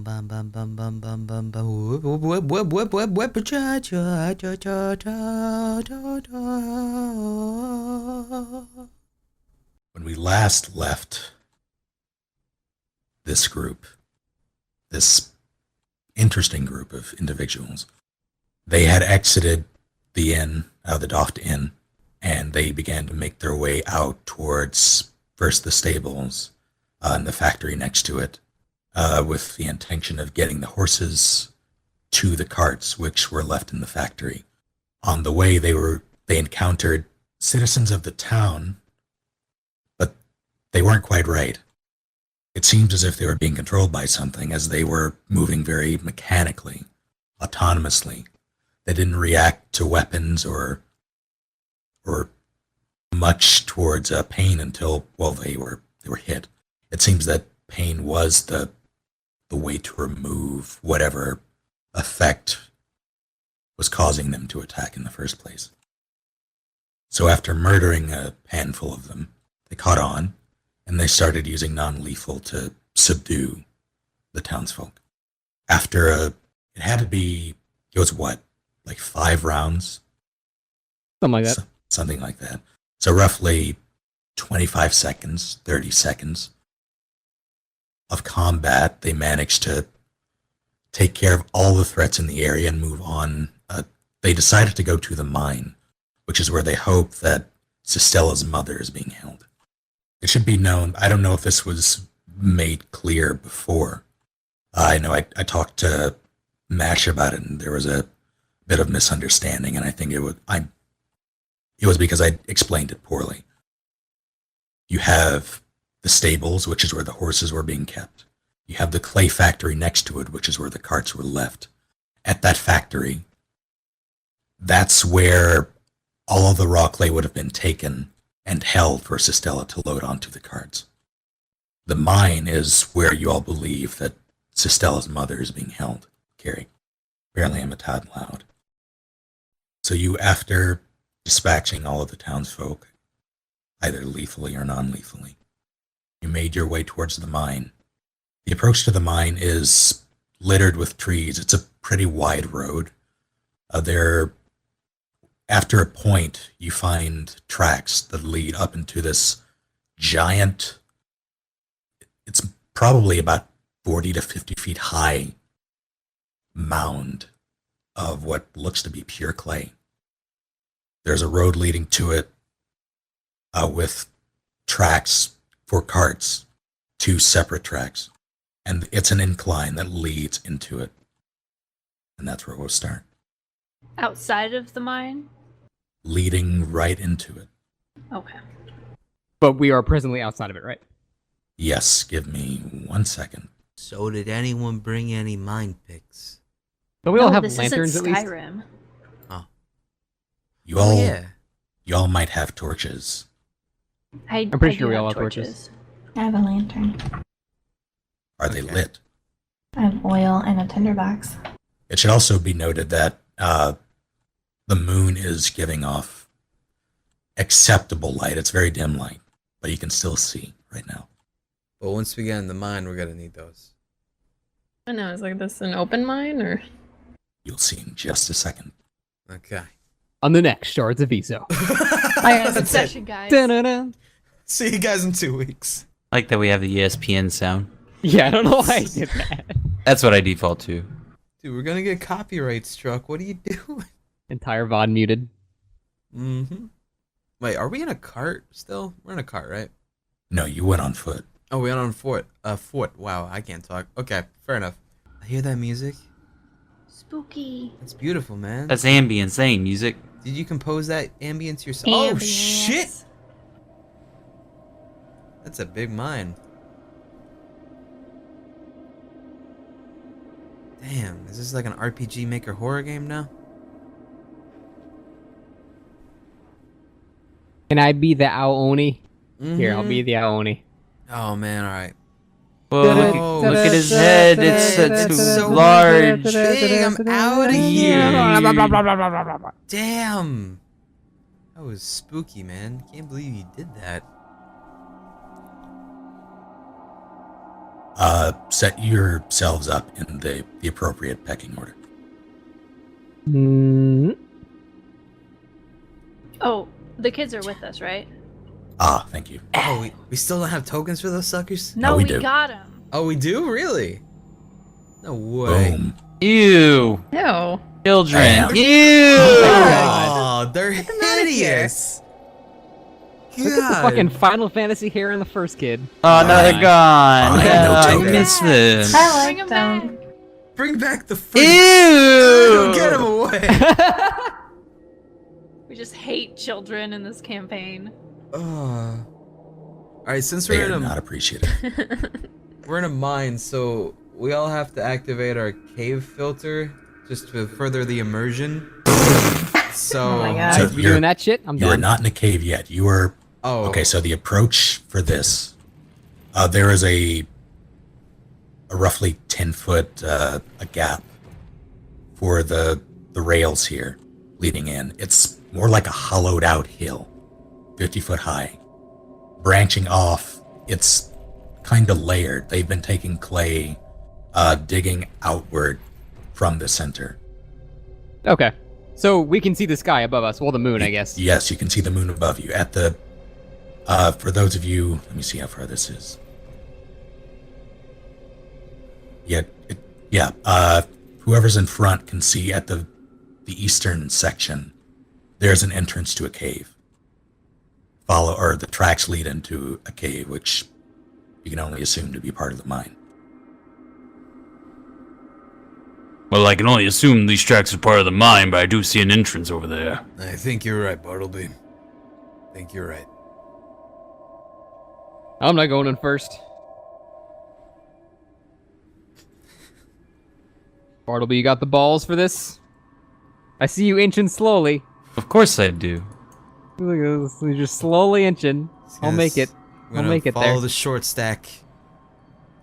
bum bum bum bum bum bum bum whoop cha cha cha cha cha cha cha. When we last left this group, this interesting group of individuals, they had exited the inn, the Doft Inn, and they began to make their way out towards first the stables and the factory next to it, with the intention of getting the horses to the carts which were left in the factory. On the way, they encountered citizens of the town, but they weren't quite right. It seems as if they were being controlled by something, as they were moving very mechanically, autonomously. They didn't react to weapons or much towards pain until, well, they were hit. It seems that pain was the way to remove whatever effect was causing them to attack in the first place. So after murdering a handful of them, they caught on, and they started using non-lethal to subdue the townsfolk. After it had to be, it was what, like 5 rounds? Something like that. Something like that. So roughly 25 seconds, 30 seconds of combat, they managed to take care of all the threats in the area and move on. They decided to go to the mine, which is where they hope that Sistella's mother is being held. It should be known, I don't know if this was made clear before. I know I talked to Mash about it, and there was a bit of misunderstanding, and I think it was because I explained it poorly. You have the stables, which is where the horses were being kept. You have the clay factory next to it, which is where the carts were left. At that factory, that's where all of the raw clay would have been taken and held for Sistella to load onto the carts. The mine is where you all believe that Sistella's mother is being held, Carrie. Apparently I'm a tad loud. So you, after dispatching all of the townsfolk, either lethally or non-lethally, you made your way towards the mine. The approach to the mine is littered with trees. It's a pretty wide road. After a point, you find tracks that lead up into this giant, it's probably about 40 to 50 feet high mound of what looks to be pure clay. There's a road leading to it with tracks for carts, 2 separate tracks. And it's an incline that leads into it. And that's where we'll start. Outside of the mine? Leading right into it. Okay. But we are presently outside of it, right? Yes, give me 1 second. So did anyone bring any mind picks? But we all No, have this lanterns isn't at least. Skyrim. You all might have torches. I'm pretty I sure do we all have have torches. I have a lantern. Are they lit? I have oil and a tinderbox. It should also be noted that the moon is giving off acceptable light. It's very dim light, but you can still see right now. But once we get in the mine, we're gonna need those. I know, is like this an open mine or? You'll see in just a second. Okay. On the next Shards of Viso. Good session, guys. Dun-dun-dun. See you guys in 2 weeks. I like that we have the ESPN sound. Yeah, I don't know why I did that. That's what I default to. Dude, we're gonna get copyright struck. What are you doing? Entire VOD muted. Mm-hmm. Wait, are we in a cart still? We're in a cart, right? No, you went on foot. Oh, we went on foot. Foot. Wow, I can't talk. Okay, fair enough. I hear that music. Spooky. It's beautiful, man. That's ambience, ain't music. Did you compose that ambience yourself? Oh, shit! That's a big mine. Damn, is this like an RPG Maker horror game now? Can I be the Aoni? Here, I'll be the Aoni. Oh man, alright. Whoa, look at his head. It's too so large. Big, I'm out of here. Damn. That was spooky, man. Can't believe you did that. Set yourselves up in the appropriate pecking order. Oh, the kids are with us, right? Ah, thank you. Oh, we still don't have tokens for those suckers? No, we we do. got them. Oh, we do? Really? No way. Boom. Ew. No. Children. Bam. Ew. Oh, they're hideous. Look at the God. fucking Final Fantasy hair in the first kid. Oh, no, they're gone. Fine, Yeah, no I token. miss them. I Bring like 'em them. Bring back the freaking... Ew. Get him away. We just hate children in this campaign. All right, since They we're are in not appreciative. we're in a mine, so we all have to activate our cave filter just to further the immersion. So, Oh my God. So You doing that shit? I'm you are done. not in a cave yet. You are oh, okay. So the approach for this, there is a roughly 10-foot a gap for the rails here leading in. It's more like a hollowed out hill, 50 foot high, branching off. It's kind of layered. They've been taking clay, digging outward from the center. Okay. So we can see the sky above us. Well, the moon, I guess. Yes, you can see the moon above you. At the, for those of you, let me see how far this is. Whoever's in front can see at the eastern section, there's an entrance to a cave. The tracks lead into a cave, which you can only assume to be part of the mine. Well, I can only assume these tracks are part of the mine, but I do see an entrance over there. I think you're right, Bartleby. I think you're right. I'm not going in first. Bartleby, you got the balls for this? I see you inching slowly. Of course I do. Look at this. You're just slowly inching. I'll make it. I'll make it follow there. the short stack.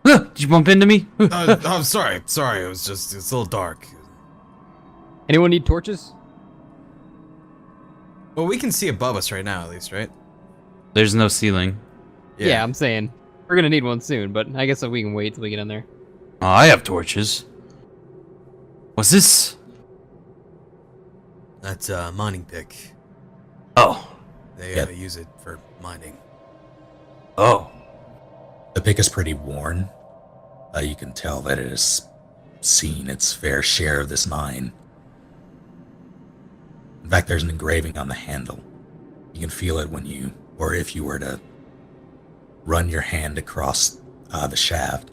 Did you bump into me? I'm sorry. Sorry, it's a little dark. Anyone need torches? Well, we can see above us right now, at least, right? There's no ceiling. Yeah, I'm saying. We're gonna need one soon, but I guess we can wait till we get in there. Oh, I have torches. What's this? That's a mining pick. Oh. They Yep. use it for mining. Oh. The pick is pretty worn. You can tell that it has seen its fair share of this mine. In fact, there's an engraving on the handle. You can feel it when you, or if you were to run your hand across the shaft.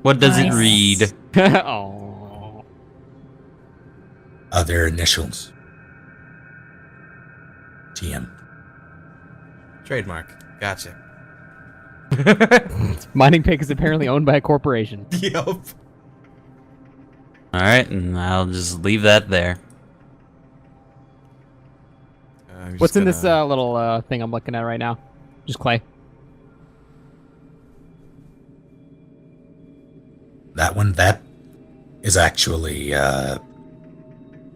What does it Nice. read? Oh. Their initials. TM. Trademark. Gotcha. Mining pick is apparently owned by a corporation. Yup. Alright, and I'll just leave that there. What's in this little thing I'm looking at right now? Just clay. That one, that is actually, it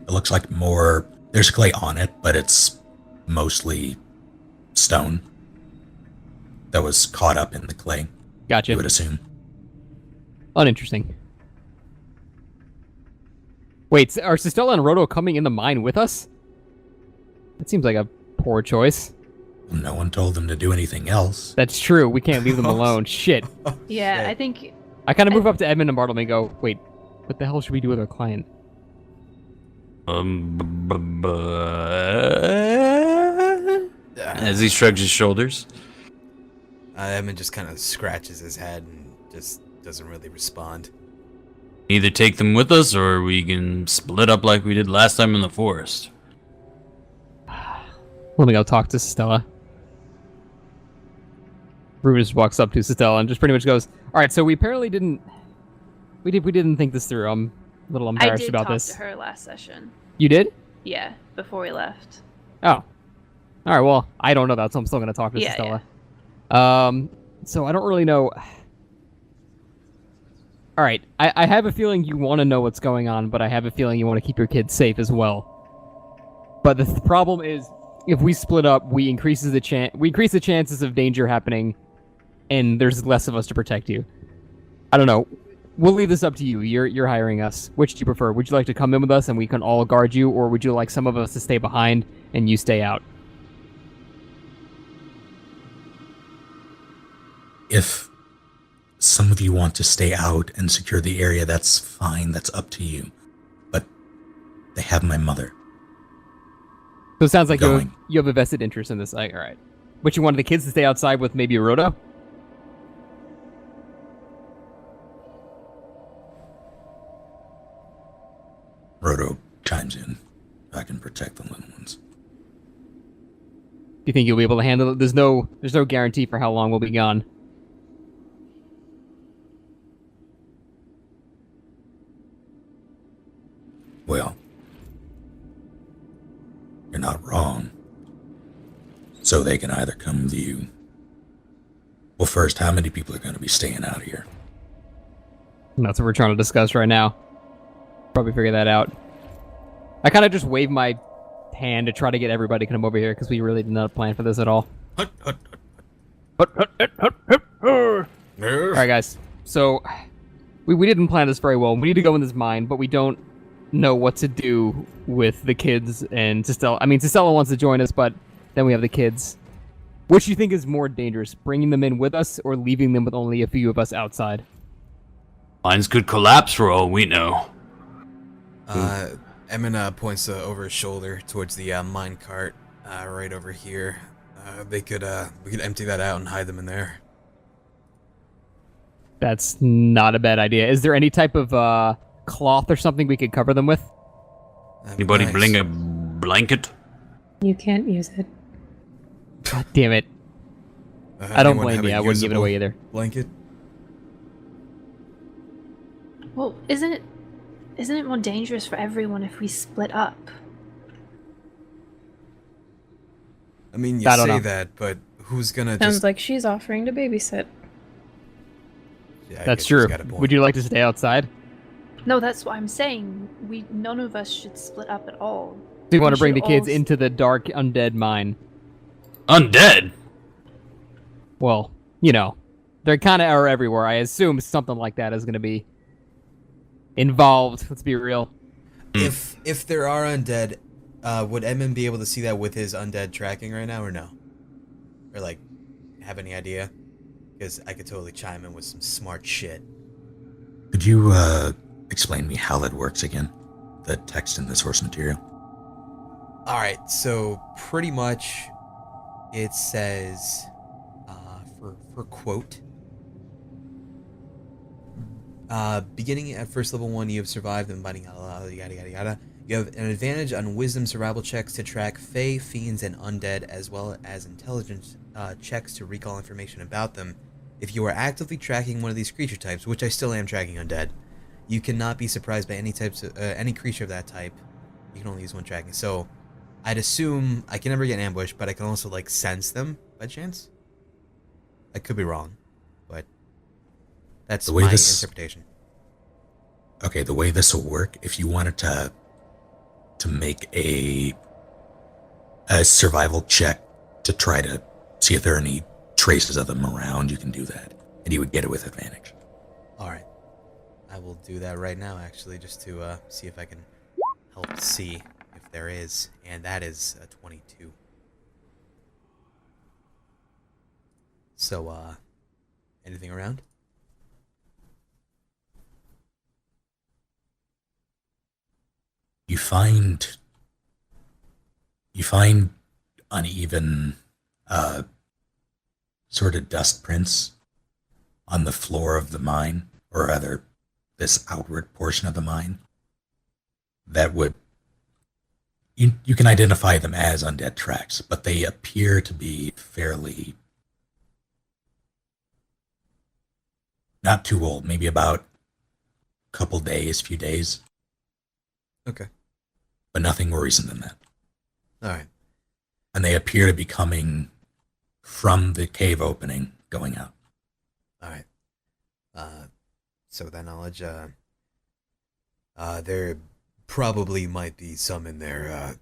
looks like more, there's clay on it, but it's mostly stone that was caught up in the clay, Gotcha. you would assume. Uninteresting. Wait, are Sistella and Roto coming in the mine with us? That seems like a poor choice. No one told them to do anything else. That's true. We can't leave them alone. Shit. Yeah, Shit. I think I kind of move up to Edmund and Bartleby and go, wait, what the hell should we do with our client? As he shrugs his shoulders. Edmund just kind of scratches his head and just doesn't really respond. Either take them with us, or we can split up like we did last time in the forest. Let me go talk to Sistella. Ruben just walks up to Sistella and just pretty much goes, "All right, so we apparently didn't, we didn't think this through. I'm a little I embarrassed did about talk this. to her last session. You did? Yeah, before we left. Oh, all right. Well, I don't know that, so I'm still gonna talk to Yeah, Sistella. So I don't really know. All right, I have a feeling you want to know what's going on, but I have a feeling you want to keep your kids safe as well. But the problem is, if we split up, we increase the chances of danger happening, and there's less of us to protect you. I don't know. We'll leave this up to you. You're hiring us. Which do you prefer? Would you like to come in with us and we can all guard you, or would you like some of us to stay behind and you stay out? If some of you want to stay out and secure the area, that's fine. That's up to you. But they have my mother. So it sounds like Going. you have a vested interest in this. All right. But you wanted the kids to stay outside with maybe a Rhoda? Roto chimes in. I can protect the little ones. Do you think you'll be able to handle it? There's no guarantee for how long we'll be gone. Well, you're not wrong. So they can either come with you. Well, first, how many people are going to be staying out here? And that's what we're trying to discuss right now. Probably figure that out. I kind of just wave my hand to try to get everybody to come over here because we really did not plan for this at all. Alright, guys. So, we didn't plan this very well. We need to go in this mine, but we don't know what to do with the kids and Sistella. I mean, Sistella wants to join us, but then we have the kids. Which do you think is more dangerous? Bringing them in with us or leaving them with only a few of us outside? Mines could collapse for all we know. Emin points over his shoulder towards the mine cart right over here. We could empty that out and hide them in there. That's not a bad idea. Is there any type of cloth or something we could cover them with? Anybody Nice. bring a blanket? You can't use it. God damn it. I don't Anyone blame have you. a I wouldn't give it usable away either. Blanket? Well, isn't it more dangerous for everyone if we split up? I mean, you I don't say know. that, but who's gonna Sounds just... like she's offering to babysit. Yeah, I That's guess true. she's got a point. Would you like to stay outside? No, that's what I'm saying. None of us should split up at all. Do you want We to bring the should kids all into the dark undead mine? Undead? Well, you know, they kind of are everywhere. I assume something like that is going to be involved. Let's be real. If there are undead, would Edmund be able to see that with his undead tracking right now, or no? Or like, have any idea? Because I could totally chime in with some smart shit. Could you explain me how that works again? The text in the source material. All right, so pretty much, it says, for quote. Beginning at first level 1, you have survived and biting yada yada yada yada. You have an advantage on wisdom survival checks to track Fae, fiends, and undead, as well as intelligence checks to recall information about them. If you are actively tracking one of these creature types, which I still am tracking undead, you cannot be surprised by any types of any creature of that type. You can only use one tracking. So, I'd assume I can never get ambushed, but I can also like sense them by chance. I could be wrong, but that's The way my this- interpretation. Okay, the way this will work, if you wanted to make a survival check to try to see if there are any traces of them around, you can do that, and you would get it with advantage. All right, I will do that right now, actually, just to see if I can help see if there is, and that is a 22. So, anything around? You find uneven sort of dust prints on the floor of the mine, or rather this outward portion of the mine, that would you can identify them as undead tracks, but they appear to be fairly not too old, maybe about a couple days, few days, Okay. but nothing more recent than that. All right. And they appear to be coming from the cave opening, going out. All right. So with that knowledge, there probably might be some in there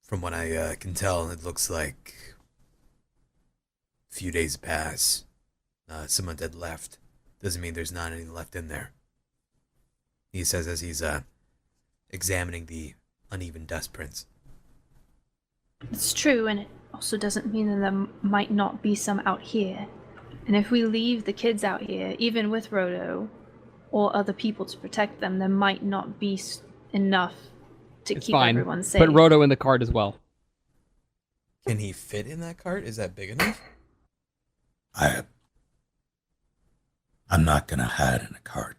From what I can tell, it looks like a few days pass. Some undead left. Doesn't mean there's not any left in there. He says as he's examining the uneven dust prints. It's true, and it also doesn't mean that there might not be some out here. And if we leave the kids out here, even with Roto or other people to protect them, there might not be enough to It's keep fine. everyone safe. Put Roto in the cart as well. Can he fit in that cart? Is that big enough? I'm not gonna hide in a cart.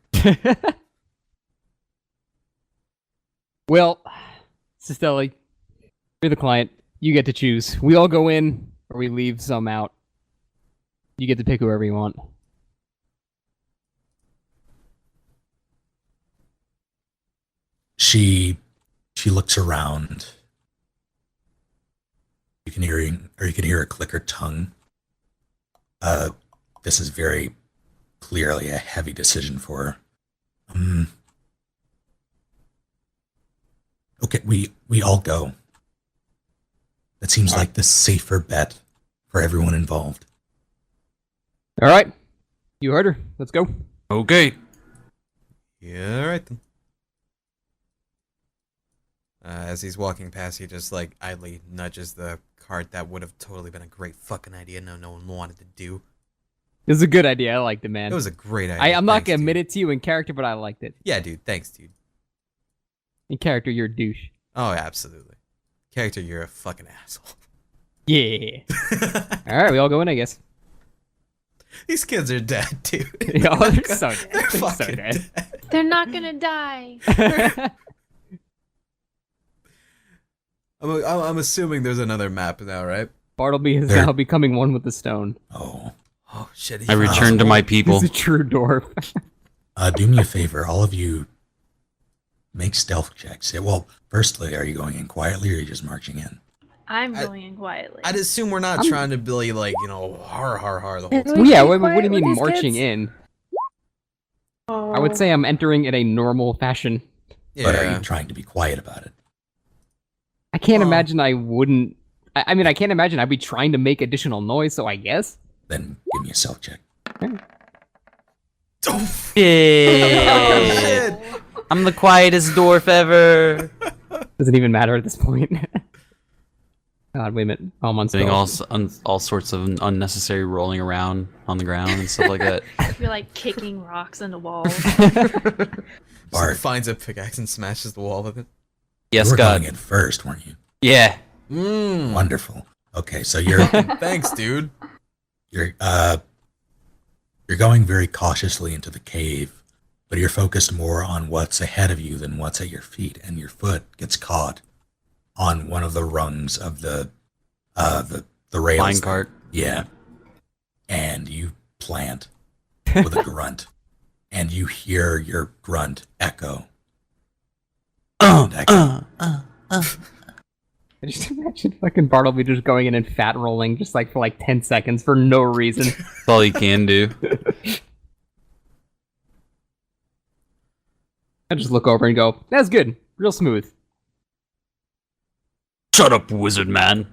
Well, Sistelli, you're the client. You get to choose. We all go in, or we leave some out. You get to pick whoever you want. She looks around. You can hear her click her tongue. This is very clearly a heavy decision for her. Okay, we all go. That seems like the safer bet for everyone involved. All right. You heard her. Let's go. Okay. Yeah, all right then. As he's walking past, he just like idly nudges the cart that would have totally been a great fucking idea. No one wanted to do. This is a good idea. I liked it, man. It was a great idea. I'm not Thanks, going to dude. admit it to you in character, but I liked it. Yeah, dude. Thanks, dude. In character, you're a douche. Oh, absolutely. Character, you're a fucking asshole. Yeah. All right, we all go in, I guess. These kids are dead, dude. Oh, they're so dead. They're They're so fucking dead. dead. They're not gonna die. I'm assuming there's another map now, right? Bartleby is There- now becoming one with the stone. Oh, Oh shit! I return to my people. He's a true dwarf. do me a favor, all of you. Make stealth checks. Yeah, well, firstly, are you going in quietly or are you just marching in? I'm going in quietly. I'd assume we're not trying to be like har the whole Can time. we Well, yeah, be what do quiet you with mean these marching kids? in? Oh. I would say I'm entering in a normal fashion. But are Yeah. you trying to be quiet about it? I can't Well- imagine I wouldn't. I mean, I can't imagine I'd be trying to make additional noise, so I guess. Then give me a stealth check. Oh, Yeah. shit! I'm the quietest dwarf ever. Doesn't even matter at this point. God, wait a minute. Oh, I'm on Doing stealth. all sorts of unnecessary rolling around on the ground and stuff like that. You're like kicking rocks into walls. Bart, Finds a pickaxe and smashes the wall with it. Yes, you were God. going in first, weren't you? Yeah. Wonderful. Okay, so you're Thanks, dude. you're going very cautiously into the cave, but you're focused more on what's ahead of you than what's at your feet, and your foot gets caught on one of the rungs of the rails. Mine cart. Yeah. And you plant with a grunt, and you hear your grunt echo. And echo. I just imagine fucking Bartleby just going in and fat rolling just like for like 10 seconds for no reason. That's all you can do. I just look over and go, that's good. Real smooth. Shut up, wizard man.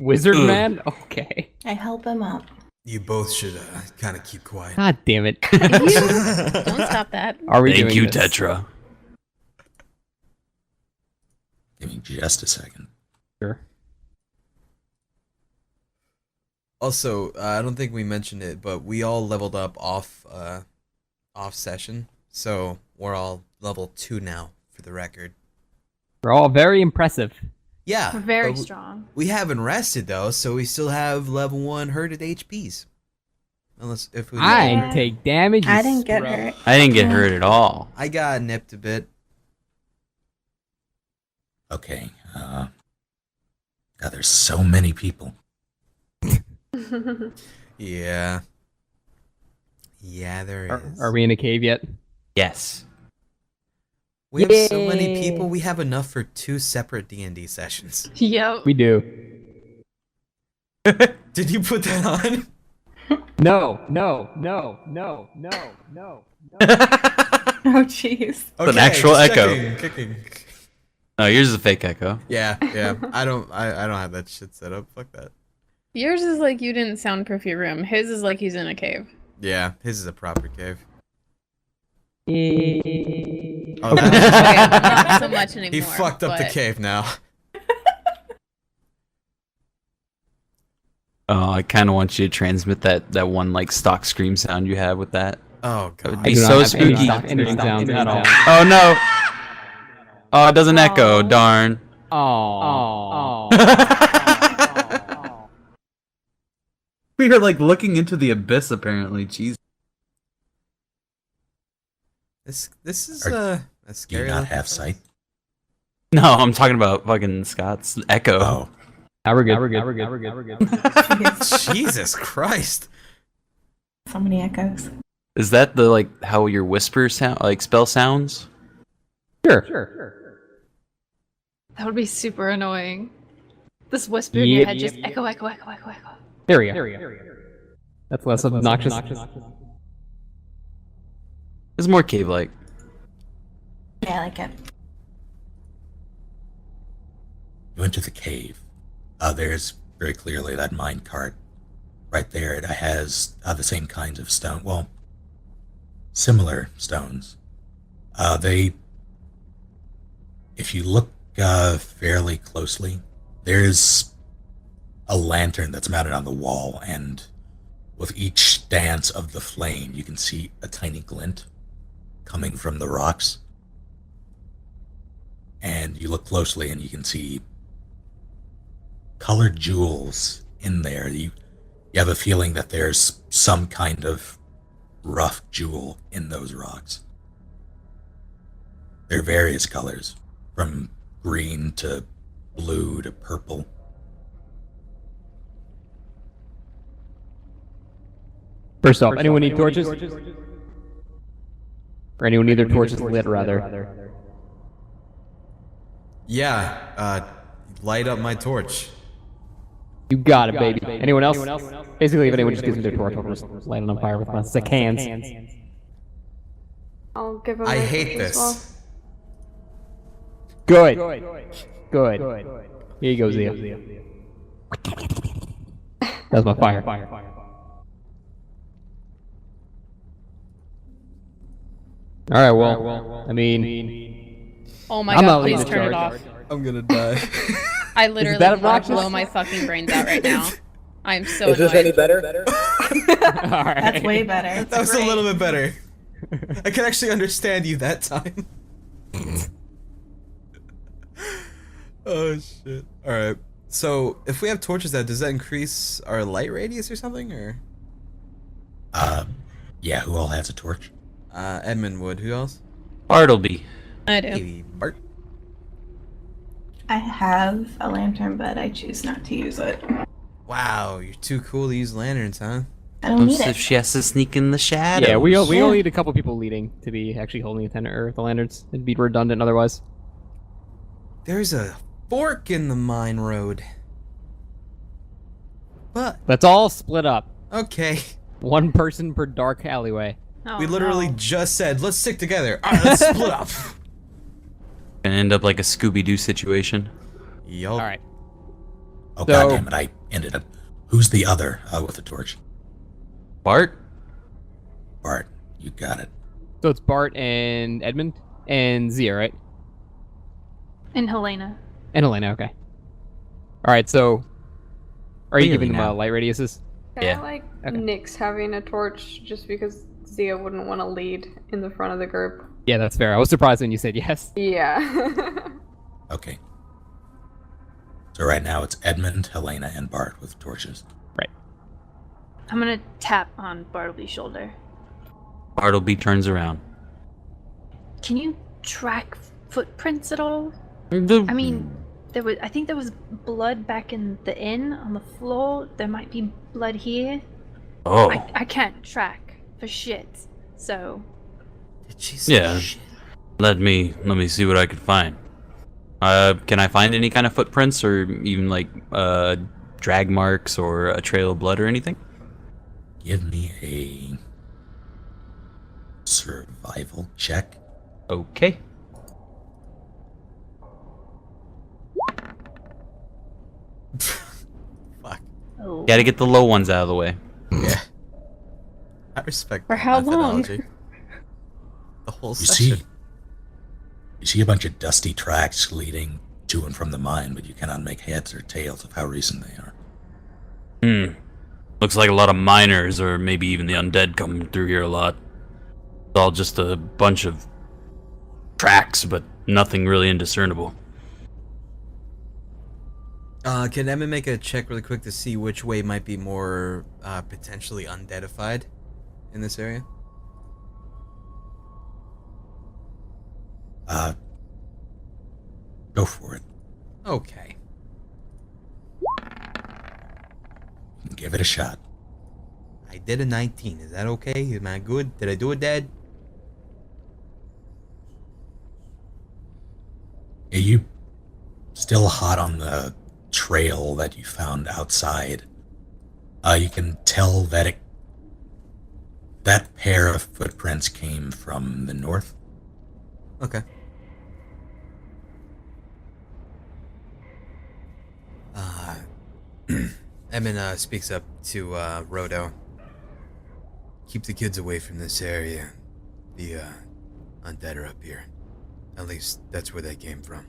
Wizard Ugh. man? Okay. I help him up. You both should kind of keep quiet. God damn it. Don't stop that. Are we Thank doing you, this? Tetra. Give me just a second. Sure. Also, I don't think we mentioned it, but we all leveled up off session, so we're all level 2 now, for the record. We're all very impressive. Yeah, We're very but strong. We haven't rested though, so we still have level 1 hurted HPs. Unless if we I Yeah. ain't take damage. you I didn't get scrub. hurt. I didn't get hurt at all. I got nipped a bit. Okay. God, there's so many people. Yeah. Yeah, there is. Are we in a cave yet? Yes. We have so many Yay. people. We have enough for 2 separate D&D sessions. Yep. We do. Did you put that on? No. Oh, jeez. an actual just echo. Kicking. No, yours is a fake echo. Yeah, yeah. I don't have that shit set up. Fuck that. Yours is like you didn't soundproof your room. His is like he's in a cave. Yeah, his is a proper cave. Oh, Okay, that, not so much anymore. he fucked up the but- cave now. Oh, I kind of want you to transmit that one like stock scream sound you have with that. Oh That would god. be I do not so have any spooky. stock- any sounds at all. Oh no! Oh, it doesn't echo. Darn. Oh. We are like looking into the abyss. Apparently, jeez. This is Do a you scary. not looking have place. sight? No, I'm talking about fucking Scott's echo. Oh, Now we're good. Jesus Christ. So many echoes. Is that the like how your whisper sound like spell sounds? Sure. That would be super annoying. This whisper in your head just echo, echo, echo, echo, echo. There we go. That's less obnoxious. It's more cave-like. Yeah, I like it. you enter the cave. There's very clearly that mine cart right there. It has the same kinds of stone. Well, similar stones. If you look fairly closely, there's a lantern that's mounted on the wall, and with each dance of the flame, you can see a tiny glint coming from the rocks. And you look closely, and you can see colored jewels in there. You have a feeling that there's some kind of rough jewel in those rocks. They're various colors, from green to blue to purple. First off, anyone need torches? Or anyone need their torches lit, rather? Yeah, light up my torch. You got it, baby. Anyone else? Basically, if anyone just gives me their torch, I'll just light it on fire with my cans. I'll give him I my hate torch as well. this. Good. Here you go, Zia. That's my fire. Alright, well, I mean... Oh my I'm not god, please leaving turn it the off. I'm gonna die. I literally that want to obnoxious? blow my fucking brains out right now. I'm so Is this any annoyed. better? Alright. That's way better. That was a little bit better. I can actually understand you that time. Oh shit. Alright. So if we have torches out, does that increase our light radius or something? Or Yeah, who all has a torch? Edmund would. Who else? Bartleby. I do. Maybe Bart. I have a lantern, but I choose not to use it. Wow, you're too cool to use lanterns, huh? I don't need So it. she has to sneak in the shadows. Yeah, we Yeah. only need a couple people leading to be actually holding the lanterns. It'd be redundant otherwise. There's a fork in the mine road. But Let's all split up. okay. One person per dark alleyway. Oh, We literally no. just said, let's stick together. Alright, let's split up. Gonna end up like a Scooby-Doo situation. Yup. Alright. Oh, So- goddammit, I ended up. Who's the other with the torch? Bart? Bart, you got it. So it's Bart and Edmund and Zia, right? And Helena. And Helena, okay. Alright, so... Are you Clearly giving them now. light radiuses? Kinda Yeah. like Okay. Nick's having a torch just because Zia wouldn't want to lead in the front of the group. Yeah, that's fair. I was surprised when you said yes. Yeah. Okay. So right now it's Edmund, Helena, and Bart with torches. I'm gonna tap on Bartleby's shoulder. Bartleby turns around. Can you track footprints at all? I I mean, I think there was blood back in the inn on the floor. There might be blood here. Oh. I can't track for shit. So Did she say Yeah. shit? Let me see what I can find. Can I find any kind of footprints or even like drag marks or a trail of blood or anything? Give me a survival check. Okay. low. Gotta get the low ones out of the way. Yeah. I respect For that how long? methodology. The whole You session. see a bunch of dusty tracks leading to and from the mine, but you cannot make heads or tails of how recent they are. Looks like a lot of miners, or maybe even the undead coming through here a lot. It's all just a bunch of tracks, but nothing really indiscernible. Can Emma make a check really quick to see which way might be more potentially undeadified in this area? Go for it. Okay. Give it a shot. I did a 19. Is that okay? Am I good? Did I do it, Dad? Yeah, you still hot on the trail that you found outside. You can tell that that pair of footprints came from the north. Okay. Emin speaks up to Rodo. Keep the kids away from this area. The undead are up here. At least that's where they came from.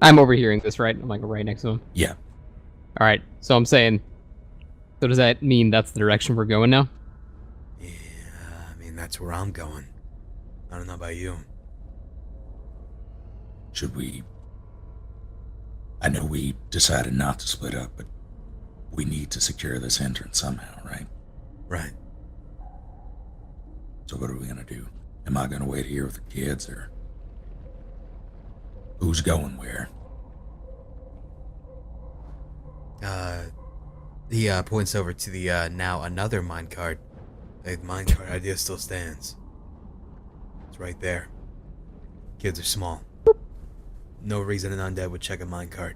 I'm overhearing this, right? I'm like right next to him. Yeah. All right. So I'm saying. So does that mean that's the direction we're going now? Yeah, I mean, that's where I'm going. I don't know about you. Should we... I know we decided not to split up, but we need to secure this entrance somehow, right? Right. So what are we gonna do? Am I gonna wait here with the kids, or... Who's going where? He points over to the now another minecart. The minecart idea still stands. It's right there. Kids are small. No reason an undead would check a minecart.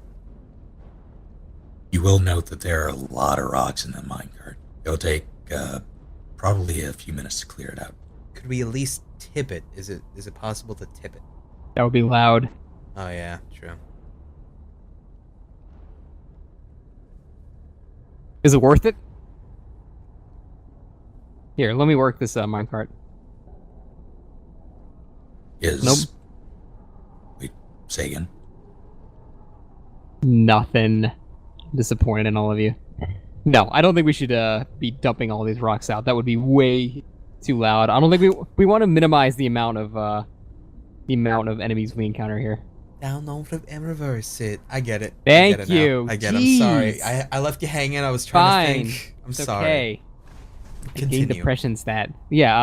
You will note that there are a lot of rocks in that minecart. It'll take probably a few minutes to clear it out. Could we at least tip it? Is it possible to tip it? That would be loud. Oh yeah, true. Is it worth it? Here, let me work this minecart. Nope. Wait, say again? Nothing. Disappointed in all of you. No, I don't think we should be dumping all these rocks out. That would be way too loud. I don't think we want to minimize the amount of enemies we encounter here. Download from and reverse it. I get it. Thank I get it you. now. I get it. Jeez. I'm sorry. I left you hanging. I was trying Fine. to think. I'm It's sorry. okay. I gained Continue. depression stat. Yeah,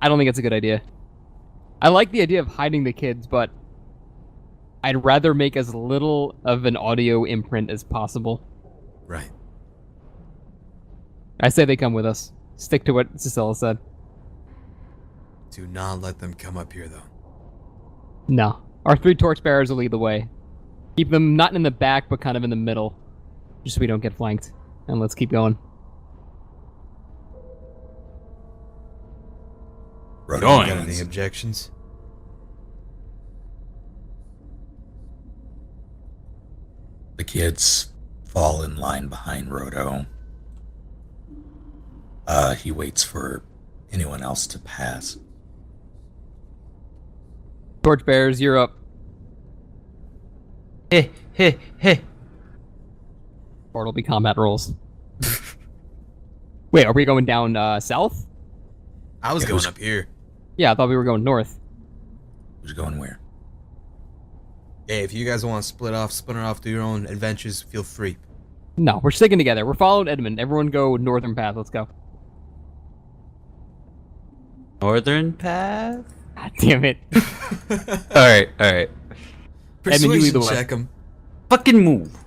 I don't think it's a good idea. I like the idea of hiding the kids, but I'd rather make as little of an audio imprint as possible. Right. I say they come with us. Stick to what Cicilla said. Do not let them come up here, though. No. Our 3 torchbearers will lead the way. Keep them not in the back, but kind of in the middle. Just so we don't get flanked. And let's keep going. Right. Going. Got any objections? The kids fall in line behind Rodo. He waits for anyone else to pass. Torchbearers, you're up. Hey, hey, hey. Or it'll be combat rolls. Wait, are we going down south? I was Yeah, going who's- up here. Yeah, I thought we were going north. Who's going where? Hey, if you guys want to split off, do your own adventures, feel free. No, we're sticking together. We're following Edmund. Everyone go northern path. Let's go. Northern path? God damn it. Alright, alright. Edmund, you lead Persuasion the way. check 'em. Fucking move.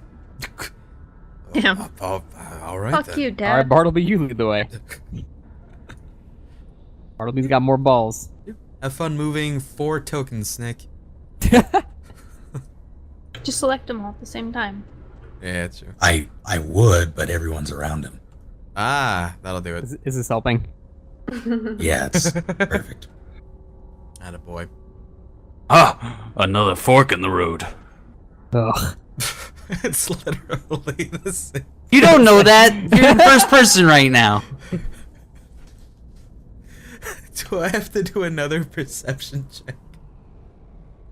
Damn. All right. Fuck then. you, Alright, Dad. Bartleby, you lead the way. Bartleby's got more balls. Have fun moving 4 tokens, Snake. Just select them all at the same time. Yeah, that's true. I would, but everyone's around him. Ah, that'll do it. Is this helping? Yeah, it's perfect. Attaboy. Ah, another fork in the road. Ugh. It's literally the same. You don't know that. You're in first person right now. Do I have to do another perception check?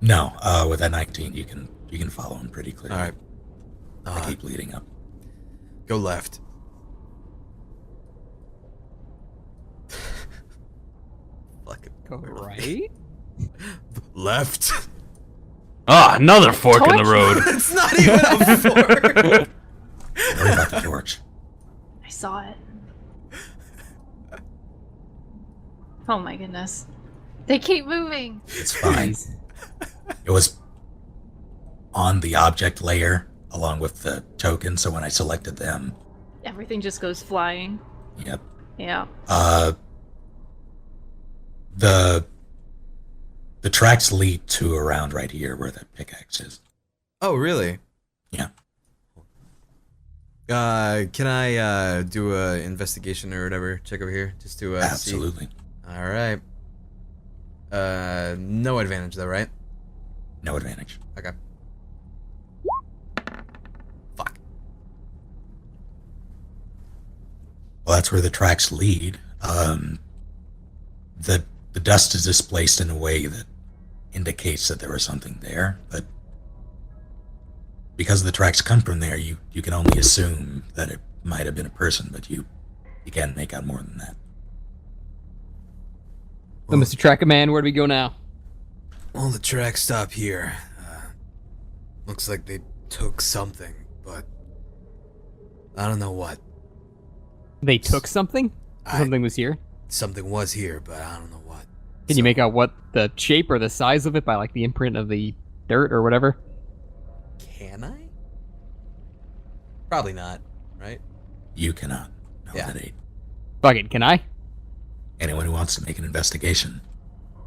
No, with a 19, you can follow him pretty clearly. All right. I keep leading up. Go left. Fucking Go right. left. Ah, another fork in the road. It's not even a fork. Worry about the torch. I saw it. Oh my goodness. They keep moving. It's fine. It was on the object layer along with the token, so when I selected them, Everything just goes flying. yep. Yeah. The tracks lead to around right here where the pickaxe is. Oh, really? Yeah. Can I do a investigation or whatever? Check over here, just to Absolutely. see. All right. No advantage though, right? No advantage. Okay. Fuck. Well, that's where the tracks lead. The dust is displaced in a way that indicates that there was something there, but because the tracks come from there, you can only assume that it might have been a person, but you can't make out more than that. So, Mr. Tracker Man, where do we go now? Well, the tracks stop here. Looks like they took something, but I don't know what. They took something? Something was here? Something was here, but I don't know what. Can you make out what the shape or the size of it by like the imprint of the dirt or whatever? Can I? Probably not, right? You cannot. No, Yeah. that ain't. Fuck it, can I? Anyone who wants to make an investigation.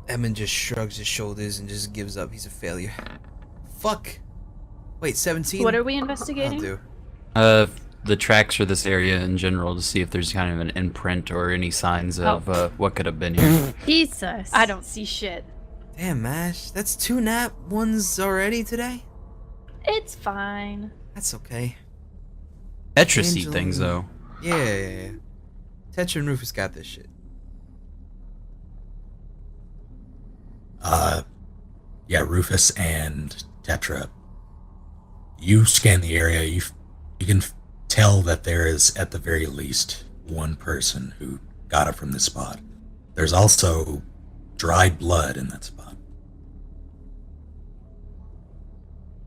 Edmund just shrugs his shoulders and just gives up. He's a failure. Fuck. Wait, 17? What are we I'll investigating? do. The tracks for this area in general to see if there's kind of an imprint or any signs of what could have been here. Jesus. I don't see shit. Damn, Mash. That's 2 nap ones already today? It's fine. That's okay. Tetris Angela. things though. Yeah. Tetra and Rufus got this shit. Yeah, Rufus and Tetra. You scan the area. You can tell that there is at the very least one person who got it from this spot. There's also dried blood in that spot.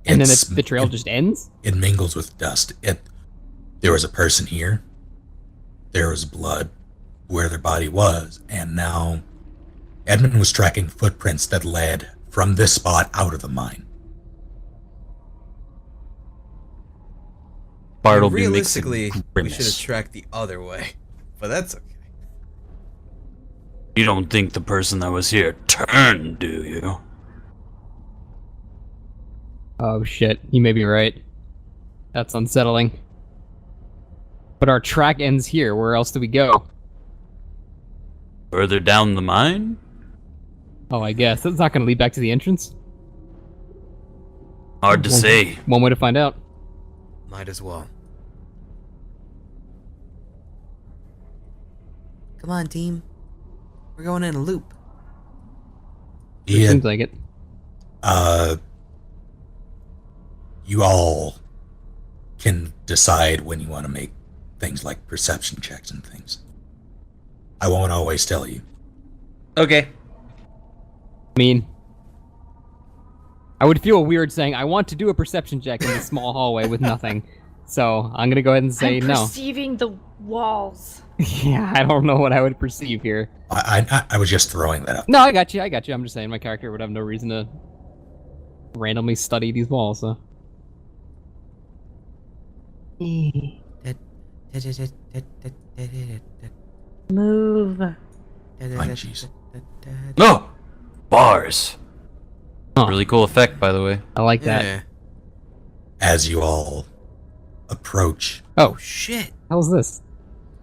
And then the trail just ends? It mingles with dust. There was a person here. There was blood where their body was, and now Edmund was tracking footprints that led from this spot out of the mine. Bart will be Realistically, mixing we grimace. should have tracked the other way, but that's okay. You don't think the person that was here turned, do you? Oh shit, you may be right. That's unsettling. But our track ends here. Where else do we go? Further down the mine? Oh, I guess. That's not going to lead back to the entrance? Hard to say. One way to find out. Might as well. Come on, team. We're going in a loop. Yeah, Seems like it. you all can decide when you want to make things like perception checks and things. I won't always tell you. Okay. I mean, I would feel weird saying, I want to do a perception check in this small hallway with nothing. So, I'm going to go ahead and say I'm no. perceiving the walls. Yeah, I don't know what I would perceive here. I was just throwing that up. No, I got you. I'm just saying my character would have no reason to randomly study these walls, so. Move. Munchies. No! Bars. Huh. Really cool effect, by the way. I like that. Yeah. As you all approach, Oh, Shit. how's this?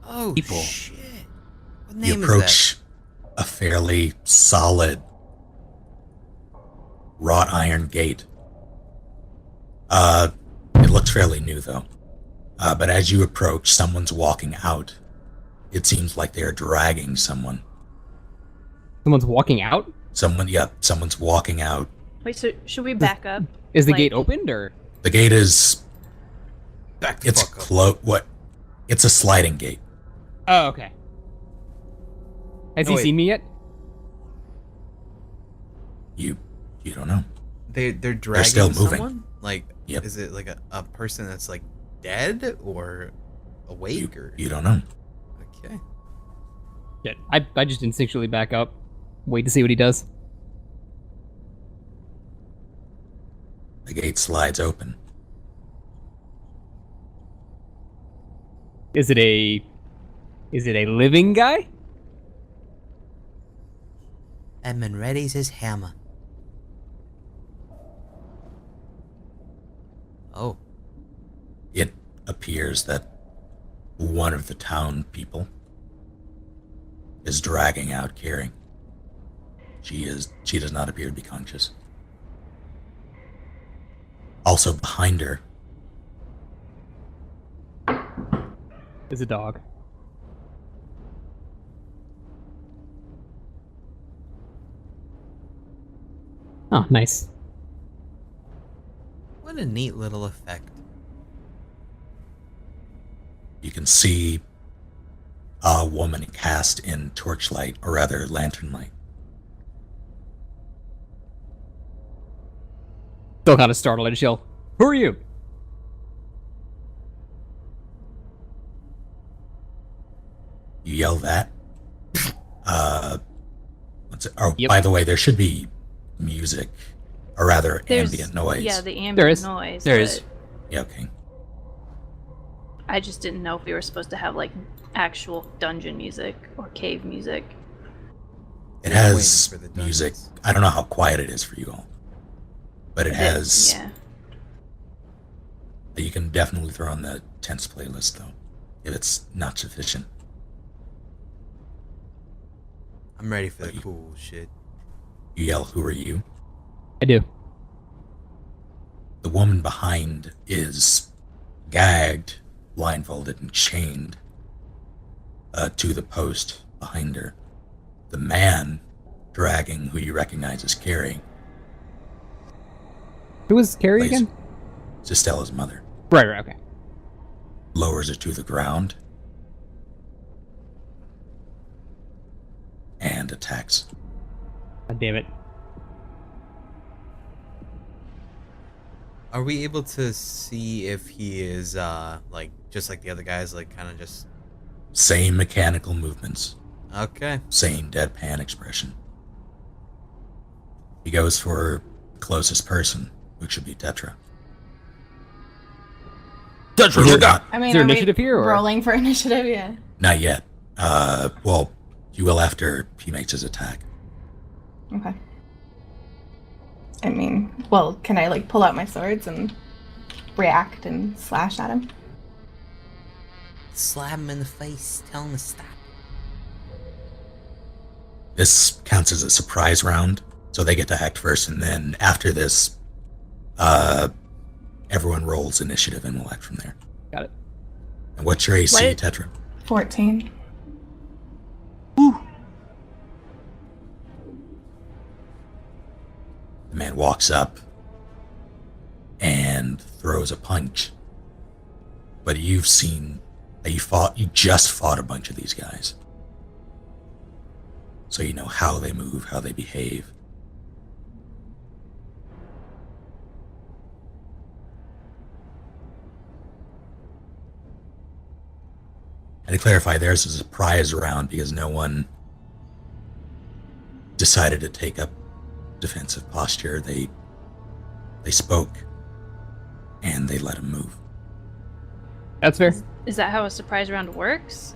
Oh, People. shit. What you name is approach a fairly solid wrought iron gate. It looks fairly new, though. But as you approach, someone's walking out. It seems like they're dragging someone. Someone's walking out? Someone's walking out. Wait, so should we back up? Is the Like- gate opened, or? The gate is... Back the It's fuck up. What? It's a sliding gate. Oh, okay. Has No, he wait. seen me yet? You don't know. They're dragging still moving. someone? Like, Yep. is it like a person that's like dead or awake or? You don't know. Okay. Shit. I just instinctually back up. Wait to see what he does. The gate slides open. Is it a living guy? Edmund readies his hammer. Oh, It appears that one of the town people is dragging out Carrie. She does not appear to be conscious. Also behind her, Is a dog. Oh, nice. what a neat little effect. you can see a woman cast in torchlight, or rather lantern light. Still kind of startled. I just yell, "Who are you?" You yell that. Yep. By the way, there should be music, or rather There's- ambient noise. Yeah, the ambient There is. noise. There is. but Yeah, okay. I just didn't know if we were supposed to have like actual dungeon music or cave music. It I'm has waiting for the music. dungeons. I don't know how quiet it is for you all, but it has. Yeah. You can definitely throw on the tense playlist, though, if it's not sufficient. I'm ready for the cool shit. You yell, "Who are you?" I do. The woman behind is gagged, blindfolded, and chained to the post behind her. The man dragging, who you recognize as Carrie, Who was Carrie Laser. again? is Stella's mother, Right, okay. lowers her to the ground and attacks. God damn it. Are we able to see if he is like just like the other guys, like kind of just Same mechanical movements, okay? same deadpan expression. He goes for closest person, which should be Tetra. Tetra, He's look out! not, I mean, Is there are we initiative here, or- rolling for initiative? Yeah. not yet. Well, you will after he makes his attack. Okay. I mean, well, can I like pull out my swords and react and slash at him? Slap him in the face, tell him to stop. This counts as a surprise round, so they get to act first, and then after this, everyone rolls initiative and we'll act from there. Got it. And what's your AC, What? Tetra? 14. The man walks up and throws a punch. But you just fought a bunch of these guys. So you know how they move, how they behave. And to clarify, theirs is a surprise round because no one decided to take up defensive posture. They spoke and they let him move. That's fair. Is that how a surprise round works?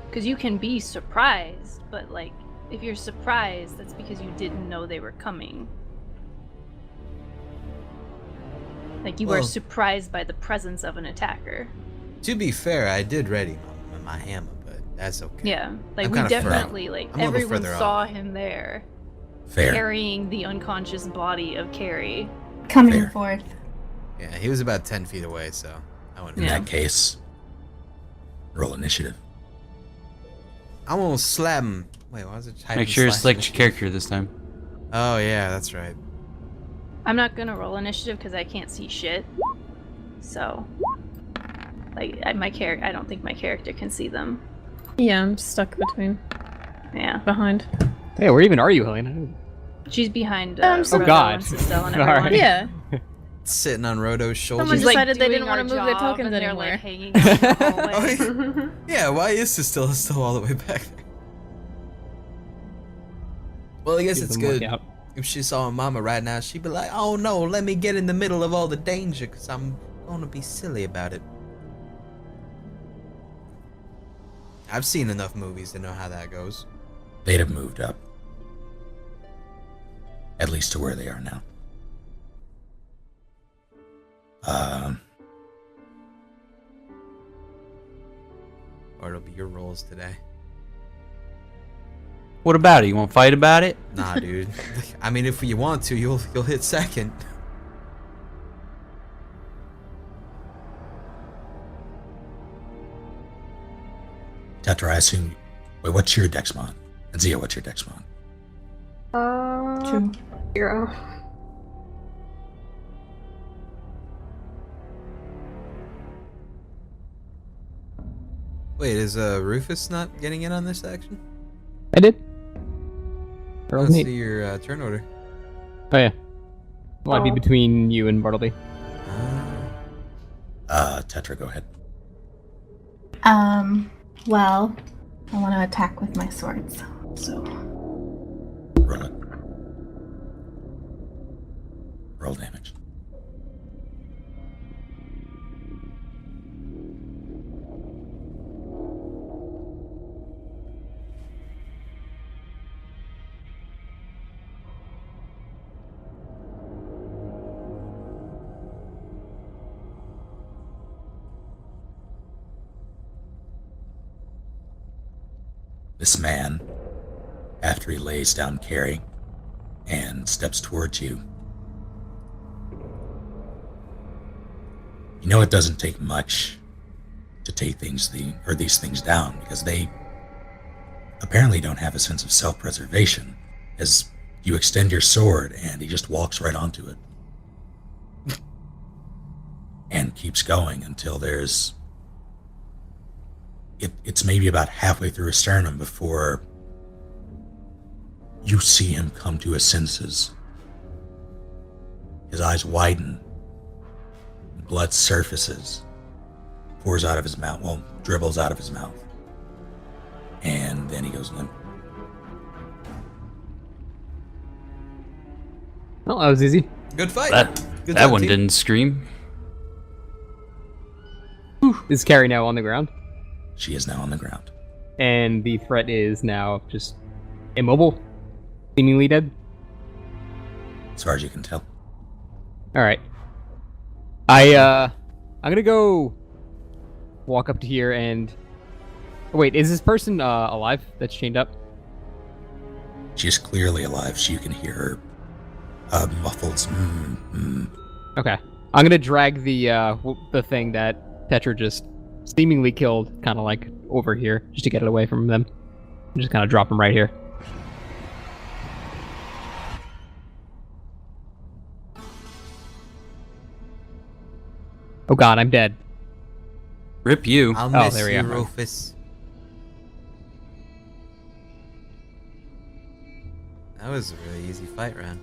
Because you can be surprised, but like, if you're surprised, that's because you didn't know they were coming. Like, you were Well- surprised by the presence of an attacker. To be fair, I did ready my hammer, but that's okay. Yeah, like I'm we kinda further- definitely like I'm a little everyone further saw off. him there Fair. carrying the unconscious body of Carrie. Coming Fair. forth. Yeah, he was about 10 feet away, so I wouldn't. In Yeah. that case, roll initiative. I'm gonna slap him. Wait, why was it? type Make and sure to slash select your initiative? character this time. Oh yeah, that's right. I'm not gonna roll initiative because I can't see shit. So, like, I don't think my character can see them. Yeah, I'm stuck between Yeah, behind. Hey, where even are you, Helena? she's behind. I'm so- Oh, God. And Sistel and All everyone. right. Yeah. Sitting on Roto's shoulder. Someone She's, decided they doing didn't wanna our move their job, tokens and they're, anymore. like, hanging out in the hallway. Oh, yeah, why is this still all the way back there? Well, I guess it's Doesn't work good. out. If she saw Mama right now, she'd be like, "Oh no, let me get in the middle of all the danger, cause I'm gonna be silly about it." I've seen enough movies to know how that goes. They'd have moved up. At least to where they are now. Or it'll be your roles today. What about it? You want to fight about it? Nah, dude. I mean, if you want to, you'll hit second. Tetra, I assume. Wait, what's your dex mod? And Zia, what's your dex mod? 2. 0. Wait, is Rufus not getting in on this action? I did. Or Let's me. see your turn order. Oh yeah. Well, I'd be Oh. between you and Bartleby. Tetra, go ahead. Well, I want to attack with my swords. So, Roll it. Roll damage. This man, after he lays down Carrie and steps towards you, you know it doesn't take much to take these things down, because they apparently don't have a sense of self-preservation, as you extend your sword and he just walks right onto it and keeps going until there's it's maybe about halfway through his sternum before you see him come to his senses. His eyes widen, blood surfaces, pours out of his mouth, well, dribbles out of his mouth, and then he goes limp. Well, that was easy. Good fight. Good That job, one team. didn't scream. Is Carrie now on the ground? She is now on the ground. And the threat is now just immobile? Seemingly dead? As far as you can tell. Alright. I'm gonna go walk up to here and... Oh, wait, is this person alive that's chained up? She is clearly alive, so you can hear her muffled. Okay. I'm gonna drag the thing that Tetra just seemingly killed, kind of like over here, just to get it away from them. Just kind of drop him right here. Oh god, I'm dead. Rip you. I'll Oh, miss there we you, go. Rufus. That was a really easy fight round.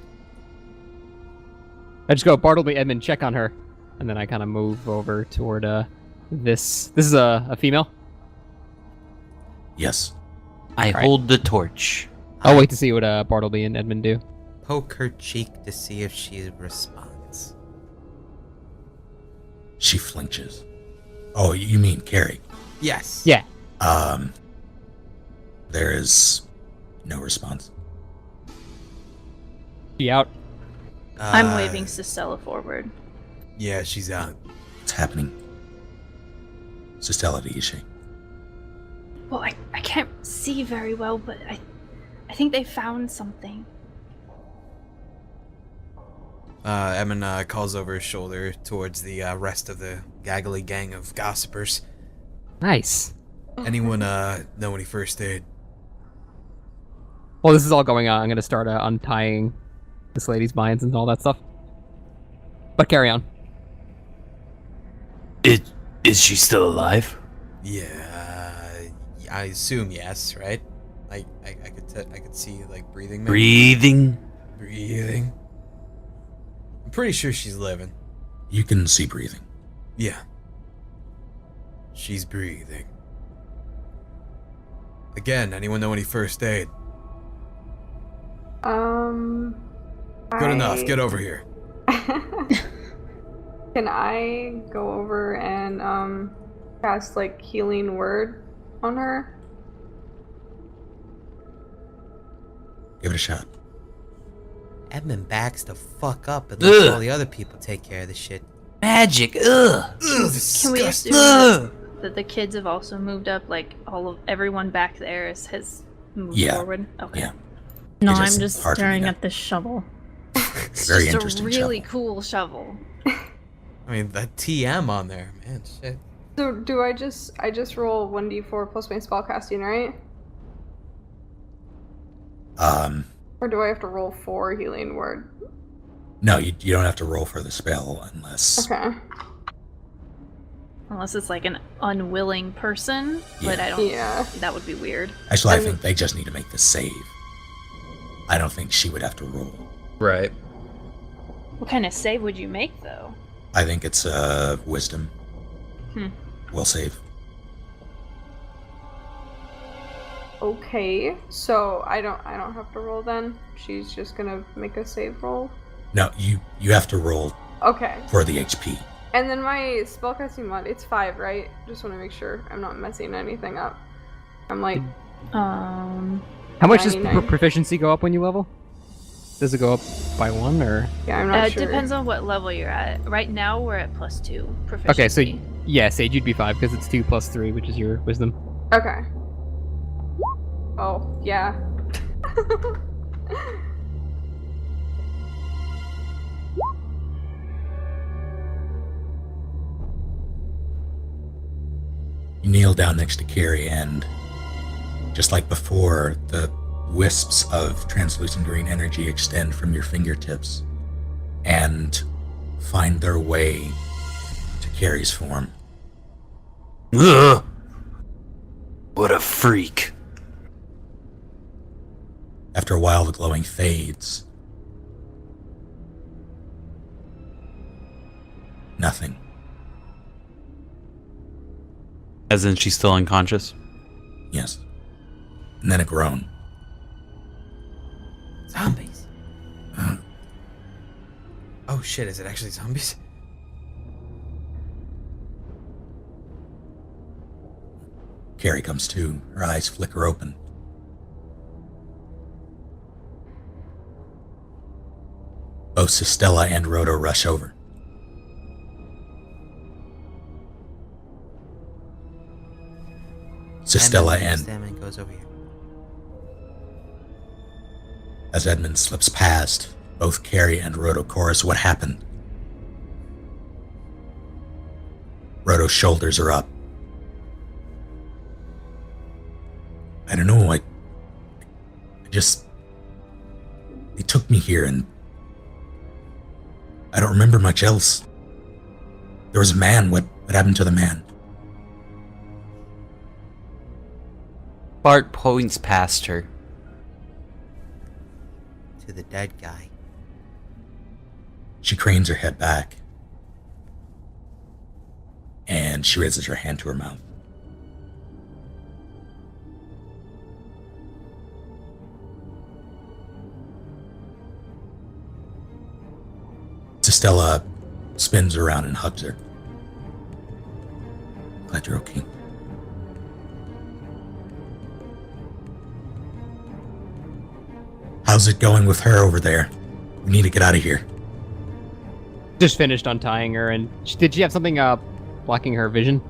I just go, Bartleby, Edmund, check on her. And then I kind of move over toward this. This is a female? Yes. I Alright. hold the torch. I'll wait to see what Bartleby and Edmund do. Poke her cheek to see if she responds. She flinches. Oh, you mean Carrie? Yes. Yeah. There is no response. She out. I'm waving Sistella forward. Yeah, she's out. What's happening? Sistella, is she? Well, I can't see very well, but I think they found something. Edmund calls over his shoulder towards the rest of the gaggly gang of gossipers. Nice. Anyone know any first aid? While this is all going on, I'm going to start untying this lady's binds and all that stuff. But carry on. Is she still alive? Yeah, I assume yes, right? I could see like breathing. Breathing? Breathing. I'm pretty sure she's living. You can see breathing. Yeah. She's breathing. Again, anyone know any first aid? Good enough. Get over here. Can I go over and cast like healing word on her? Give it a shot. Edmund backs the fuck up and lets all the other people take care of the shit. Magic. Ugh. Can we assume that the kids have also moved up? Like everyone back there has moved forward. Okay. Yeah. No, It I'm just just hard for me staring to- at this shovel. It's Very just interesting a really shovel. cool shovel. I mean, that TM on there, man, shit. So do I just roll 1d4 plus my spellcasting, right? Or do I have to roll 4 healing word? No, you don't have to roll for the spell unless... Okay. Unless it's like an unwilling person, but I don't. Yeah. That would be weird. Actually, I think they just need to make the save. I don't think she would have to roll. Right. What kind of save would you make, though? I think it's wisdom. Will save. Okay. So I don't have to roll then. She's just gonna make a save roll. No, you have to roll Okay. for the HP. And then my spellcasting mod, it's 5, right? Just want to make sure I'm not messing anything up. I'm like, How much does 99. proficiency go up when you level? Does it go up by 1 or? yeah, I'm not It sure. depends on what level you're at. Right now, we're at +2 proficiency. Okay, so yeah, Sage, you'd be 5 because it's 2 plus 3, which is your wisdom. Okay. Oh, yeah. You kneel down next to Carrie, and just like before, the wisps of translucent green energy extend from your fingertips and find their way to Carrie's form. Ugh. What a freak. After a while, the glowing fades. Nothing. As in she's still unconscious? Yes. And then a groan. Zombies. Oh shit, is it actually zombies? Carrie comes to. Her eyes flicker open. Both Sistella and Rhoda rush over. Sistella and... Edmund goes over here. As Edmund slips past, both Carrie and Rhoda chorus what happened. Rhoda's shoulders are up. I don't know, I just... They took me here and... I don't remember much else. There was a man. What happened to the man? Bart points past her. To the dead guy. She cranes her head back. And she raises her hand to her mouth. Stella spins around and hugs her. Glad you're okay. How's it going with her over there? We need to get out of here. Just finished untying her, and did she have something blocking her vision?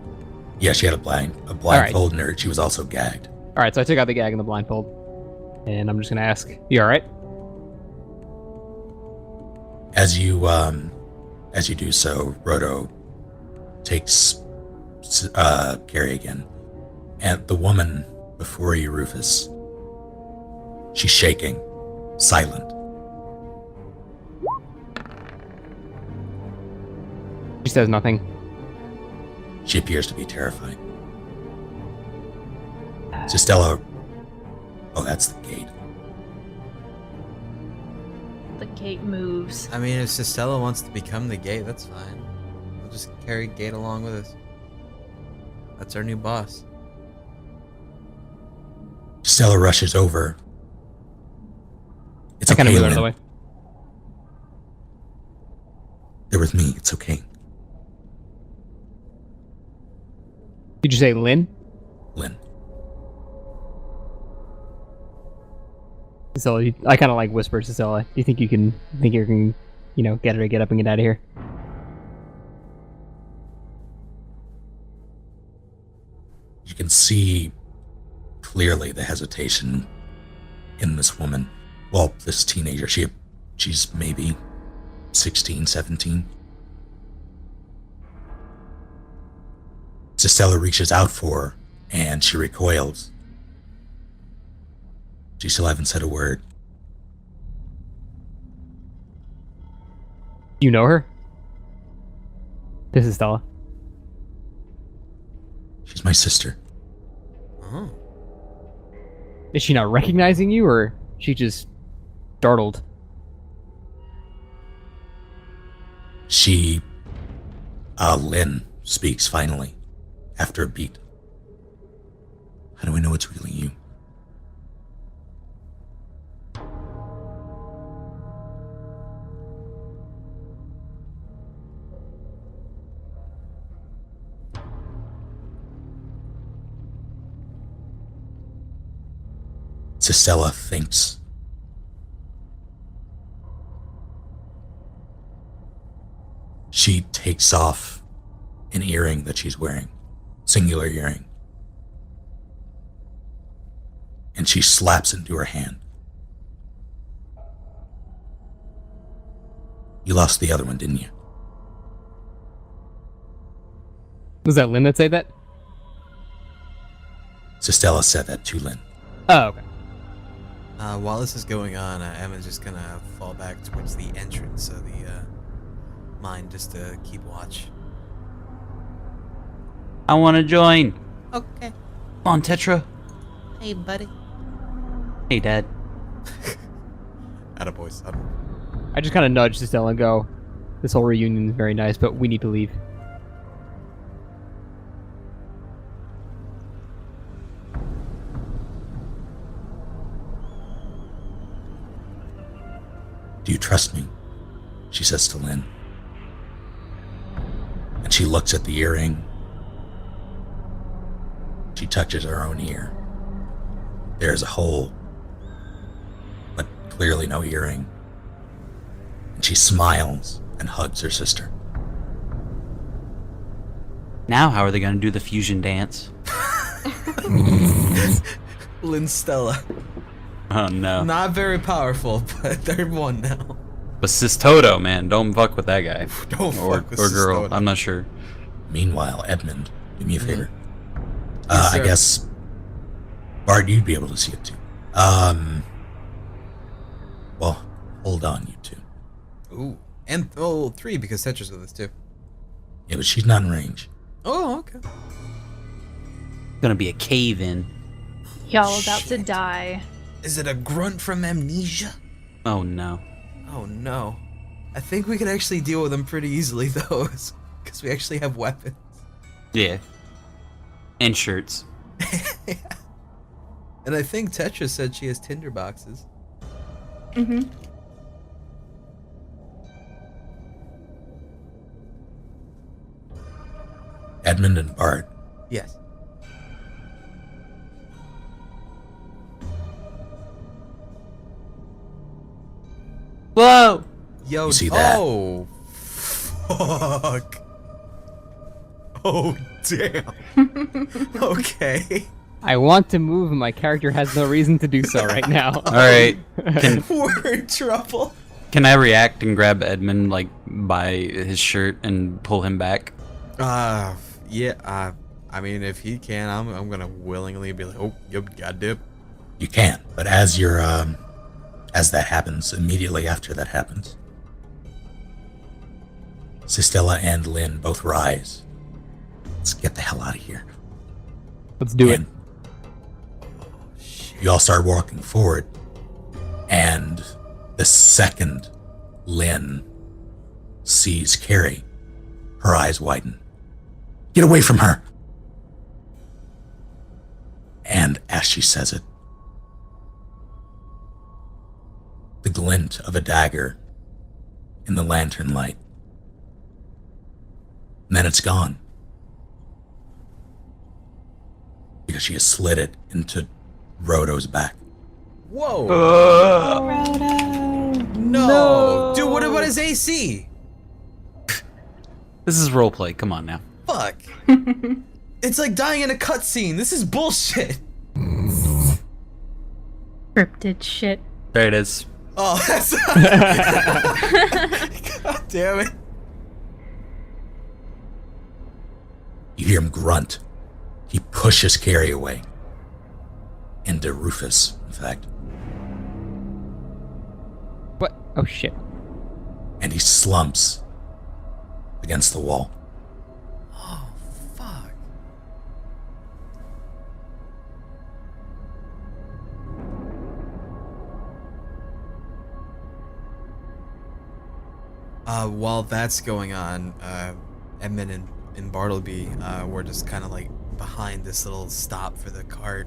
Yeah, she had a blindfold in her. She was also gagged. All right, so I took out the gag and the blindfold, and I'm just gonna ask, you all right? As you do so, Roto takes Carrie again, and the woman before you, Rufus, she's shaking, silent. She says nothing. She appears to be terrified. Stella. Oh, that's the gate. The gate moves. I mean, if Stella wants to become the gate, that's fine. We'll just carry Gate along with us. That's our new boss. Stella rushes over. It's I kind okay, of move out of the Lynn. way. They're with me. It's okay. Did you say Lynn? Lynn. Stella, I kind of like whisper to Stella. Do you think you can get her to get up and get out of here? You can see clearly the hesitation in this woman. Well, this teenager. She's maybe 16, 17. Stella reaches out for her, and she recoils. She still hasn't said a word. You know her? This is Stella. She's my sister. Oh. Is she not recognizing you, or she just startled? Lynn speaks finally, after a beat. How do I know it's really you? Stella thinks. She takes off an earring that she's wearing, singular earring, and she slaps it into her hand. You lost the other one, didn't you? Was that Lynn that said that? Stella said that to Lynn. Oh, okay. While this is going on, Emma's just gonna fall back towards the entrance of the mine just to keep watch. I want to join. Okay. Come on, Tetra. Hey, buddy. Hey, Dad. Attaboys. I just kind of nudged Stella and go, this whole reunion is very nice, but we need to leave. Do you trust me? She says to Lynn. And she looks at the earring. She touches her own ear. There's a hole, but clearly no earring. And she smiles and hugs her sister. Now, how are they going to do the fusion dance? Lynn Stella. Oh, no. Not very powerful, but they're one now. But Sis Toto, man, don't fuck with that guy. Don't fuck with or Sis girl. Toto. I'm not sure. Meanwhile, Edmund, do me a favor. Yes, I sir. guess, Bard, you'd be able to see it too. Well, hold on, you two. Ooh. And, 3, because Tetra's with us, too. Yeah, but she's not in range. Oh, okay. Gonna be a cave in. Y'all about to die. Is it a grunt from Amnesia? Oh, no. Oh, no. I think we could actually deal with them pretty easily, though, because we actually have weapons. Yeah. And shirts. And I think Tetra said she has tinder boxes. Mm-hmm. Edmund and Bard, Yes. Whoa! Yo, You see that? Oh, fuck. Oh, damn. Okay. I want to move, and my character has no reason to do so right now. Alright. We're in trouble. Can I react and grab Edmund like by his shirt and pull him back? Yeah. I mean, if he can, I'm gonna willingly be like, oh, yep, got dip. You can, but as you're as that happens, immediately after that happens, Sistella and Lynn both rise. Let's get the hell out of here. Let's do it. And you all start walking forward, and the second Lynn sees Carrie, her eyes widen. Get away from her! And as she says it, the glint of a dagger in the lantern light. And then it's gone. Because she has slid it into Rhodo's back. Whoa! Rhodo. No! Dude, what is AC? This is roleplay. Come on now. Fuck. It's like dying in a cutscene. This is bullshit. Scripted shit. There it is. Oh, that's. God damn it. You hear him grunt. He pushes Carrie away. Into Rufus, in fact. What? Oh shit. And he slumps against the wall. Oh, fuck. While that's going on, Edmund and Bartleby were just kind of like behind this little stop for the cart.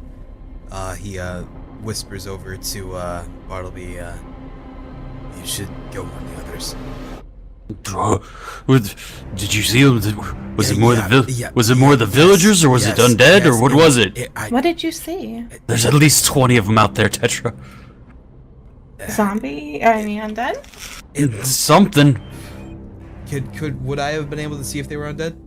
He whispers over to Bartleby, you should go warn the others. Did you see them? Was it more the yes, villagers, or was it yes, undead, yes, or what was it? What did you see? There's at least 20 of them out there, Tetra. Zombie? I mean, undead? Something. Would I have been able to see if they were undead?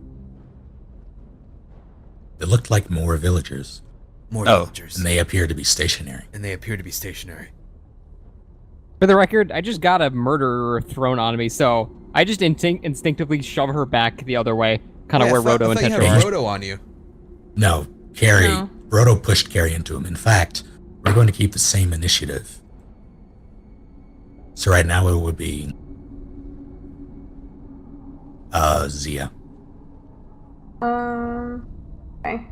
It looked like more villagers, More villagers. and they appear to be stationary. For the record, I just got a murderer thrown on me, so I just instinctively shove her back the other way, kind of where Rhodo and I thought Tetra you are. had Rhodo on you. No, Carrie, No. Rhodo pushed Carrie into him. In fact, we're going to keep the same initiative. So right now it would be Zia. Okay.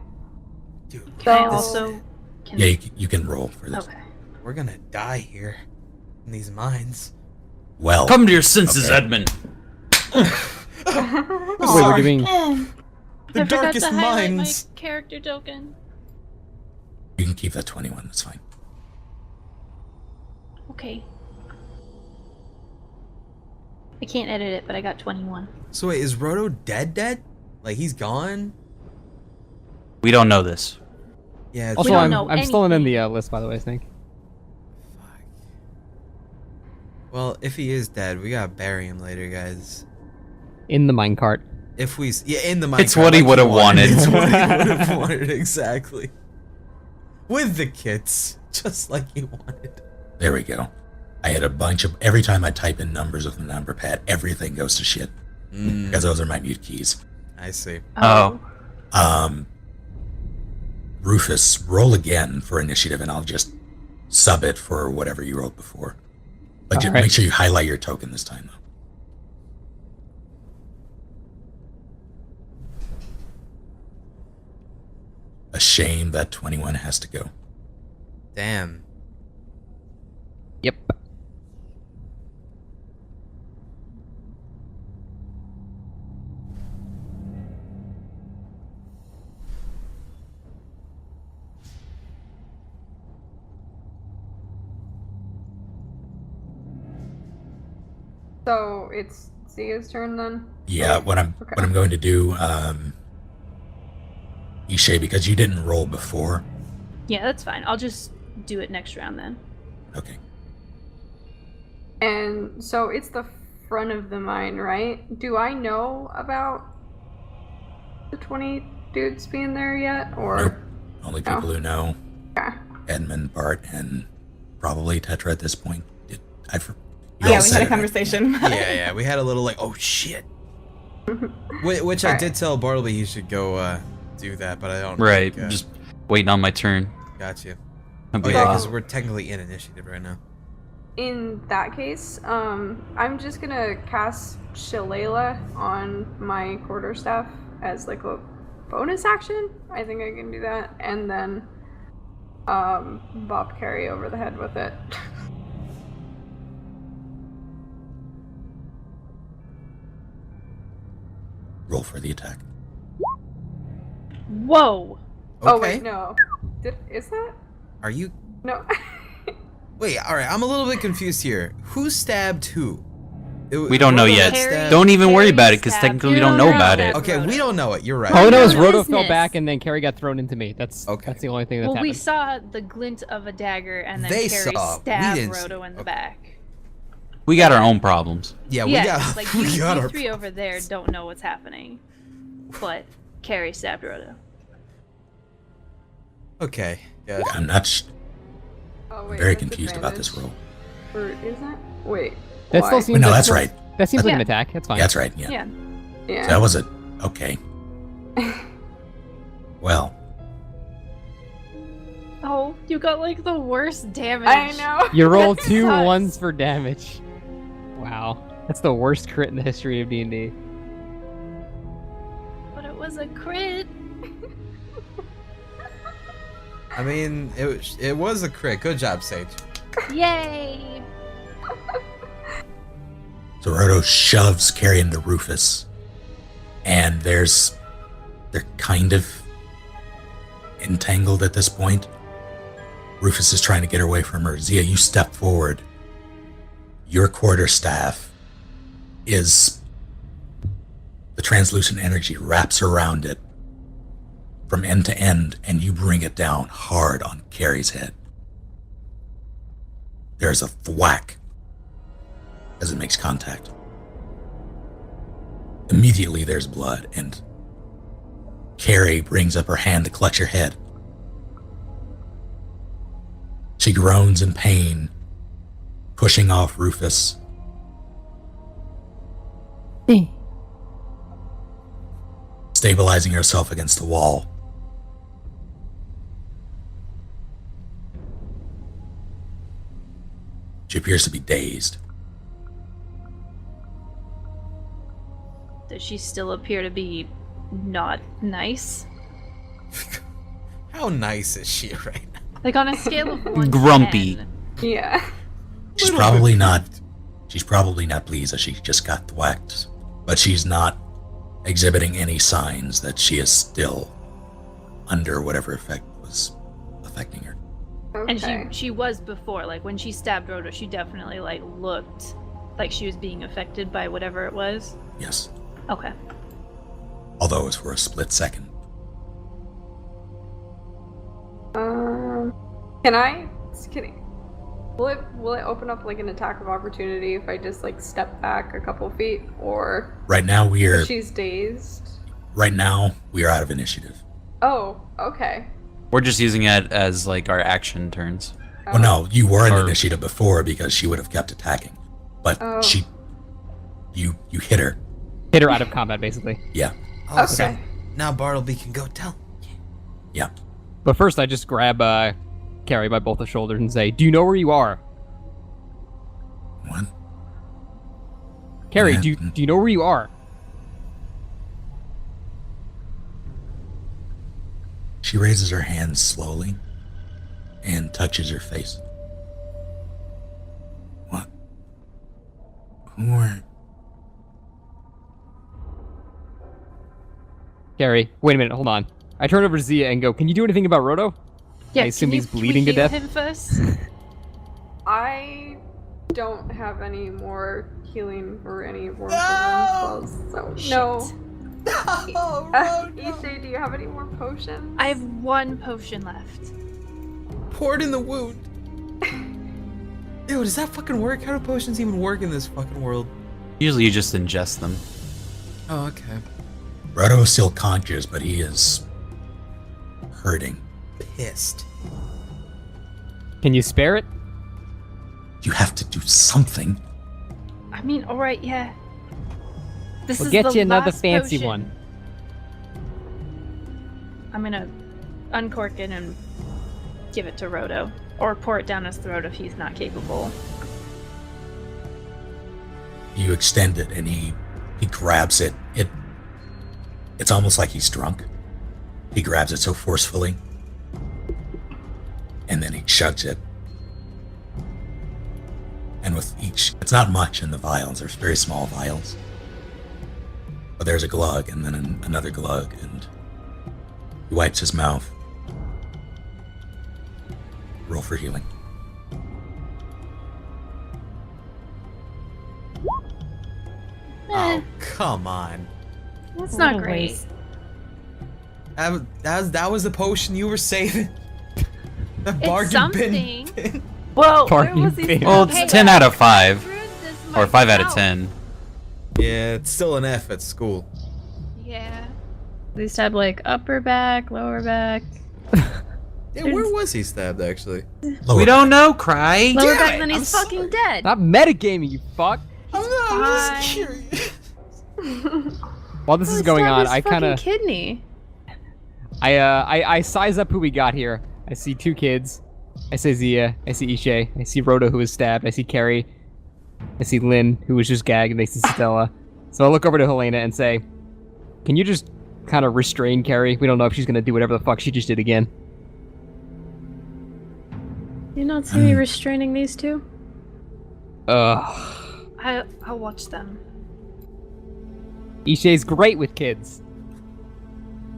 Dude, Can I So- also? Can Yeah, you can roll for this. Okay. we're gonna die here in these mines. Well, Come to your senses, Okay. Edmund. Wait, we're doing. The I forgot darkest to highlight mines. my character token. you can keep that 21. That's fine. Okay. I can't edit it, but I got 21. So wait, is Rhodo dead? Like he's gone? We don't know this. Yeah. Also, don't I'm know still in anything. the list, by the way, Snake. Fuck. Well, if he is dead, we gotta bury him later, guys. In the minecart. If we, in the mine. It's what he would have wanted. It's what he would have wanted, exactly. With the kits, just like he wanted. There we go. I had a bunch of, every time I type in numbers with the number pad, everything goes to shit. Because those are my mute keys. I see. Oh. Rufus, roll again for initiative, and I'll just sub it for whatever you rolled before. But just Alright. make sure you highlight your token this time, though. A shame that 21 has to go. Damn. Yep. So it's Zia's turn then? Yeah, what I'm going to do, Ishay, because you didn't roll before. Yeah, that's fine. I'll just do it next round then. Okay. And so it's the front of the mine, right? Do I know about the 20 dudes being there yet? Or Nope. Only people who know. Okay. Edmund, Bart, and probably Tetra at this point. You all Yeah, we said had a it. conversation. Yeah, we had a little like, oh shit. Which I did tell Bartleby he should go do that, but I don't. Right, think, just waiting on my turn. got you. That'd Oh be yeah, awesome. because we're technically in initiative right now. In that case, I'm just gonna cast Shillelagh on my quarterstaff as like a bonus action. I think I can do that, and then bop Carrie over the head with it. Roll for the attack. Whoa! Okay. Oh wait, no. Is that? Are you? No. Wait, all right. I'm a little bit confused here. Who stabbed who? We don't know Rhodo yet. stabbed- Don't even worry about it, because stabbed technically we you. don't know about it. Okay, we don't know it. You're right. All I know is no Rhodo business. fell back and then Carrie got thrown into me. That's the only thing that's Well, we happened. saw the glint of a dagger, and then They Carrie saw. We stabbed didn't see. Rhodo in the Okay. back. We got our own problems. Yeah, we Yeah, got. like we you got our. three over there don't know what's happening, but Carrie stabbed Rhodo. Okay. Yeah. I'm not. Oh, wait, Very that's confused about this advantage. roll. Or is that? Wait. That why? still seems. No, that that's still- right. That seems like Yeah. an attack. That's fine. Yeah, that's right. Yeah. Yeah. Yeah. So that was it. Okay. Well, Oh, you got like the worst damage. I know. You roll That two sucks. ones for damage. Wow, that's the worst crit in the history of D&D. But it was a crit. I mean, it was a crit. Good job, Sage. Yay! so Rhodo shoves Carrie into Rufus, and they're kind of entangled at this point. Rufus is trying to get away from her. Zia, you step forward. Your quarterstaff is the translucent energy wraps around it from end to end, and you bring it down hard on Carrie's head. There's a thwack as it makes contact. Immediately there's blood, and Carrie brings up her hand to clutch her head. She groans in pain, pushing off Rufus. Stabilizing herself against the wall. She appears to be dazed. Does she still appear to be not nice? How nice is she right now? Like on a scale of 1 Grumpy. to 10. Yeah. She's probably not. She's probably not pleased that she just got thwacked, but she's not exhibiting any signs that she is still under whatever effect was affecting her. And Okay. she was before, like when she stabbed Rhoda, she definitely like looked like she was being affected by whatever it was. Yes, Okay. although it was for a split second. Can I? Will it open up like an attack of opportunity if I just like step back a couple feet, or Right now we are. if she's dazed? Right now we are out of initiative. Oh, okay. We're just using it as like our action turns. Well, no, you were in Or- initiative before because she would have kept attacking, but Oh. you hit her. Hit her out of combat, basically. Yeah, Also, Okay. now Bartleby can go tell. yeah. But first, I just grab Carrie by both the shoulders and say, "Do you know where you are, What? Carrie? Yeah. Do you know where you are?" She raises her hand slowly and touches her face. What? Who are... Carrie, wait a minute, hold on. I turn over to Zia and go, "Can you do anything about Rhodo?" Yeah, I assume can you he's bleeding to heal death. him first? I don't have any more healing or any more spells, so no. Ishay, do you have any more potions? I have 1 potion left. Pour it in the wound. Ew, does that fucking work? How do potions even work in this fucking world? Usually you just ingest them. Oh, okay. Rhodo is still conscious, but he is hurting. Pissed. Can you spare it? You have to do something. I mean, alright, yeah. This We'll is get the you another last fancy potion. one. I'm gonna uncork it and give it to Roto. Or pour it down his throat if he's not capable. You extend it and he grabs it. It's almost like he's drunk. He grabs it so forcefully. And then he chugs it. And with each, it's not much in the vials, there's very small vials. But there's a glug and then another glug, and he wipes his mouth. Roll for healing. Oh, come on. That's What not a great. waste. That was the potion you were saving. The It's bargain bin. something. Whoa, where Bargain was he? bin. Well, it's Hey, 10 out of 5. ruined this Or 5 out of myself. 10. Yeah, it's still an F at school. Yeah. They stab like upper back, lower back. Yeah, where was he stabbed actually? Lower. We don't know, Cry. Lower Damn back, it, then I'm he's sorry. fucking dead. Stop metagaming, you fuck. I'm fine. just curious. While this is going on, I kind of kidney. I size up who we got here. I see 2 kids. I see Zia. I see Ishe. I see Rhoda, who was stabbed. I see Carrie. I see Lynn, who was just gagged, and I see Stella. So I look over to Helena and say, "Can you just kind of restrain Carrie? We don't know if she's gonna do whatever the fuck she just did again." You not see me restraining these two? Ugh. I'll watch them. Ishe's great with kids.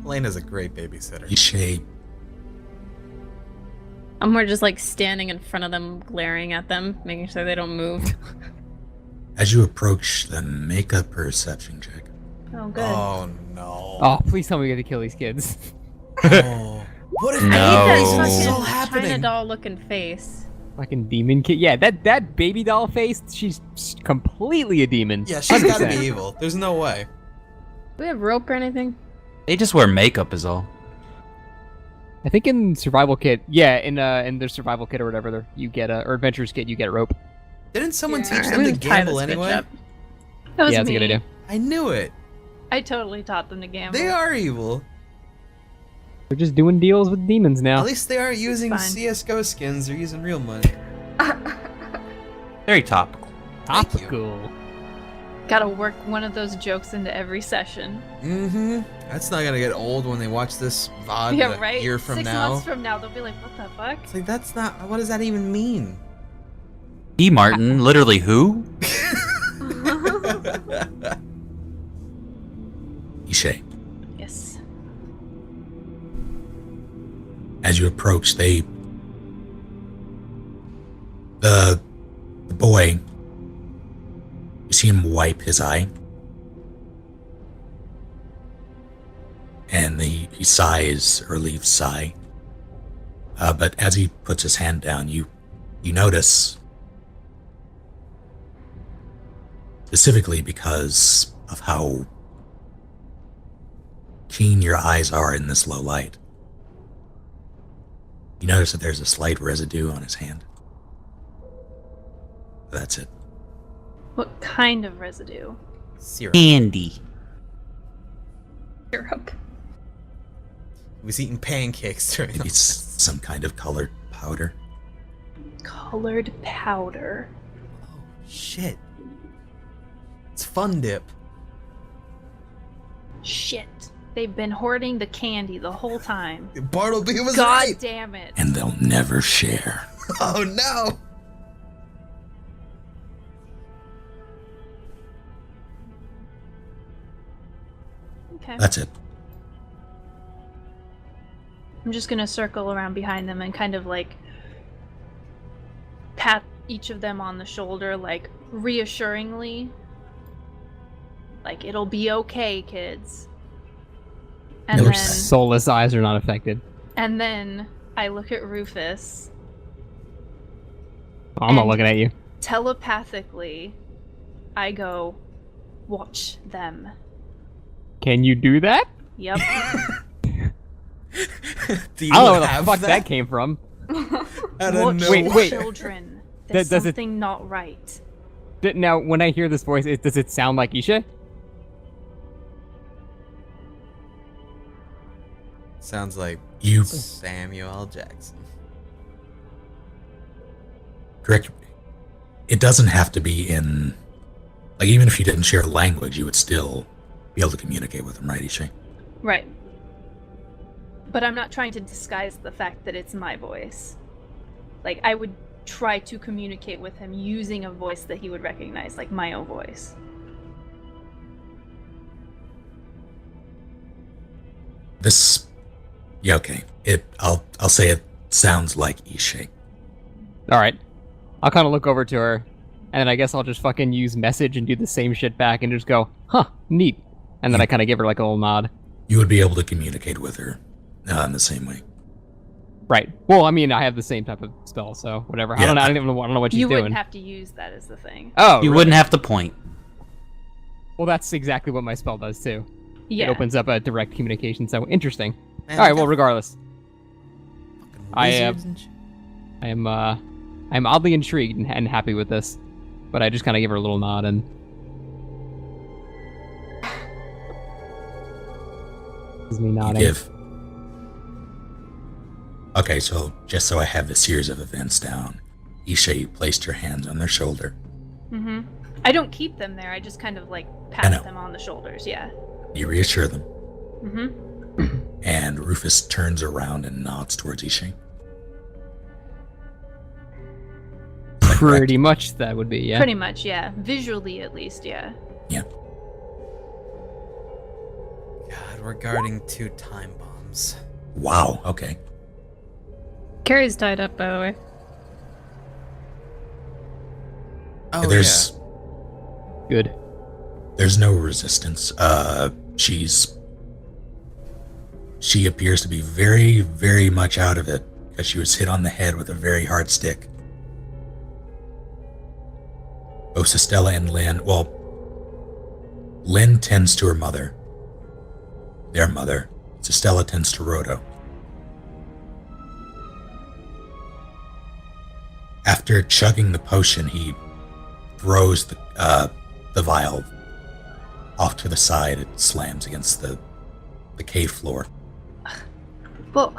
Elena's a great babysitter. Ishe, I'm more just like standing in front of them, glaring at them, making sure they don't move. as you approach them, make a perception check. Oh, good. Oh no. Oh, please tell me we get to kill these kids. Oh. What if No. this Oh. is all China happening? doll looking face. Fucking demon kid. Yeah, that baby doll face, she's completely a demon. Yeah, she's gotta 100%. be evil. There's no way. Do we have rope or anything? They just wear makeup is all. I think in survival kit, yeah, in their survival kit or whatever, you get or adventurers kit, you get a rope. Didn't someone Yeah. teach I'm them to gonna tie gamble this bitch anyway? up. That was Yeah, that's me. a good idea. I knew it. I totally taught them to gamble. They are evil. They're just doing deals with demons now. At least they aren't using fine. CS:GO skins. They're using real money. Very topical. Thank you. Topical. Gotta work one of those jokes into every session. Mm-hmm. That's not gonna get old when they watch this VOD Yeah, a right? year from 6 now. months from now, they'll be like, what the fuck? It's like, that's not... What does that even mean? E. Martin, literally who? Ishe, Yes. as you approach, the boy, you see him wipe his eye, and he sighs or leaves sigh. But as he puts his hand down, you notice, specifically because of how keen your eyes are in this low light, you notice that there's a slight residue on his hand. That's it. What kind of residue? Syrup. Candy. Syrup. He was eating pancakes during Maybe the... it's some kind of colored powder. Colored powder. Oh, shit. It's Fun Dip. Shit. They've been hoarding the candy the whole time. Bartleby was God right! damn it. And they'll never share. Oh, no! Okay. That's it. I'm just gonna circle around behind them and kind of like pat each of them on the shoulder, like reassuringly. Like, it'll be okay, kids. And Never Their then, soulless eyes are not affected. and then I look at Rufus. I'm not And- looking at you. Telepathically, I go, watch them. Can you do that? Yep. Do you I don't know where the have fuck that came from. I don't Watch know. Wait, wait. children. There's Does it- something not right. Now, when I hear this voice, does it sound like Isha? Sounds like You Samuel L. Jackson. correct. It doesn't have to be in, like, even if you didn't share language, you would still be able to communicate with him, right, Ishay? Right. But I'm not trying to disguise the fact that it's my voice. Like, I would try to communicate with him using a voice that he would recognize, like my own voice. This, yeah, okay. I'll say it sounds like Ishay. All right. I'll kind of look over to her, and then I guess I'll just fucking use message and do the same shit back and just go, huh, neat. And then I kind of give her like a little nod. You would be able to communicate with her in the same way. Right. Well, I mean, I have the same type of spell, so whatever. Yeah. I don't know what she's You doing. wouldn't have to use that as the thing. Oh, You really? wouldn't have to point. Well, that's exactly what my spell does too. Yeah. It opens up a direct communication. So interesting. Man, All right. look Well, at regardless, fucking I, wizards and shit. I'm oddly intrigued and happy with this, but I just kind of give her a little nod and. This is me You nodding. give. Okay, so just so I have the series of events down, Ishay placed her hands on their shoulder. Mm-hmm. I don't keep them there. I just kind of like I pat know. them on the shoulders. Yeah. You reassure them, Mm-hmm. and Rufus turns around and nods towards Ishay. Is that correct? Pretty much that would be, yeah. Pretty much, yeah. Visually, at least, yeah. Yeah. God, we're guarding 2 time bombs. Wow. Okay. Carrie's tied up, by the way. Oh, There's Good. there's no resistance. She appears to be very, very much out of it because she was hit on the head with a very hard stick. Both Stella and Lynn, well, Lynn tends to her mother, their mother. Stella tends to Roto. After chugging the potion, he throws the vial off to the side. It slams against the cave floor. Well,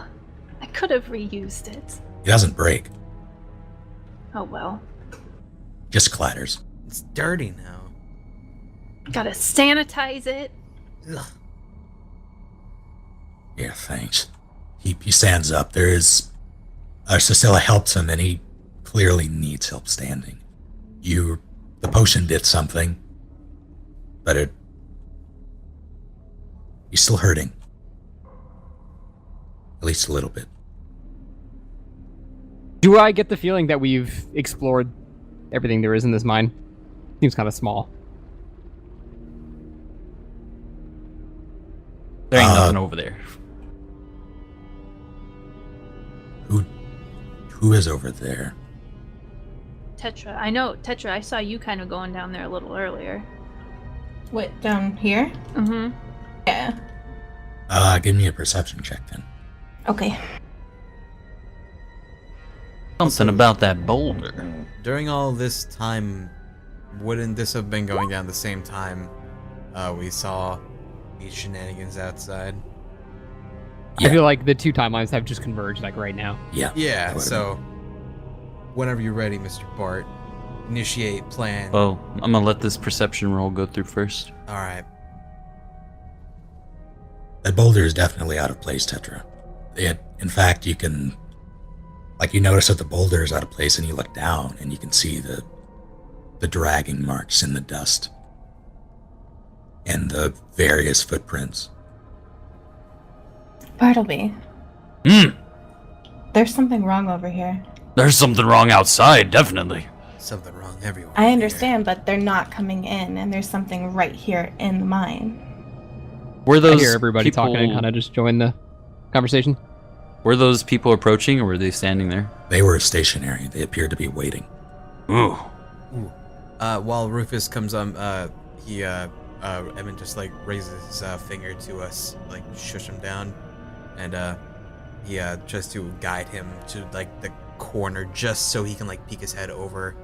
I could have reused it. It doesn't break, Oh well. just clatters. It's dirty now. Gotta sanitize it. Ugh. Yeah, thanks. He stands up. There is... Cecilia helps him, and he clearly needs help standing. The potion did something, but he's still hurting. At least a little bit. Do I get the feeling that we've explored everything there is in this mine? Seems kind of small. There ain't nothing over there. Who is over there? Tetra. I know, Tetra, I saw you kind of going down there a little earlier. What, down here? Mm-hmm. Yeah. Give me a perception check then. Okay. Something about that boulder. During all this time, wouldn't this have been going down the same time we saw these shenanigans outside? I feel like the 2 timelines have just converged, like right now. Yeah. Yeah, that would've so whenever you're ready, Mr. Bart, initiate plan. Well, I'm gonna let this perception roll go through first. Alright. That boulder is definitely out of place, Tetra. In fact, you can... Like, you notice that the boulder is out of place, and you look down, and you can see the dragging marks in the dust. And the various footprints. Bartleby, Hmm. there's something wrong over here. There's something wrong outside, definitely. Something wrong everywhere. I understand, but they're not coming in, and there's something right here in the mine. Were I those hear everybody people, talking and kind of just join the conversation. Were those people approaching, or were they standing there? They were stationary. They appeared to be waiting. Ooh. While Rufus comes Evan just like raises his finger to us, like shush him down, and he tries to guide him to like the corner just so he can like peek his head over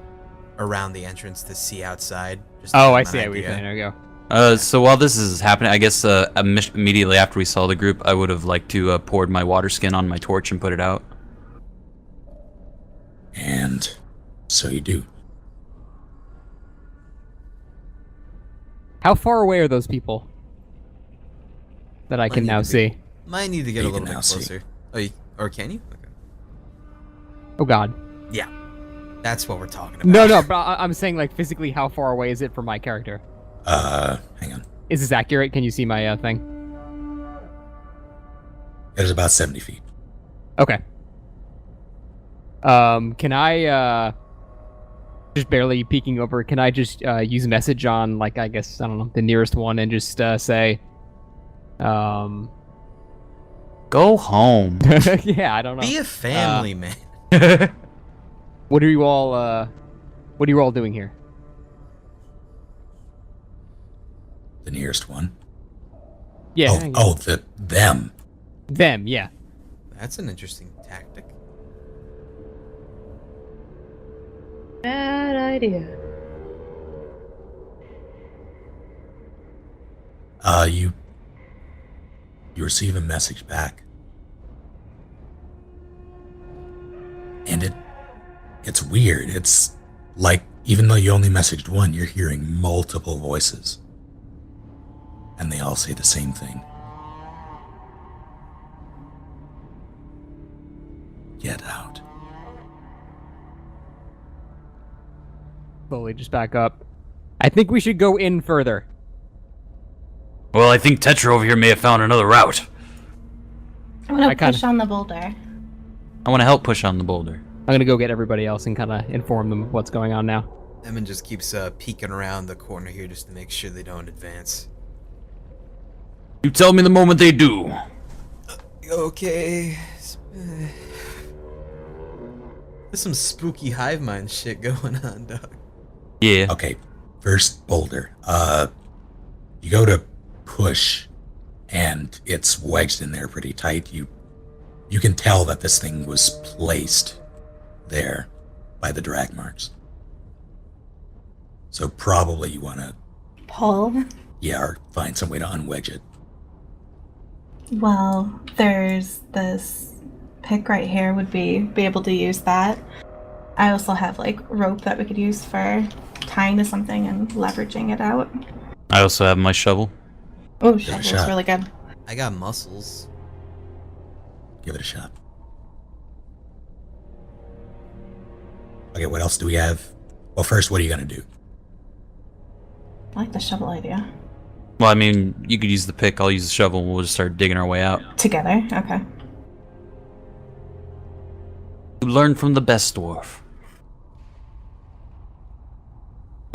around the entrance to see outside. Just Oh, to I get see. an What you're idea. saying. There we go. So while this is happening, I guess immediately after we saw the group, I would have liked to poured my water skin on my torch and put it out. And so you do. How far away are those people that I can need now to be- see? Might need to get You a little can bit now see. closer. Oh, or can you? Okay. Oh God. Yeah, that's what we're talking about. No, but I'm saying like physically, how far away is it from my character? Hang on. Is this accurate? Can you see my thing? It is about 70 feet. Okay. Can I just barely peeking over? Can I just use message on like I guess I don't know the nearest one and just say, Go home. yeah, I don't know. Be a family man. What are you all doing here? The nearest one. Yeah. Them. Them. Yeah. That's an interesting tactic. Bad idea. You receive a message back. And it's weird. It's like, even though you only messaged one, you're hearing multiple voices. And they all say the same thing. Get out. Slowly, just back up. I think we should go in further. Well, I think Tetra over here may have found another route. I'm gonna I kinda- push on the boulder. I want to help push on the boulder. I'm gonna go get everybody else and kind of inform them what's going on now. Emin just keeps peeking around the corner here just to make sure they don't advance. You tell me the moment they do. Okay. There's some spooky hive mind shit going on, dog. Yeah. Okay, first boulder. You go to push, and it's wedged in there pretty tight. You can tell that this thing was placed there by the drag marks. So probably you want to, Pull. or find some way to unwedge it. Well, there's this pick right here. Would be able to use that. I also have like rope that we could use for tying to something and leveraging it out. I also have my shovel. Oh, a shovel's shot. really good. I got muscles. Give it a shot. Okay, what else do we have? Well, first, what are you going to do? I like the shovel idea. Well, I mean, you could use the pick, I'll use the shovel, and we'll just start digging our way out. Together? Okay. Learn from the best dwarf.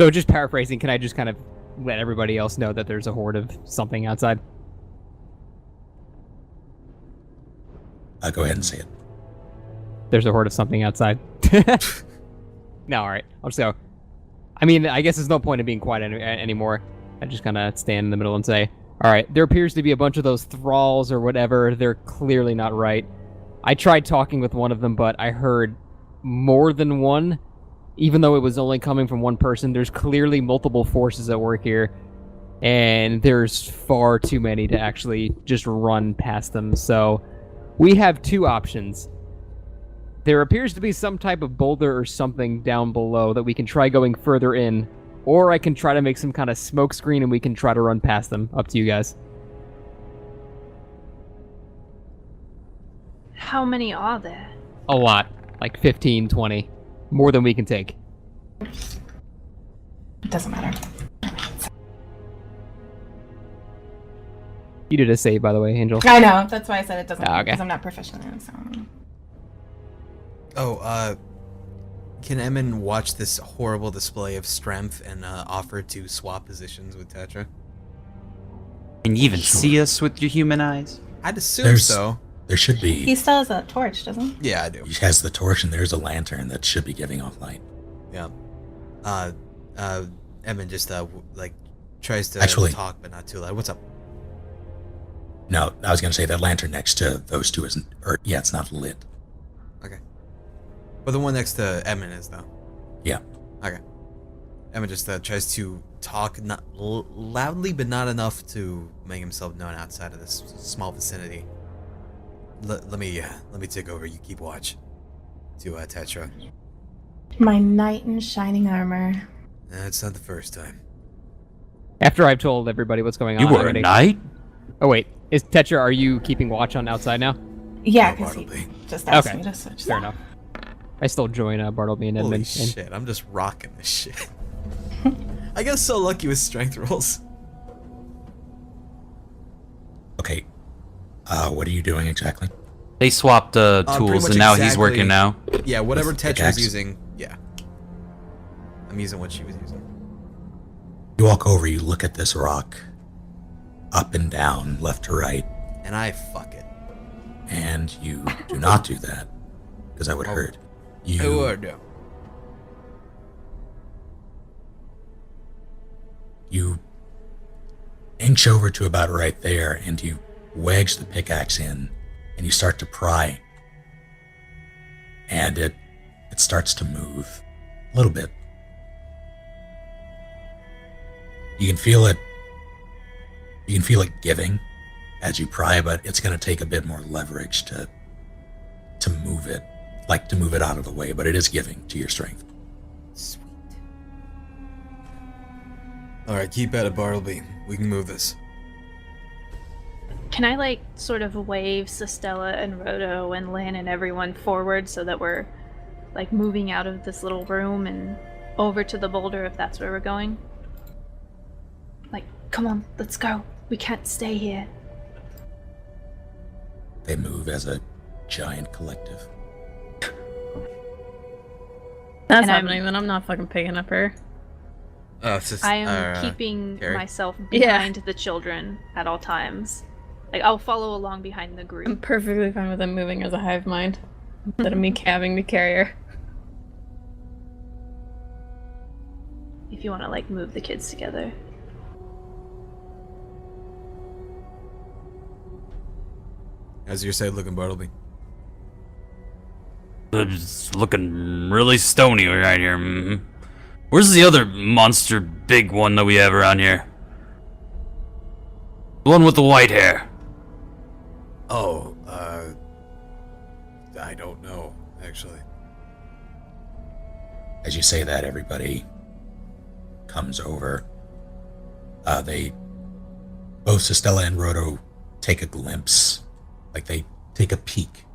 So just paraphrasing, can I just kind of let everybody else know that there's a horde of something outside? Go ahead and say it. There's a horde of something outside. No, alright. I'll just go. I mean, I guess there's no point in being quiet anymore. I just kind of stand in the middle and say, alright, there appears to be a bunch of those thralls or whatever. They're clearly not right. I tried talking with one of them, but I heard more than one. Even though it was only coming from one person, there's clearly multiple forces at work here. And there's far too many to actually just run past them. So we have two options. There appears to be some type of boulder or something down below that we can try going further in. Or I can try to make some kind of smoke screen and we can try to run past them. Up to you guys. How many are there? A lot. Like 15, 20. More than we can take. It doesn't matter. You did a save, by the way, Angel. I know. That's why I said it doesn't matter, okay. because I'm not proficient in it. So. Oh, can Emin watch this horrible display of strength and offer to swap positions with Tetra? Can you even Sure. see us with your human eyes? I'd assume There's- so. There should He be. still has a torch, doesn't he? Yeah, I do. He has the torch, and there's a lantern that should be giving off light. Yeah. Emin just like tries to Actually- talk but not too loud. What's up? No, I was going to say that lantern next to those two isn't. Or yeah, it's not lit. Okay. But the one next to Emin is though. Yeah. Okay. Emma just tries to talk not loudly, but not enough to make himself known outside of this small vicinity. Let me take over. You keep watch. To Tetra. My knight in shining armor. It's not the first time. After I've told everybody what's going on You were already. a knight? Oh wait, is Tetra? Are you keeping watch on outside now? Yeah, No, because he Bartleby. just asked Okay. me to switch. Fair enough. I still join Bartleby and Holy Edmund. and- shit! I'm just rocking this shit. I get so lucky with strength rolls. Okay. What are you doing exactly? They swapped pretty tools, much and now he's exactly. working now. Yeah, whatever With Tetra's pickaxe? using. Yeah. I'm using what she was using. You walk over, you look at this rock, up and down, left to right, And I fuck it. and you do not do that, because I would hurt. You You inch over to about right there, and you wedge the pickaxe in, and you start to pry. And it starts to move a little bit. You can feel it. You can feel it giving as you pry, but it's going to take a bit more leverage to move it, like to move it out of the way. But it is giving to your strength. Sweet. Alright, keep at it, Bartleby. We can move this. Can I like sort of wave Sestella and Roto and Lan and everyone forward so that we're like moving out of this little room and over to the boulder if that's where we're going? Like, come on, let's go. We can't stay here. They move as a giant collective. That's And I'm- happening, then I'm not fucking picking up her. It's just, I am keeping Carrie? myself Yeah. behind the children at all times. Like, I'll follow along behind the I'm group. perfectly fine with them moving as a hive mind. Instead of me having to carry her. If you want to like move the kids together. How's your side looking, Bartleby? It's looking really stony right here. Where's the other monster big one that we have around here? The one with the white hair. Oh, I don't know, actually. As you say that, everybody comes over. They, both Sestella and Roto, take a glimpse, like they take a peek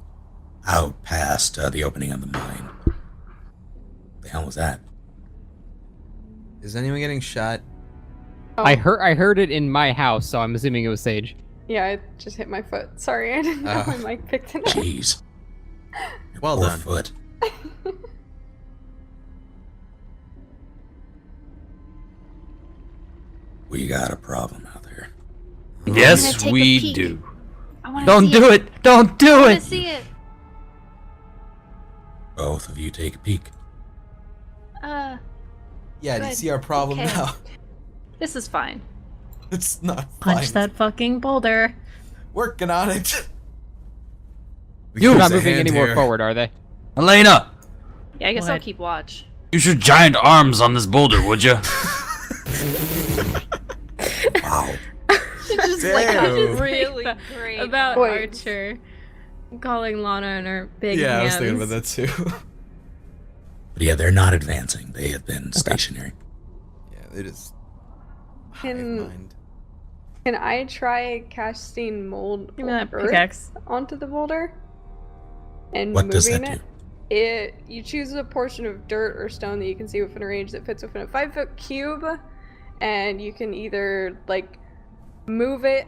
out past the opening of the mine. The hell was that? Is anyone getting shot? Oh, I heard it in my house, so I'm assuming it was Sage. Yeah, I just hit my foot. Sorry, I didn't know Oh. my mic picked it up. Jeez. Your Well poor done. foot. We got a problem out there. Yes, take a we peek. do. I want to Don't do it! Don't do I want it! to see it. Both of you take a peek. Yeah, do you Good. see our problem Okay. now? This is fine. It's not Punch fine. that fucking boulder. Working on it. We You're can not use a moving hand any more here. forward, are they? Elena! Yeah, I guess I'll What? keep watch. Use your giant arms on this boulder, would you? Wow. Just Damn. like Damn. really great. About Wait. Archer calling Lana and her big Yeah, I was hands. thinking about that too. But yeah, they're not advancing. They have been stationary. Yeah, it is. Can- Hive mind. Can I try casting mold Give me that earth pickaxe. onto the boulder? And What does moving that it? You choose a portion of dirt or stone that you can see within a range that fits within a 5-foot cube, and you can either like move it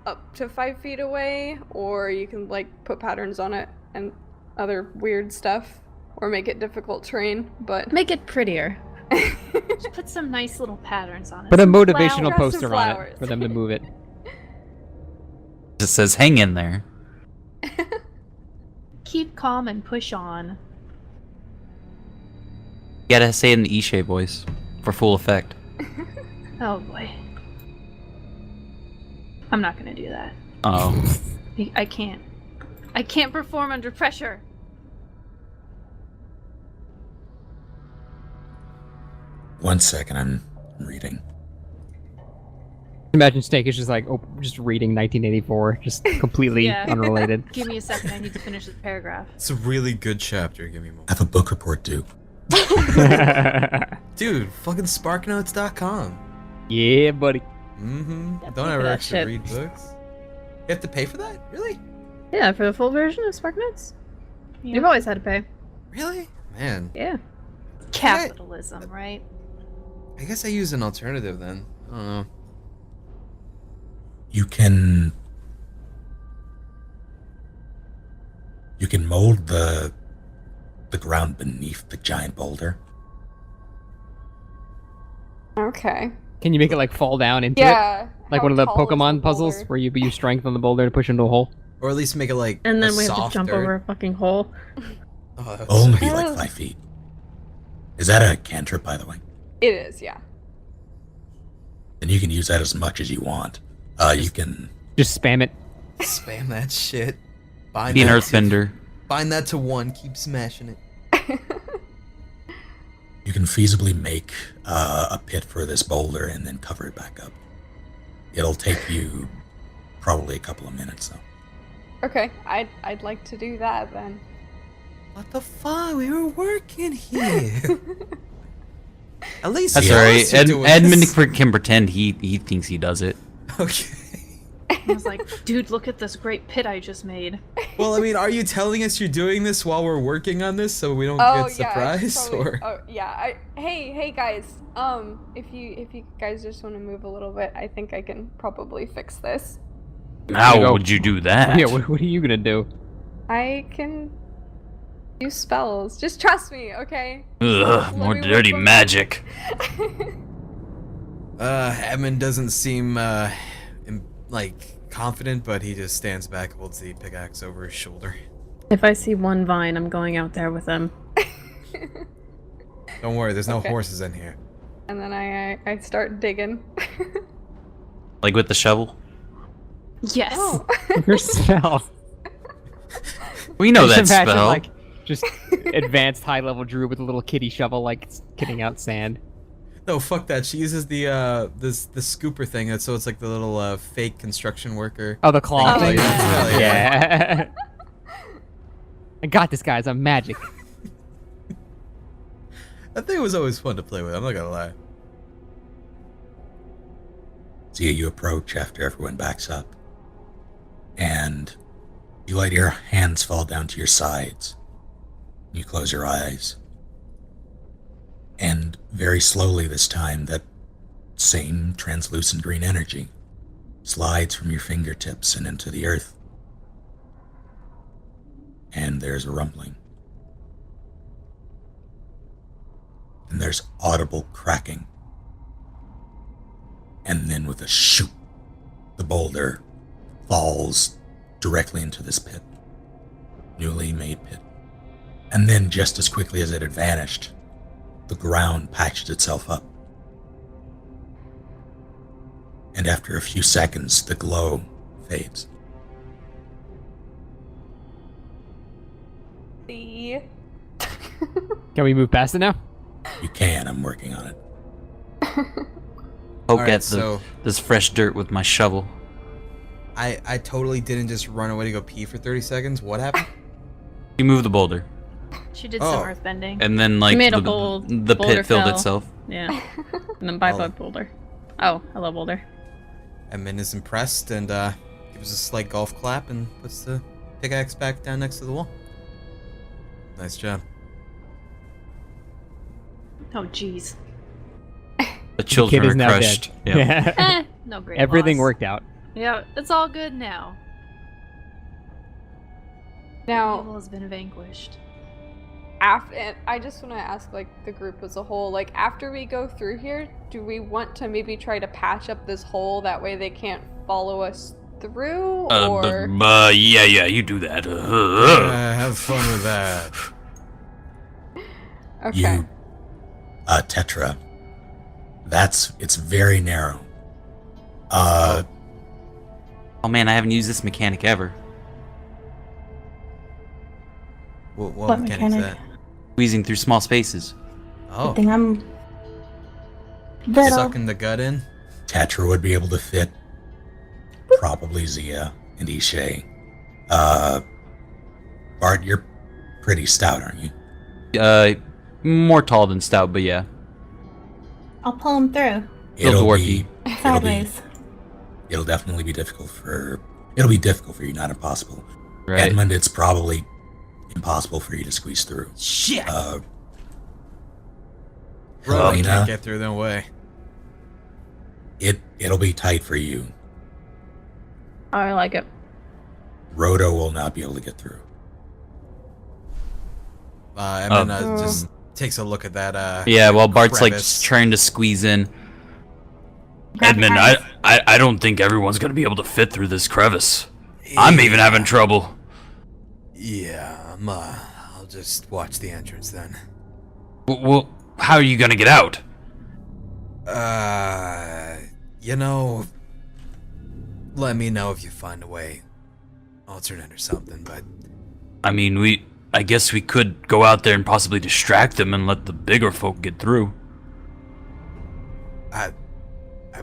up to 5 feet away, or you can like put patterns on it and other weird stuff, or make it difficult terrain. But Make it prettier. Just put some nice little patterns on it. Put a Some motivational flowers. poster on it flowers. for them to move it. It says hang in there. Keep calm and push on. You gotta say it in the Ishe voice for full effect. Oh boy. I'm not gonna do that. Oh. I can't. I can't perform under pressure. 1 second, I'm reading. Imagine Snake is just like, just reading 1984, just completely Yeah. unrelated. Give me a second. I need to finish this paragraph. It's a really good chapter. Give me a moment. I have a book report due. Dude, fucking sparknotes.com. Yeah, buddy. Mm-hmm. Yeah, Don't pay for ever that actually shit. read books. You have to pay for that? Really? Yeah, for the full version of SparkNotes. Yeah. You've always had to pay. Really? Man. Yeah. Capitalism, right? I guess I use an alternative then. I don't know. You can mold the ground beneath the giant boulder. Okay. Can you make it like fall down into it? Yeah. Like how one of the tall is Pokemon the puzzles boulder? where you use strength on the boulder to push into a hole? Or at least make it like And then a we have to soft jump dirt. over a fucking hole. Oh, that It'll only be Oh. like 5 feet. Is that a cantrip, by the way? It is, yeah. And you can use that as much as you want. You can Just spam it. Spam that shit. Bind Be an that earthbender. Bind that to 1. Keep smashing it. feasibly make a pit for this boulder and then cover it back up. It'll take you probably a couple of minutes though. Okay, I'd like to do that then. What the fuck? We were working here. At least That's tell alright. us you're doing Edmund this. can pretend he thinks he does it. Okay. I was like, dude, look at this great pit I just made. Well, I mean, are you telling us you're doing this while we're working on this so we don't Oh get yeah, surprised? probably, Or oh yeah. Hey guys. If you guys just want to move a little bit, I think I can probably fix this. How go. would you do that? Yeah, what are you gonna do? I can use spells. Just trust me, okay? Ugh, Let more me work dirty on magic. Edmund doesn't seem confident, but he just stands back, holds the pickaxe over his shoulder. If I see one vine, I'm going out there with them. Don't worry, there's no Okay. horses in here. And then I start digging. Like with the shovel? Yes. Oh. Yourself. We know Just that imagine, spell. like, just advanced high-level druid with a little kitty shovel, like, getting out sand. No, fuck that. She uses the the scooper thing, so it's like the little fake construction worker. Oh, the claw Oh, thing. yeah. Yeah. I got this, guys. I'm magic. I think it was always fun to play with. I'm not gonna lie. So you approach after everyone backs up, and you let your hands fall down to your sides. You close your eyes, and very slowly this time, that same translucent green energy slides from your fingertips and into the earth. And there's a rumbling. And there's audible cracking. And then with a shoot, the boulder falls directly into this pit. Newly made pit. And then just as quickly as it had vanished, the ground patched itself up. And after a few seconds, the glow fades. See? Can we move past it now? You can, I'm working on it. Poke Alright, at so- this fresh dirt with my shovel. I totally didn't just run away to go pee for 30 seconds. What happened? You move the boulder, She did Oh. some earthbending. and then like made a the hole, the boulder pit filled fell. itself. Yeah. And then bye Oh. bye boulder. Oh, hello boulder. Edmund is impressed and gives a slight golf clap and puts the pickaxe back down next to the wall. Nice job. Oh, jeez. The children Kid is are now crushed. dead. Yep. Eh, no great Everything loss. worked out. Yeah, it's all good now. Now, Evil has been vanquished. and I just want to ask, like, the group as a whole, like, after we go through here, do we want to maybe try to patch up this hole, that way they can't follow us through, or... Yeah, you do that. Have fun with that. Okay. You, Tetra, it's very narrow. Oh man, I haven't used this mechanic ever. What What mechanic's mechanic? that? Squeezing through small spaces. Oh. Good thing I'm Little. Sucking the gut in. Tetra would be able to fit. Probably Zia and Ishay. Bart, you're pretty stout, aren't you? More tall than stout, but yeah. I'll pull him through. Sideways. It'll definitely be difficult for. It'll be difficult for you, not impossible. Right. Edmund, it's probably impossible for you to squeeze through. Shit. Helena, Can't get through, no way. It'll be tight for you. I like it. Roto will not be able to get through. Edmund just takes a look at that. Yeah, while Bart's crevice. like trying to squeeze in. Grab Edmund, eyes. I don't think everyone's gonna be able to fit through this crevice. I'm even having trouble. Yeah, I'll just watch the entrance then. Well, how are you gonna get out? Let me know if you find a way alternate or something, but I mean, I guess we could go out there and possibly distract them and let the bigger folk get through. I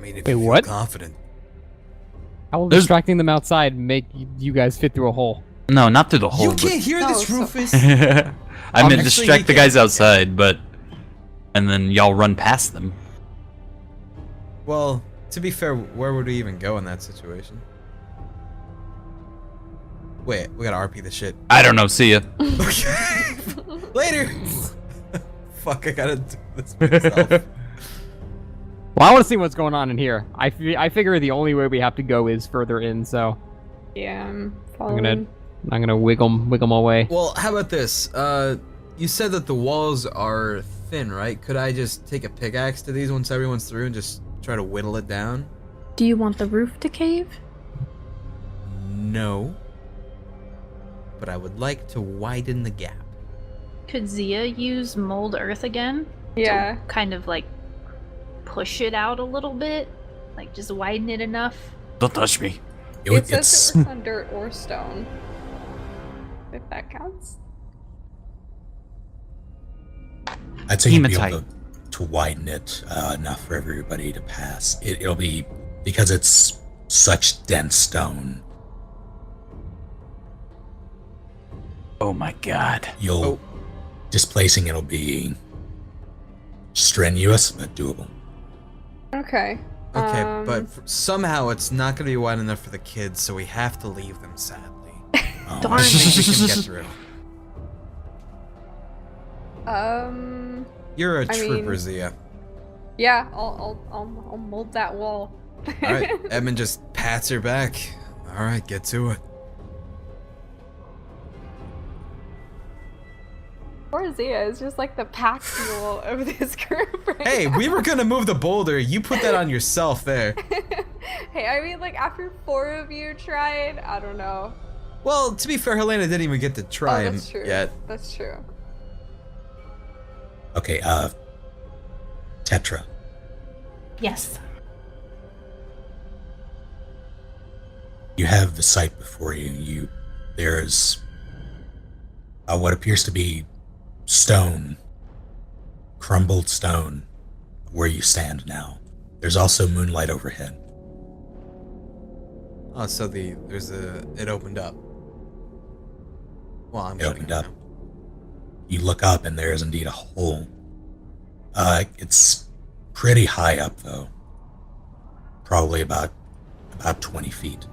mean, if Wait, you feel what? confident. How will There's- distracting them outside make you guys fit through a hole? No, not through the hole. You can't hear No, this, so- Rufus. I meant Actually, distract the you can. guys outside, and then y'all run past them. Well, to be fair, where would we even go in that situation? Wait, we gotta RP this shit. I don't know. See ya. Okay. Later. Fuck, I gotta do this myself. Well, I want to see what's going on in here. I figure the only way we have to go is further in, so Yeah, I'm I'm following. gonna wiggle my way. Well, how about this? You said that the walls are thin, right? Could I just take a pickaxe to these once everyone's through and just try to whittle it down? Do you want the roof to cave? No. But I would like to widen the gap. Could Zia use mold earth again? Yeah. To kind of like push it out a little bit? Like just widen it enough? Don't touch me. It says it works on dirt or stone. If that counts. I'd say you'd be able Hematite. to widen it enough for everybody to pass. It'll be because it's such dense stone. Oh my god. You'll displacing it'll be strenuous but doable. Okay. Okay, but somehow it's not gonna be wide enough for the kids, so we have to leave them, sadly. Darn I it. think we can get through. You're a I trooper, mean- Zia. Yeah, I'll mold that wall. Alright, Edmund just pats her back. Alright, get to it. Poor Zia is just like the pack mule of this group right Hey, now. we were gonna move the boulder. You put that on yourself there. Hey, I mean, like, after 4 of you tried, I don't know. Well, to be fair, Helena didn't even get to try him That's true. yet. That's true. Okay, Tetra. Yes. You have the site before you. There's what appears to be stone, crumbled stone, where you stand now. There's also moonlight overhead. Oh, so it opened up. Well, I'm It opened up. You look up and there is indeed a hole. It's pretty high up though. Probably about 20 feet.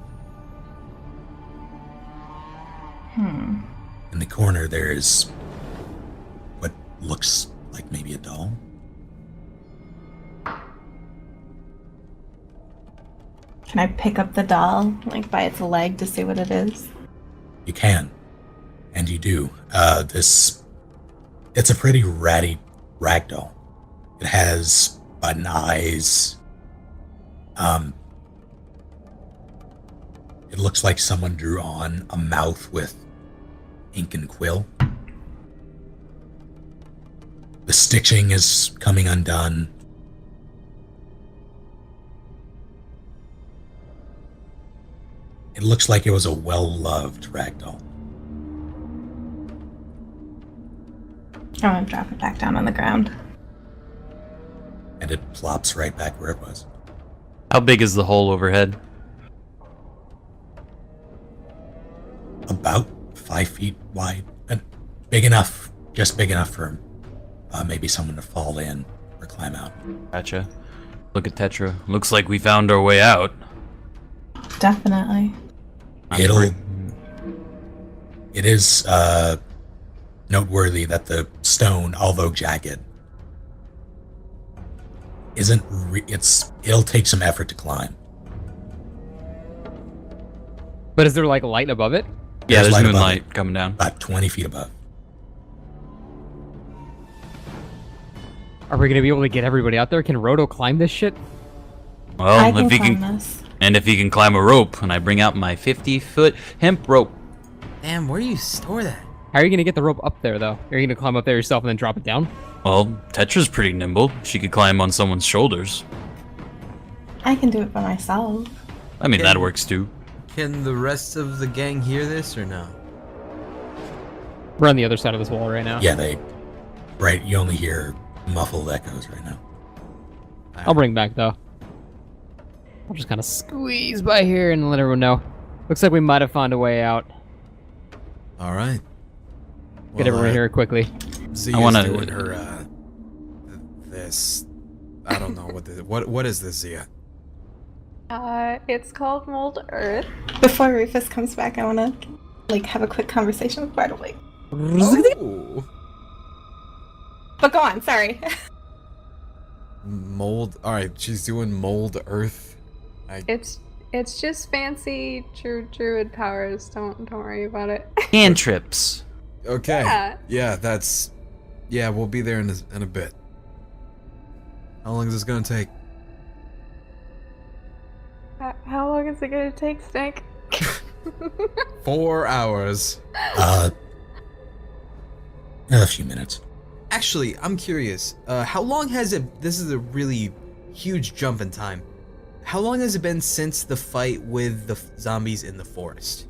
In the corner there's what looks like maybe a doll. Can I pick up the doll, like by its leg, to see what it is? You can. And you do. It's a pretty ratty ragdoll. It has button eyes. It looks like someone drew on a mouth with ink and quill. The stitching is coming undone. It looks like it was a well-loved ragdoll. I'm gonna drop it back down on the ground. And and it plops right back where it was. How big is the hole overhead? About 5 feet wide, and big enough, just big enough for maybe someone to fall in or climb out. Gotcha. Look at Tetra. Looks like we found our way out. Definitely. It is noteworthy that the stone, although jagged, it'll take some effort to climb. But is there like light above it? Yeah, there's light above moonlight it, coming down. about 20 feet above. Are we gonna be able to get everybody out there? Can Roto climb this shit? Well, I can if he climb can, this. and if he can climb a rope, and I bring out my 50-foot hemp rope. Damn, where do you store that? How are you gonna get the rope up there though? Are you gonna climb up there yourself and then drop it down? Well, Tetra's pretty nimble. She could climb on someone's shoulders. I can do it by myself. I mean, that Yeah. works too. Can the rest of the gang hear this or no? We're on the other side of this wall right now. Yeah, you only hear muffled echoes right now. I'll bring back though. I'll just kind of squeeze by here and let everyone know. Looks like we might have found a way out. All right. Get everyone here quickly. Zia's I wanna- doing her this. I don't know what is this, Zia? It's called Mold Earth. Before Rufus comes back, I want to have a quick conversation with Bartleby. Oh. But go on, sorry. Mold. All right, she's doing mold earth. It's just fancy druid powers. Don't worry about it. Cantrips. Okay. Yeah. Yeah, we'll be there in a bit. How long is this gonna take? How long is it gonna take, Snake? 4 hours. A few minutes. Actually, I'm curious. How long has it? This is a really huge jump in time. How long has it been since the fight with the zombies in the forest?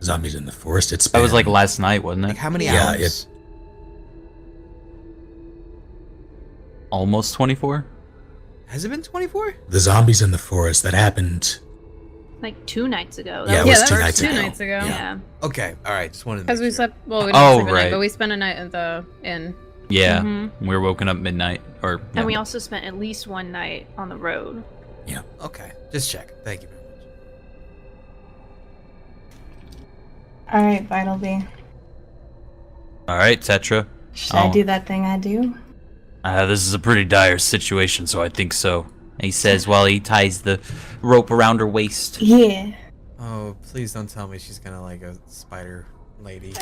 Zombies in the forest. It's That was been- like last night, wasn't Like it? how many Yeah, hours? Almost 24? Has it been 24? the zombies in the forest that happened. Like 2 nights ago. Yeah, it Yeah, was that 2 was nights 2 ago. nights ago. Yeah. Okay, all right. Just wanted to Because make we sure. slept, well, we Oh, didn't sleep at night, right. but we spent a night at the inn. Yeah. Mhm. We were woken up midnight. Or And we also spent at least one night on the road. Yeah. Okay, just check. Thank you very much. Alright, Bartleby. Alright, Tetra. Should I Oh. do that thing I do? This is a pretty dire situation, so I think so. He says while he ties the rope around her waist. Yeah. Oh, please don't tell me she's gonna like a spider lady.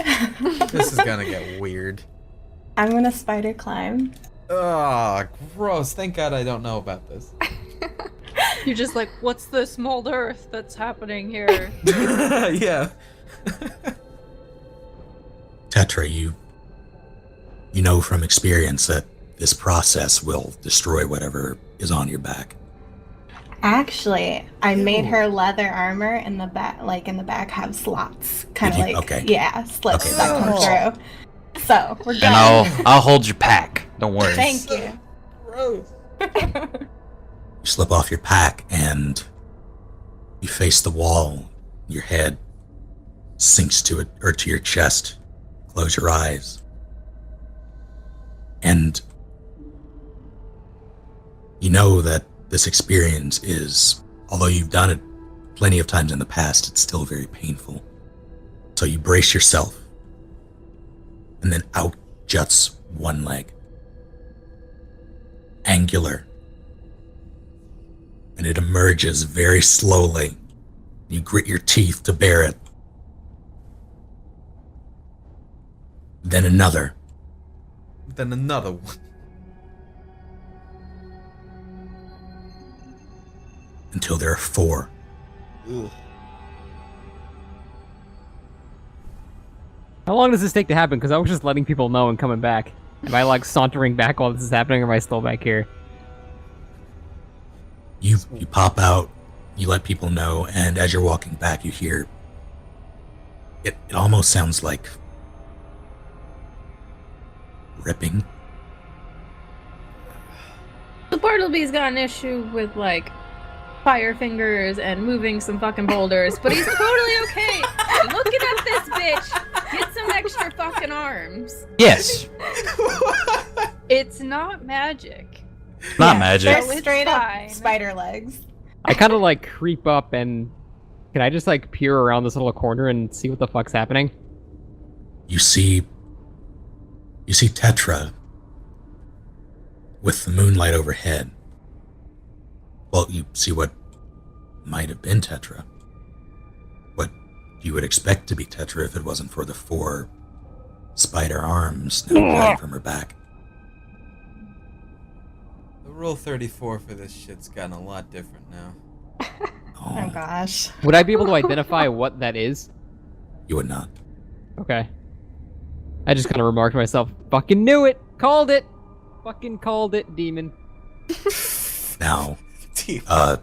This is gonna get weird. I'm gonna spider climb. Oh, gross. Thank God I don't know about this. You're just like, what's this mold earth that's happening here? Yeah. Tetra, you know from experience that this process will destroy whatever is on your back. Actually, I made Ew. her leather armor in the back, in the back have slots, kind of Did you? Okay. yeah, slits Okay. that come through. So we're good. And I'll hold your pack. Don't worry. Thank you. Gross. You slip off your pack and you face the wall. Your head sinks to it or to your chest. Close your eyes. And you know that this experience is, although you've done it plenty of times in the past, it's still very painful. So you brace yourself, and then out juts one leg. Angular. And it emerges very slowly. You grit your teeth to bear it. Then another. Then another one. Until there are 4. Ugh. How long does this take to happen? Because I was just letting people know and coming back. Am I like sauntering back while this is happening, or am I still back here? You pop out, you let people know, and as you're walking back, you hear it almost sounds like ripping. Bartleby's got an issue with, like, fire fingers and moving some fucking boulders, but he's totally okay looking at this bitch get some extra fucking arms. Yes. It's not magic. Not magic. They're So it's straight fine. up spider legs. I kind of like creep up and can I just like peer around this little corner and see what the fuck's happening? You see Tetra with the moonlight overhead. Well, you see what might have been Tetra. What you would expect to be Tetra if it wasn't for the 4 spider arms now jutting from her back. The rule 34 for this shit's gotten a lot different now. Oh gosh. Would I be able to identify what that is? You would not. Okay. I just kind of remarked to myself, fucking knew it! Called it! Fucking called it, demon. Now, Teeth. yeah,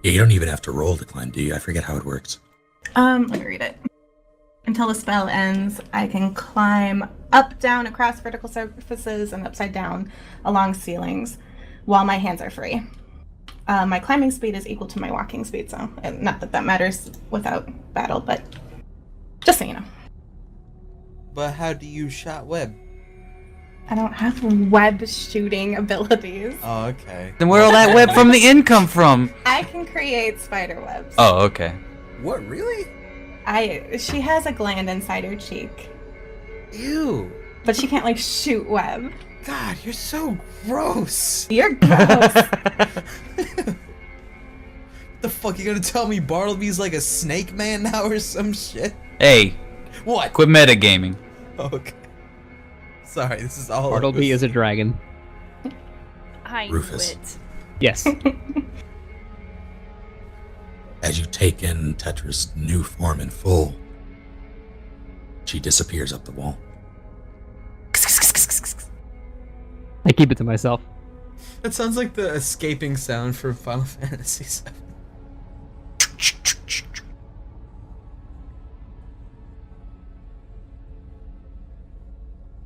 you don't even have to roll to climb, do you? I forget how it works. Let me read it. Until the spell ends, I can climb up, down, across vertical surfaces, and upside down along ceilings while my hands are free. My climbing speed is equal to my walking speed, so not that that matters without battle, but just so you know. But how do you shot web? I don't have web shooting abilities. Oh, okay. Then where all that web from the inn come from? I can create spider webs. Oh, okay. What, really? She has a gland inside her cheek, Ew. but she can't like shoot web. God, you're so gross. You're gross. The fuck, you gonna tell me Bartleby's like a snake man now or some shit? Hey, What? quit metagaming. Okay. Sorry, this is all. Bartleby is a dragon. I Rufus. knew it. Yes. As you take in Tetra's new form in full, she disappears up the wall. I keep it to myself. That sounds like the escaping sound for Final Fantasy VII.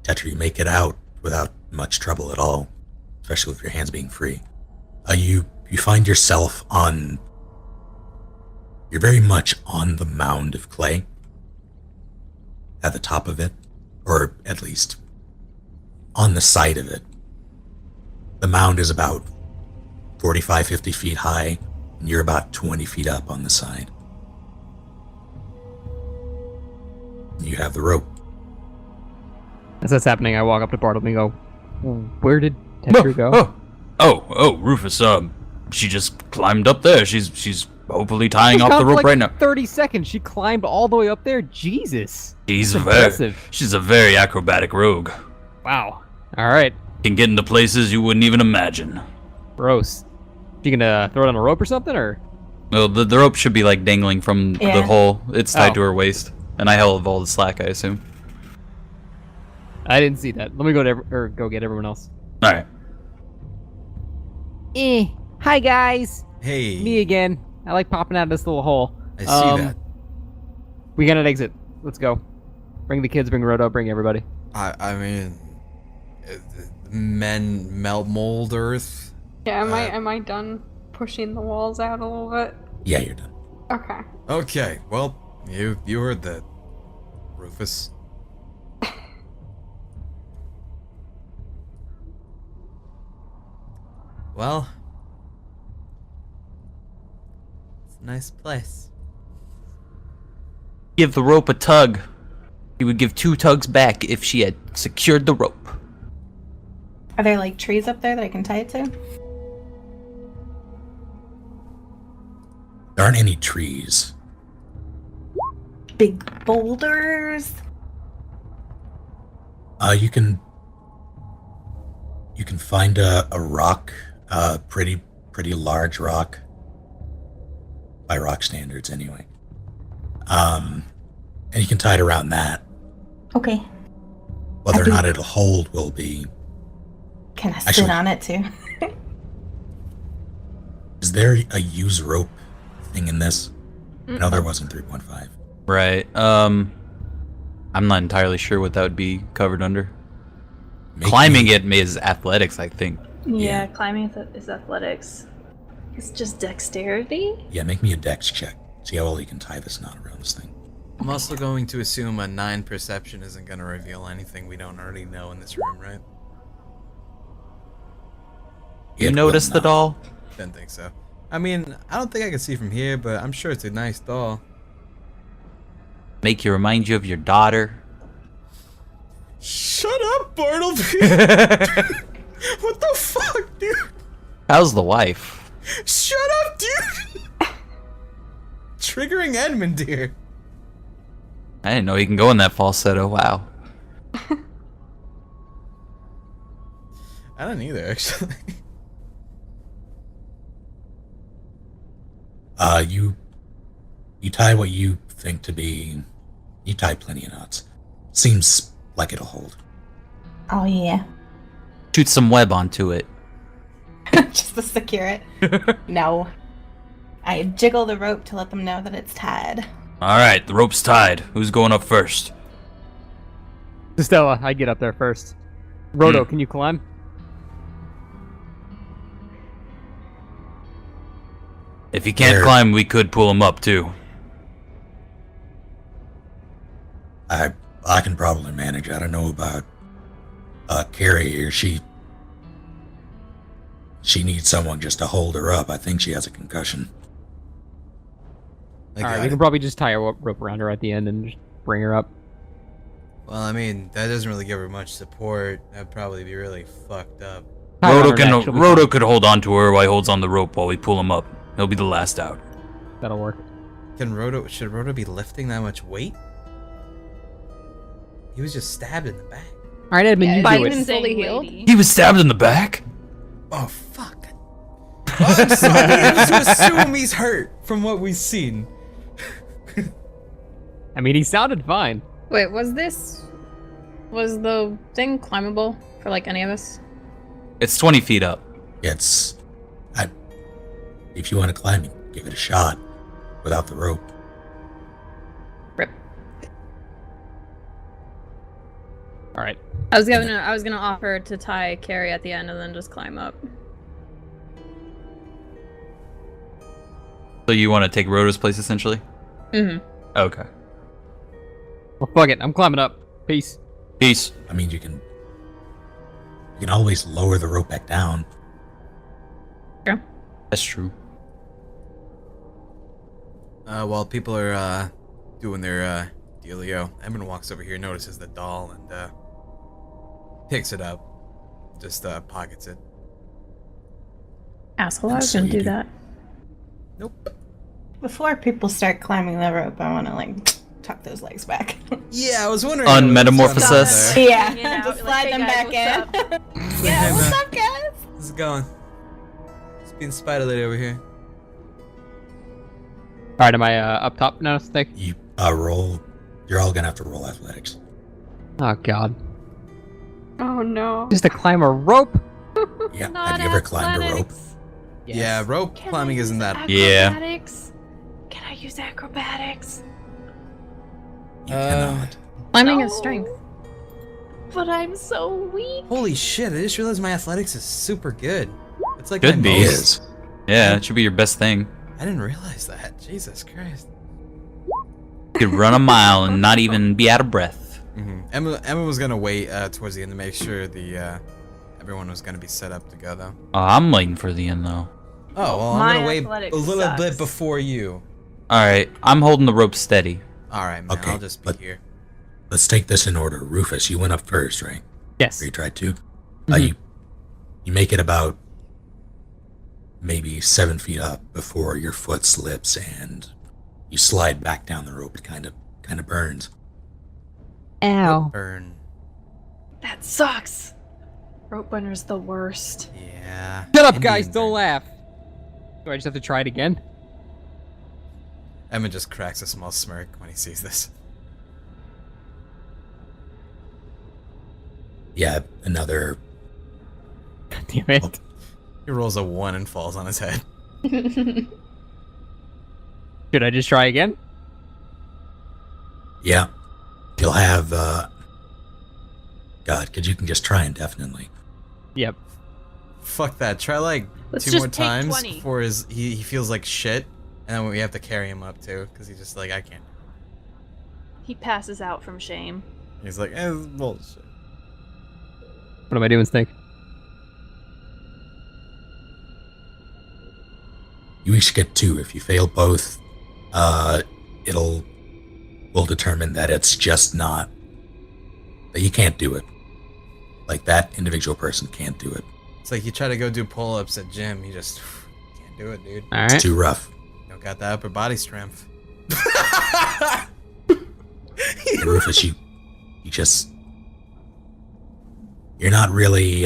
Tetra, you make it out without much trouble at all, especially with your hands being free. You find yourself on... You're very much on the mound of clay. At the top of it, or at least on the side of it. The mound is about 45, 50 feet high, and you're about 20 feet up on the side. You have the rope. As that's happening, I walk up to Bartleby and go, where did Tetra go? Rufus, she just climbed up there. She's hopefully tying She's off gone the for rope like right now. 30 seconds. She climbed all the way up there. Jesus. She's That's impressive. she's a very acrobatic rogue. Wow. All right. Can get into places you wouldn't even imagine. Gross. You gonna throw it on a rope or something, or? Well, the rope should be like dangling from the Yeah. hole. It's tied Oh. to her waist, and I held all the slack, I assume. I didn't see that. Let me go get everyone else. All right. Hi guys. Hey. Me again. I like popping out of this little hole. I see that. We got an exit. Let's go. Bring the kids, bring Roto, bring everybody. I mean, men mold earth. Yeah, am I done pushing the walls out a little bit? Yeah, you're done. Okay. Okay, well, you heard that, Rufus. Well, it's a nice place. Give the rope a tug. He would give 2 tugs back if she had secured the rope. Are there like trees up there that I can tie it to? There aren't any trees. Big boulders. You can find a rock, a pretty large rock, by rock standards anyway. And you can tie it around that. Okay. Whether or not it'll hold will be. Can I sit Actually- on it too? Is there a use rope thing in this? No, there wasn't 3.5. Right. I'm not entirely sure what that would be covered under. Climbing it is athletics, I think. Yeah, climbing is athletics. It's just dexterity? Yeah, make me a dex check. See how well you can tie this knot around this thing. I'm also going to assume a 9 perception isn't going to reveal anything we don't already know in this room, right? You It notice will the not. doll? Didn't think so. I mean, I don't think I can see from here, but I'm sure it's a nice doll. Make you remind you of your daughter? Shut up, Bartleby! What the fuck, dude? How's the wife? Shut up, dude! Triggering Edmund here. I didn't know you can go in that falsetto. Wow. I don't either, actually. You tie what you think to be. You tie plenty of knots. Seems like it'll hold. Oh yeah. Shoot some web onto it. Just to secure it. No. I jiggle the rope to let them know that it's tied. Alright, the rope's tied. Who's going up first? Stella, I get up there first. Roto, can you climb? If you can't There. climb, we could pull him up too. I can probably manage. I don't know about Carrie here. She needs someone just to hold her up. I think she has a concussion. Alright, we can probably just tie a rope around her at the end and just bring her up. Well, I mean, that doesn't really give her much support. That'd probably be really fucked up. Tie around her neck, she'll be Roto fine. could hold on to her while he holds on the rope while we pull him up. He'll be the last out. That'll work. Should Roto be lifting that much weight? He was just stabbed in the back. Alright, Edmund, you do Biden it. fully healed. He was stabbed in the back? Oh, fuck. I'm sorry to assume he's hurt from what we've seen. I mean, he sounded fine. Wait, was the thing climbable for like any of us? It's 20 feet up. If you want to climb it, give it a shot without the rope. Rip. Alright. I was gonna offer to tie Carrie at the end and then just climb up. So you want to take Roto's place, essentially? Mm-hmm. Okay. Well, fuck it. I'm climbing up. Peace. Peace. I mean, you can always lower the rope back down. Yeah. That's true. While people are doing their dealio, Edmund walks over here, notices the doll, and picks it up. Just pockets it. Asshole, I And was so gonna you do do- that. Nope. Before people start climbing the rope, I want to like tuck those legs back. Yeah, I was wondering. Unmetamorphosis. what's going on Yeah, Hanging out, just like, slide hey them guys, back what's in. there. Yeah, Hey, what's man. up, guys? How's it going? It's being spider lady over here. Alright, am I up top now, Snake? You roll. You're all gonna have to roll athletics. Oh, God. Oh no. Just to climb a rope? Yeah. Have you ever climbed a rope? Yeah, rope Can climbing I isn't use that. Yeah. acrobatics? Can I use acrobatics? You cannot. Climbing is No. strength. But I'm so weak. Holy shit! I just realized my athletics is super good. It's like Could my be. It most- is. Yeah, it should be your best thing. I didn't realize that. Jesus Christ. You could run a mile and not even be out of breath. Emma was gonna wait towards the end to make sure the everyone was gonna be set up to go though. Oh, I'm waiting for the end though. Oh well, My I'm gonna wait athletics a little sucks. bit before you. Alright, I'm holding the rope steady. All right, man. Okay, I'll just be but- here. Let's take this in order. Rufus, you went up first, right? Yes. Or you tried to. You make it about maybe 7 feet up before your foot slips and you slide back down the rope. It kind of burns. Ow. Burn. That sucks. Rope burner's the worst. Yeah. Shut up, Indian guys. Don't burn. laugh. Do I just have to try it again? Emma just cracks a small smirk when he sees this. Yeah, another. God damn it. He rolls a 1 and falls on his head. Should I just try again? Yeah, you'll have God, because you can just try indefinitely. Yep. Fuck that. Try like Let's 2 just more take times 20. before he feels like shit, and then we have to carry him up too, because he's just like, I can't. He passes out from shame. He's like, eh, this is bullshit. What am I doing, Snake? You each get 2. If you fail both, we'll determine that it's just not, that you can't do it. Like, that individual person can't do it. It's like you try to go do pull-ups at gym, you just can't do it, dude. All It's right. too rough. You don't got that upper body strength. And Rufus, you you're not really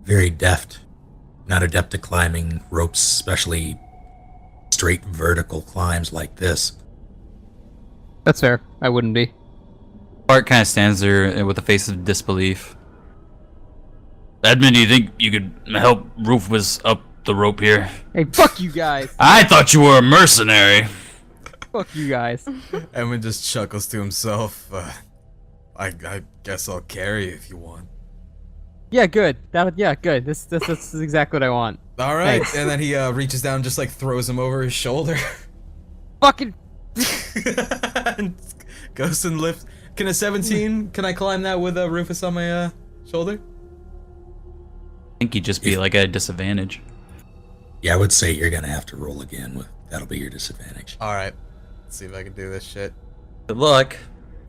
very deft. Not adept at climbing ropes, especially straight vertical climbs like this. That's fair. I wouldn't be. Bart kind of stands there with a face of disbelief. Edmund, do you think you could help Rufus up the rope here? Hey, fuck you guys. I thought you were a mercenary. Fuck you guys. Edwin just chuckles to himself. I guess I'll carry if you want. Yeah, good. Yeah, good. This is exactly what I want. All right, Thanks. and then he reaches down, and just like throws him over his shoulder. Fucking. And goes and lifts. Can a 17? Can I climb that with Rufus on my shoulder? I think you'd just be like at a disadvantage. Yeah, I would say you're gonna have to roll again. That'll be your disadvantage. All right, let's see if I can do this shit. Good luck.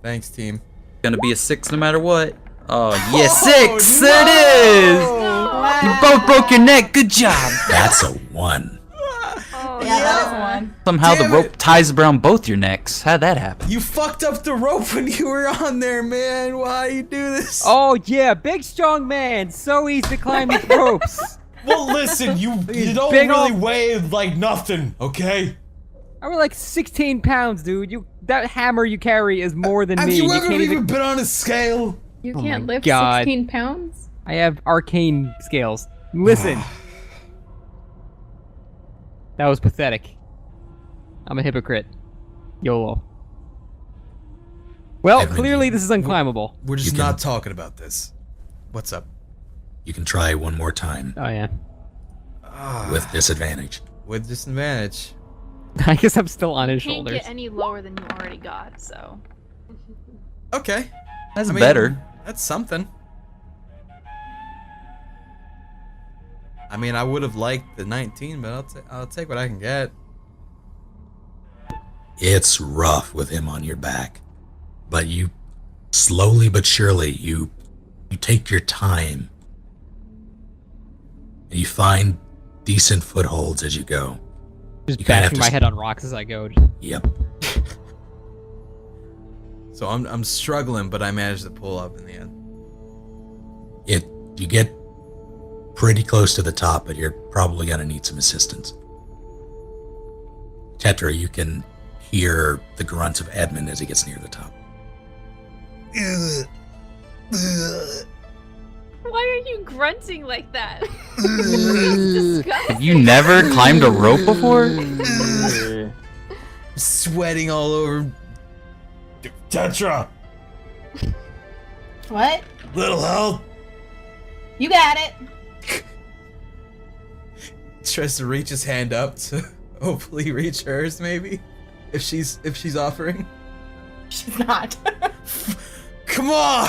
Thanks, team. Gonna be a 6 no matter what. Oh, yeah, Oh, 6! no! There it is! You both broke your neck. Good job. That's a 1. Oh, Yeah, that is one. Somehow Damn the rope it. ties around both your necks. How'd that happen? You fucked up the rope when you were on there, man. Why you do this? Oh yeah, big strong man. So easy to climb these ropes. Well, listen, you don't big really ol'- weigh like nothing, okay? I weigh like 16 pounds, dude. That hammer you carry is more than Have me. you ever can't even been on a scale? You Oh can't my lift God. 16 pounds? I have arcane scales. Listen. That was pathetic. I'm a hypocrite. YOLO. Well, Edmund, clearly this is unclimbable. We're just You can- not talking about this. What's up? You can try one more time Oh yeah. with disadvantage. With disadvantage. I guess I'm still on his Can't shoulders. get any lower than you already got, so. Okay. That's I mean, better. That's something. I mean, I would have liked the 19, but I'll take what I can get. It's rough with him on your back, but you slowly but surely you take your time and you find decent footholds as you go. Just You kinda have bashing to my s- head on rocks as I go. Yep. So I'm struggling, but I managed to pull up in the end. You get pretty close to the top, but you're probably gonna need some assistance. Tetra, you can hear the grunts of Edmund as he gets near the top. Why are you grunting like that? It's disgusting. Have you never climbed a rope before? Sweating all over. Tetra, What? little help. You got it. Tries to reach his hand up to hopefully reach hers, maybe, if she's offering. She's not. Come on.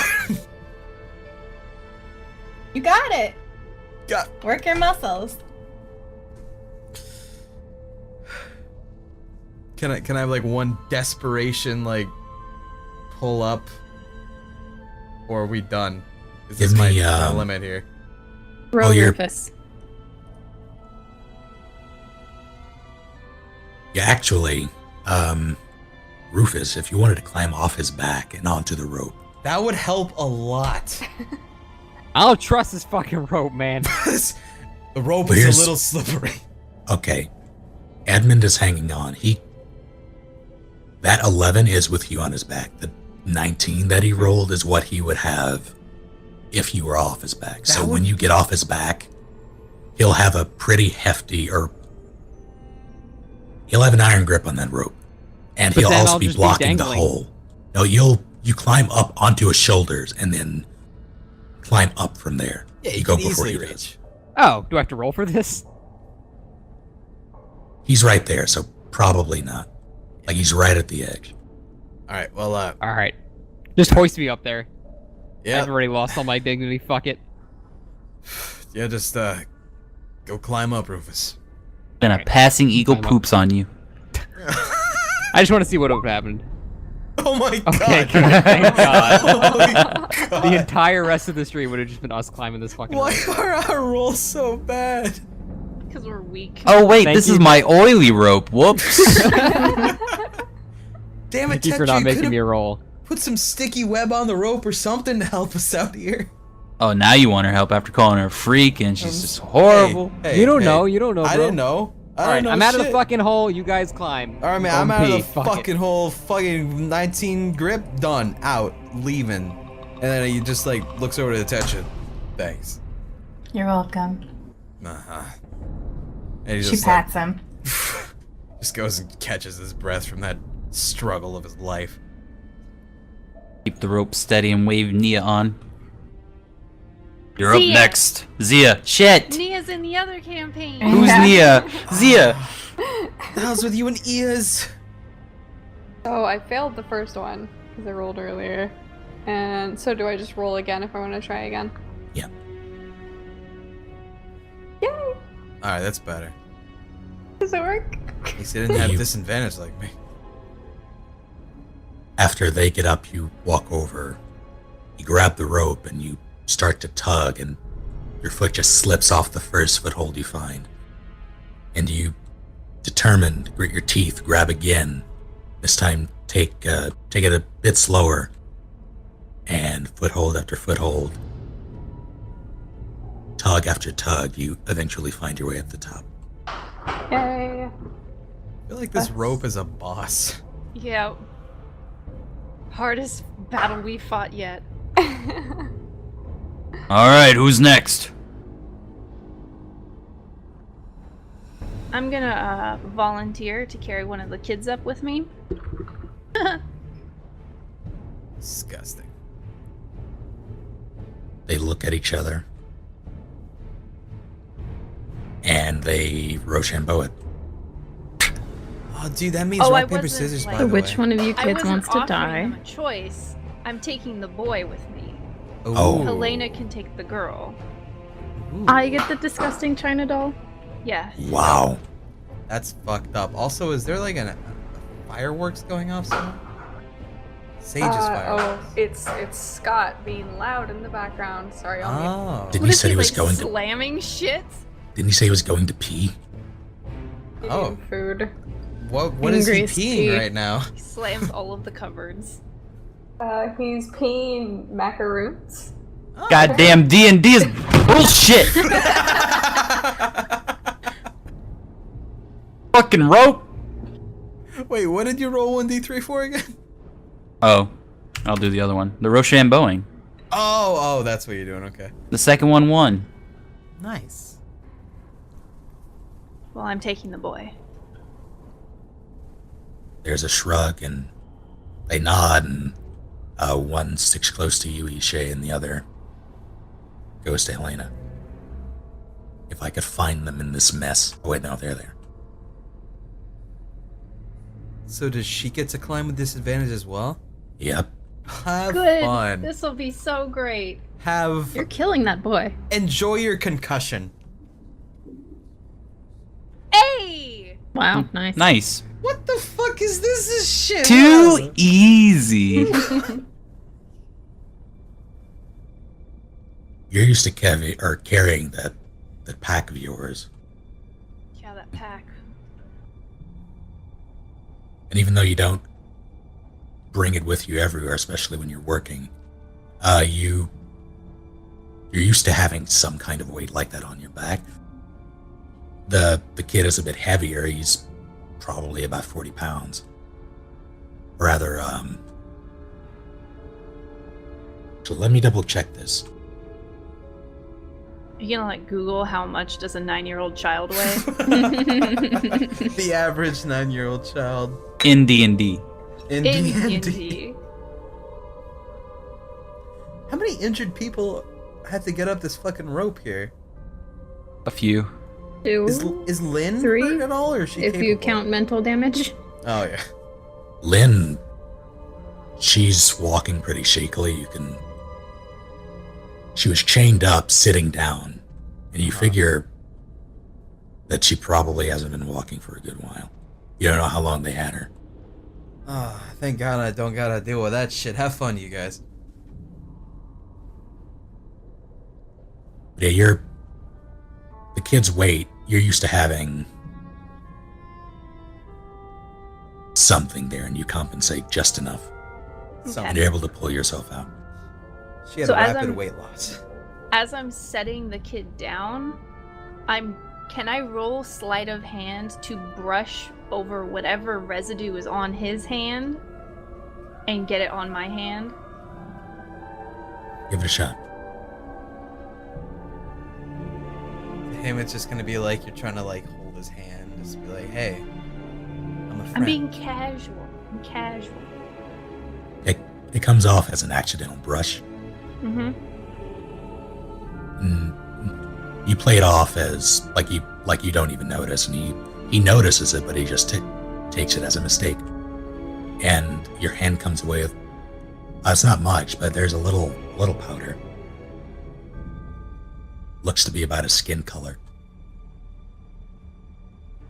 You got it. Got. Work your muscles. Can I have like one desperation like pull up, or are we done? Is this Give my, me, my limit here? Row you're- Rufus. Yeah, actually, Rufus, if you wanted to climb off his back and onto the rope, That would help a lot. I don't trust this fucking rope, man. The rope But is here's- a little slippery. okay, Edmund is hanging on. That 11 is with you on his back. The 19 that he rolled is what he would have if you were off his back. So when you get off his back, he'll have a pretty hefty, or he'll have an iron grip on that rope, and But he'll then also I'll be just be blocking the dangling. hole. No, you'll you climb up onto his shoulders and then climb up from there. Yeah, you go can before easily he does. reach. Oh, do I have to roll for this? He's right there, so probably not. Like he's right at the edge. All right. Well, All right. Just hoist me up there. yeah, I've already lost all my dignity. Fuck it. yeah. Just go climb up, Rufus. Then a passing eagle Climb up. poops on you. I just want to see what would have happened. Oh my Okay, god. good. Thank God. Oh my god. The entire rest of the stream would have just been us climbing this fucking Why rope. are our rolls so bad? Because we're weak. Oh wait, Thank this you. is my oily rope. Whoops. Damn it, Thank you for Tetra, not you making could've me a roll. put some sticky web on the rope or something to help us out here. Oh, now you want her help after calling her a freak and she's just horrible. Hey, You don't hey, know. You don't know, bro. I didn't know. I All right, didn't know I'm out of the shit. fucking hole. You guys climb. All right, man, I'm out of the Fuck it. fucking hole. Fucking 19 grip, done, out, leaving. And then he just like looks over to Tetra. Thanks. You're welcome. Uh-huh. And he She just pats him. just goes and catches his breath from that struggle of his life. Keep the rope steady and wave Nia on. You're up Zia. next. Zia. Shit. Nia's in the other campaign. Who's Nia? Zia. The hell's with you and ears? So I failed the first one because I rolled earlier. And so do I just roll again if I want to try again? Yeah. Yay! Alright, that's better. Does it work? At least he didn't have disadvantage like me. After they get up, you walk over, you grab the rope, and you start to tug, and your foot just slips off the first foothold you find. And you, determined, grit your teeth, grab again. This time, take it a bit slower, and foothold after foothold, tug after tug, you eventually find your way at the top. Yay! I feel like this rope is a boss. Yeah. Hardest battle we fought yet. Alright, who's next? I'm gonna volunteer to carry one of the kids up with me. Disgusting. They look at each other, and they Rochambeau it. Oh, dude, that means Oh, I rock, paper, wasn't, scissors, like- by the Which way. one of you I kids wasn't wants to offering die? them a choice. I'm taking the boy with me. Oh. Helena can take the girl. I get the disgusting China doll. Yeah. Wow. That's fucked up. Also, is there like a fireworks going off somewhere? Sage's fireworks. It's Scott being loud in the background. Sorry, I'll mute. Oh. Didn't What he is say he he, was like, going to? slamming shit? Didn't he say he was going to pee? Oh. Eating food. What is he Ingris peeing tea. right now? He slams all of the cupboards. He's peeing macaroons. Goddamn D&D is bullshit. Fucking rope. Wait, what did you roll 1d3 for again? Oh, I'll do the other one. The Rochambeauing. Oh, that's what you're doing. Okay. The second one won. Nice. Well, I'm taking the boy. There's a shrug, and they nod, and one sticks close to you, Ishe, and the other goes to Helena. If I could find them in this mess. Oh, wait, no, they're there. So does she get to climb with disadvantage as well? Yep. Have Good. fun. This will be so great. Have You're killing that boy. enjoy your concussion. Hey! Wow, nice. Nice. What the fuck is this? This shit. Too easy. You're used to carrying that pack of yours. Yeah, that pack. And even though you don't bring it with you everywhere, especially when you're working, you're used to having some kind of weight like that on your back. The kid is a bit heavier. He's probably about 40 pounds. Rather, so let me double check this. You gonna like Google how much does a 9-year-old child weigh? The average 9-year-old child In D&D. in In D&D. D&D. injured people had to get up this fucking rope here? A few. 2, Is Lynn 3, hurt at all, or is she if you capable? count mental damage. Oh yeah. Lynn, she's walking pretty shakily. She was chained up, sitting down, and you figure that she probably hasn't been walking for a good while. You don't know how long they had her. Oh, thank God I don't gotta deal with that shit. Have fun, you guys. Yeah, the kids wait. You're used to having something there, and you compensate just enough. And you're able to pull yourself out. She had So a as rapid I'm- weight loss. As I'm setting the kid down, can I roll sleight of hand to brush over whatever residue is on his hand and get it on my hand? Give it a shot. To him, it's just gonna be like you're trying to like hold his hand, just be like, "Hey, I'm a friend." I'm being casual. I'm casual. It comes off as an accidental brush. Mm-hmm. You play it off as like you don't even notice, and he notices it, but he just takes it as a mistake. And your hand comes away with it's not much, but there's a little powder. Looks to be about a skin color.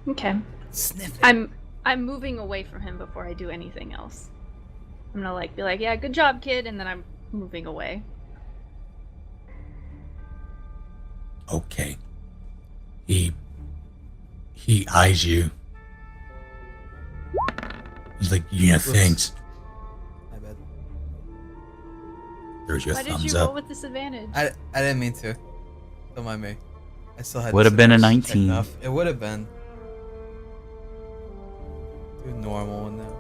Okay. Sniff it. I'm moving away from him before I do anything else. I'm gonna be like, yeah, good job, kid, and then I'm moving away. Okay. He eyes you. He's like, thanks. My bad. There's your Why did thumbs you roll up. with disadvantage? I didn't mean to. Don't mind me. I still had. Would have been a disadvantage checked 19. off. It would have been. Do a normal one now.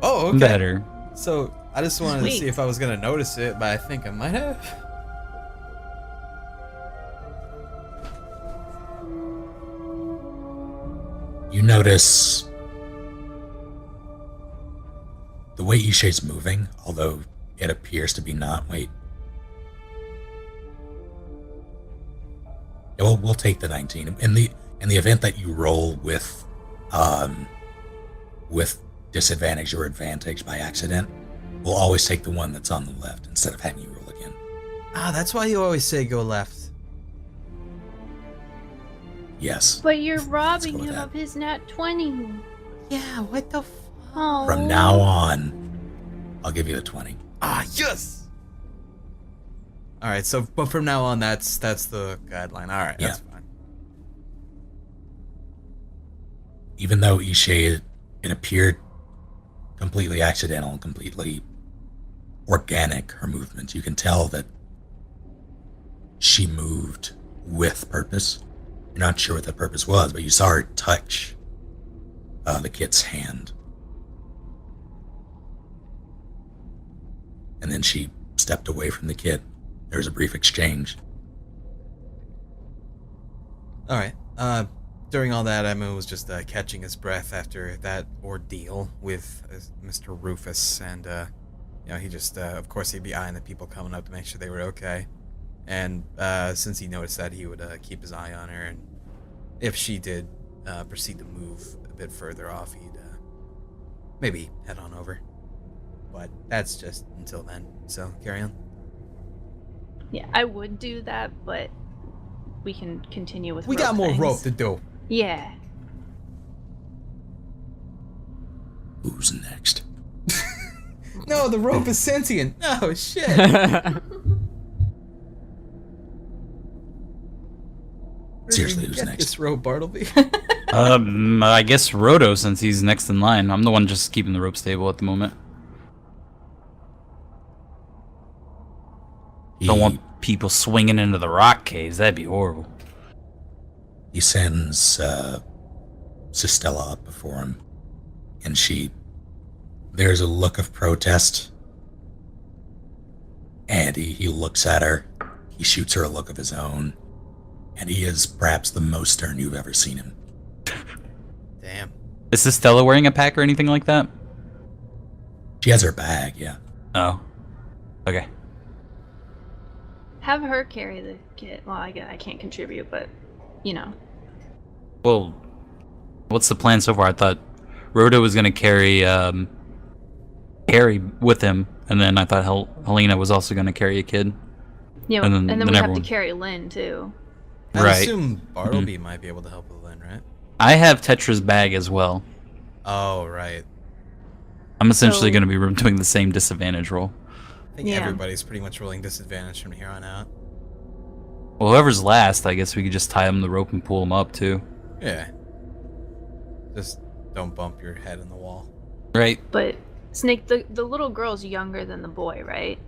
Oh, okay. Better. So I just wanted to see Sweet. if I was gonna notice it, but I think I might have. You notice the way Ishe's moving, although it appears to be not. Wait. Yeah, we'll take the 19. In the event that you roll with disadvantage or advantage by accident, we'll always take the one that's on the left instead of having you roll again. Ah, that's why you always say go left. Yes. But you're Let's robbing go with him that. of his nat 20. Yeah, what the Oh. From now on, I'll give you the 20. Ah, yes! Alright, so, but from now on, that's the guideline. Alright, that's fine. Even though Ishe, it appeared completely accidental and completely organic, her movements, you can tell that she moved with purpose. You're not sure what that purpose was, but you saw her touch the kid's hand. And then she stepped away from the kid. There was a brief exchange. Alright, during all that, Emma was just catching his breath after that ordeal with Mr. Rufus, and, he just, of course, he'd be eyeing the people coming up to make sure they were okay. And since he noticed that, he would keep his eye on her, and if she did proceed to move a bit further off, he'd maybe head on over. But that's just until then, so carry on. Yeah, I would do that, but we can continue with We rope got more things. rope to do. Yeah. Who's next? No, the rope is sentient. Oh, shit. Seriously, who's Get next? this rope, Bartleby. I guess Roto, since he's next in line. I'm the one just keeping the rope stable at the moment. Don't want people swinging into the rock caves. That'd be horrible. He sends Sistella up before him, and there's a look of protest, and he looks at her. He shoots her a look of his own, and he is perhaps the most stern you've ever seen him. Damn. Is Stella wearing a pack or anything like that? She has her bag, yeah. Oh. Okay. Have her carry the kid. Well, I can't contribute, but you know. Well, what's the plan so far? I thought Rhoda was gonna carry Carrie with him, and then I thought Helena was also gonna carry a kid. Yeah, And and then then we have everyone- to carry Lynn too. I Right. assume Bartleby might be able to help with Lynn, right? I have Tetra's bag as well. Oh, right. I'm essentially So- gonna be doing the same disadvantage roll. I think Yeah. everybody's pretty much rolling disadvantage from here on out. Well, whoever's last, I guess we could just tie him the rope and pull him up too. Yeah. Just don't bump your head in the wall. Right. But Snake, the little girl's younger than the boy, right?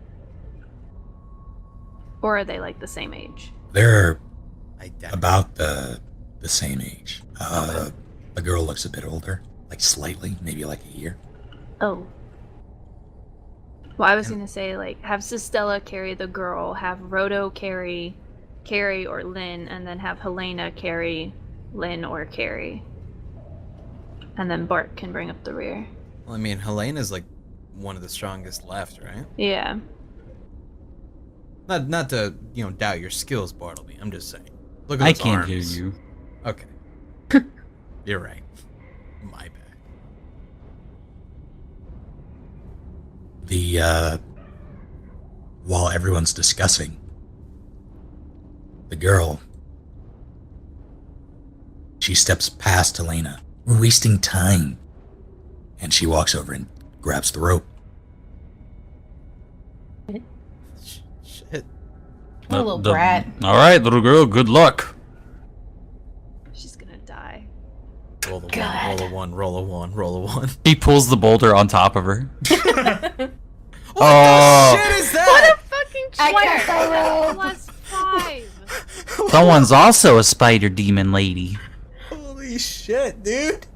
Or are they like the same age? They're Identical. about the same age. The girl looks a bit older, like slightly, maybe like a year. Oh. Well, I was gonna say like have Sistella carry the girl, have Rodo carry Carrie or Lynn, and then have Helena carry Lynn or Carrie. And then Bart can bring up the rear. Well, I mean, Helena's like one of the strongest left, right? Yeah. Not to, doubt your skills, Bartleby. I'm just saying. Look at I those can't arms. hear you. Okay. You're right. My bad. While everyone's discussing, the girl, she steps past Helena. We're wasting time. And she walks over and grabs the rope. Shit. What a little brat. All right, little girl. Good luck. She's gonna die. Roll the one, roll a one, roll a one, roll a one. He pulls the boulder on top of her. What Oh. the shit is that? Fucking I swear! can't Plus 5! Someone's also a spider demon lady. Holy shit, dude.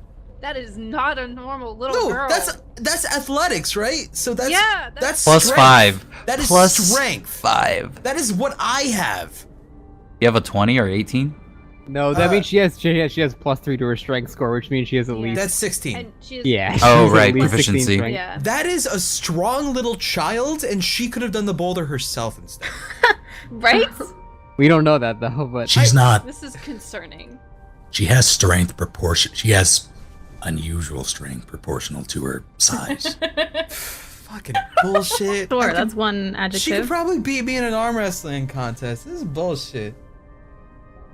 That is not a normal little No, girl. that's athletics, right? So that's Yeah, that's Plus strength. 5. That is Plus strength. 5. That is what I have. You have a 20 or 18? No, that means she has +3 to her strength score, which means she has at Yeah. least. That's 16. And she is, Yeah. she Oh, has at right, least 16 proficiency. strength. Yeah. That is a strong little child, and she could have done the boulder herself instead. Right? We don't know that though, but She's not, This is concerning. she has strength proportion, she has unusual strength proportional to her size. Fucking bullshit. Sure, I that's could- one She could adjective. probably beat me in an arm wrestling contest. This is bullshit.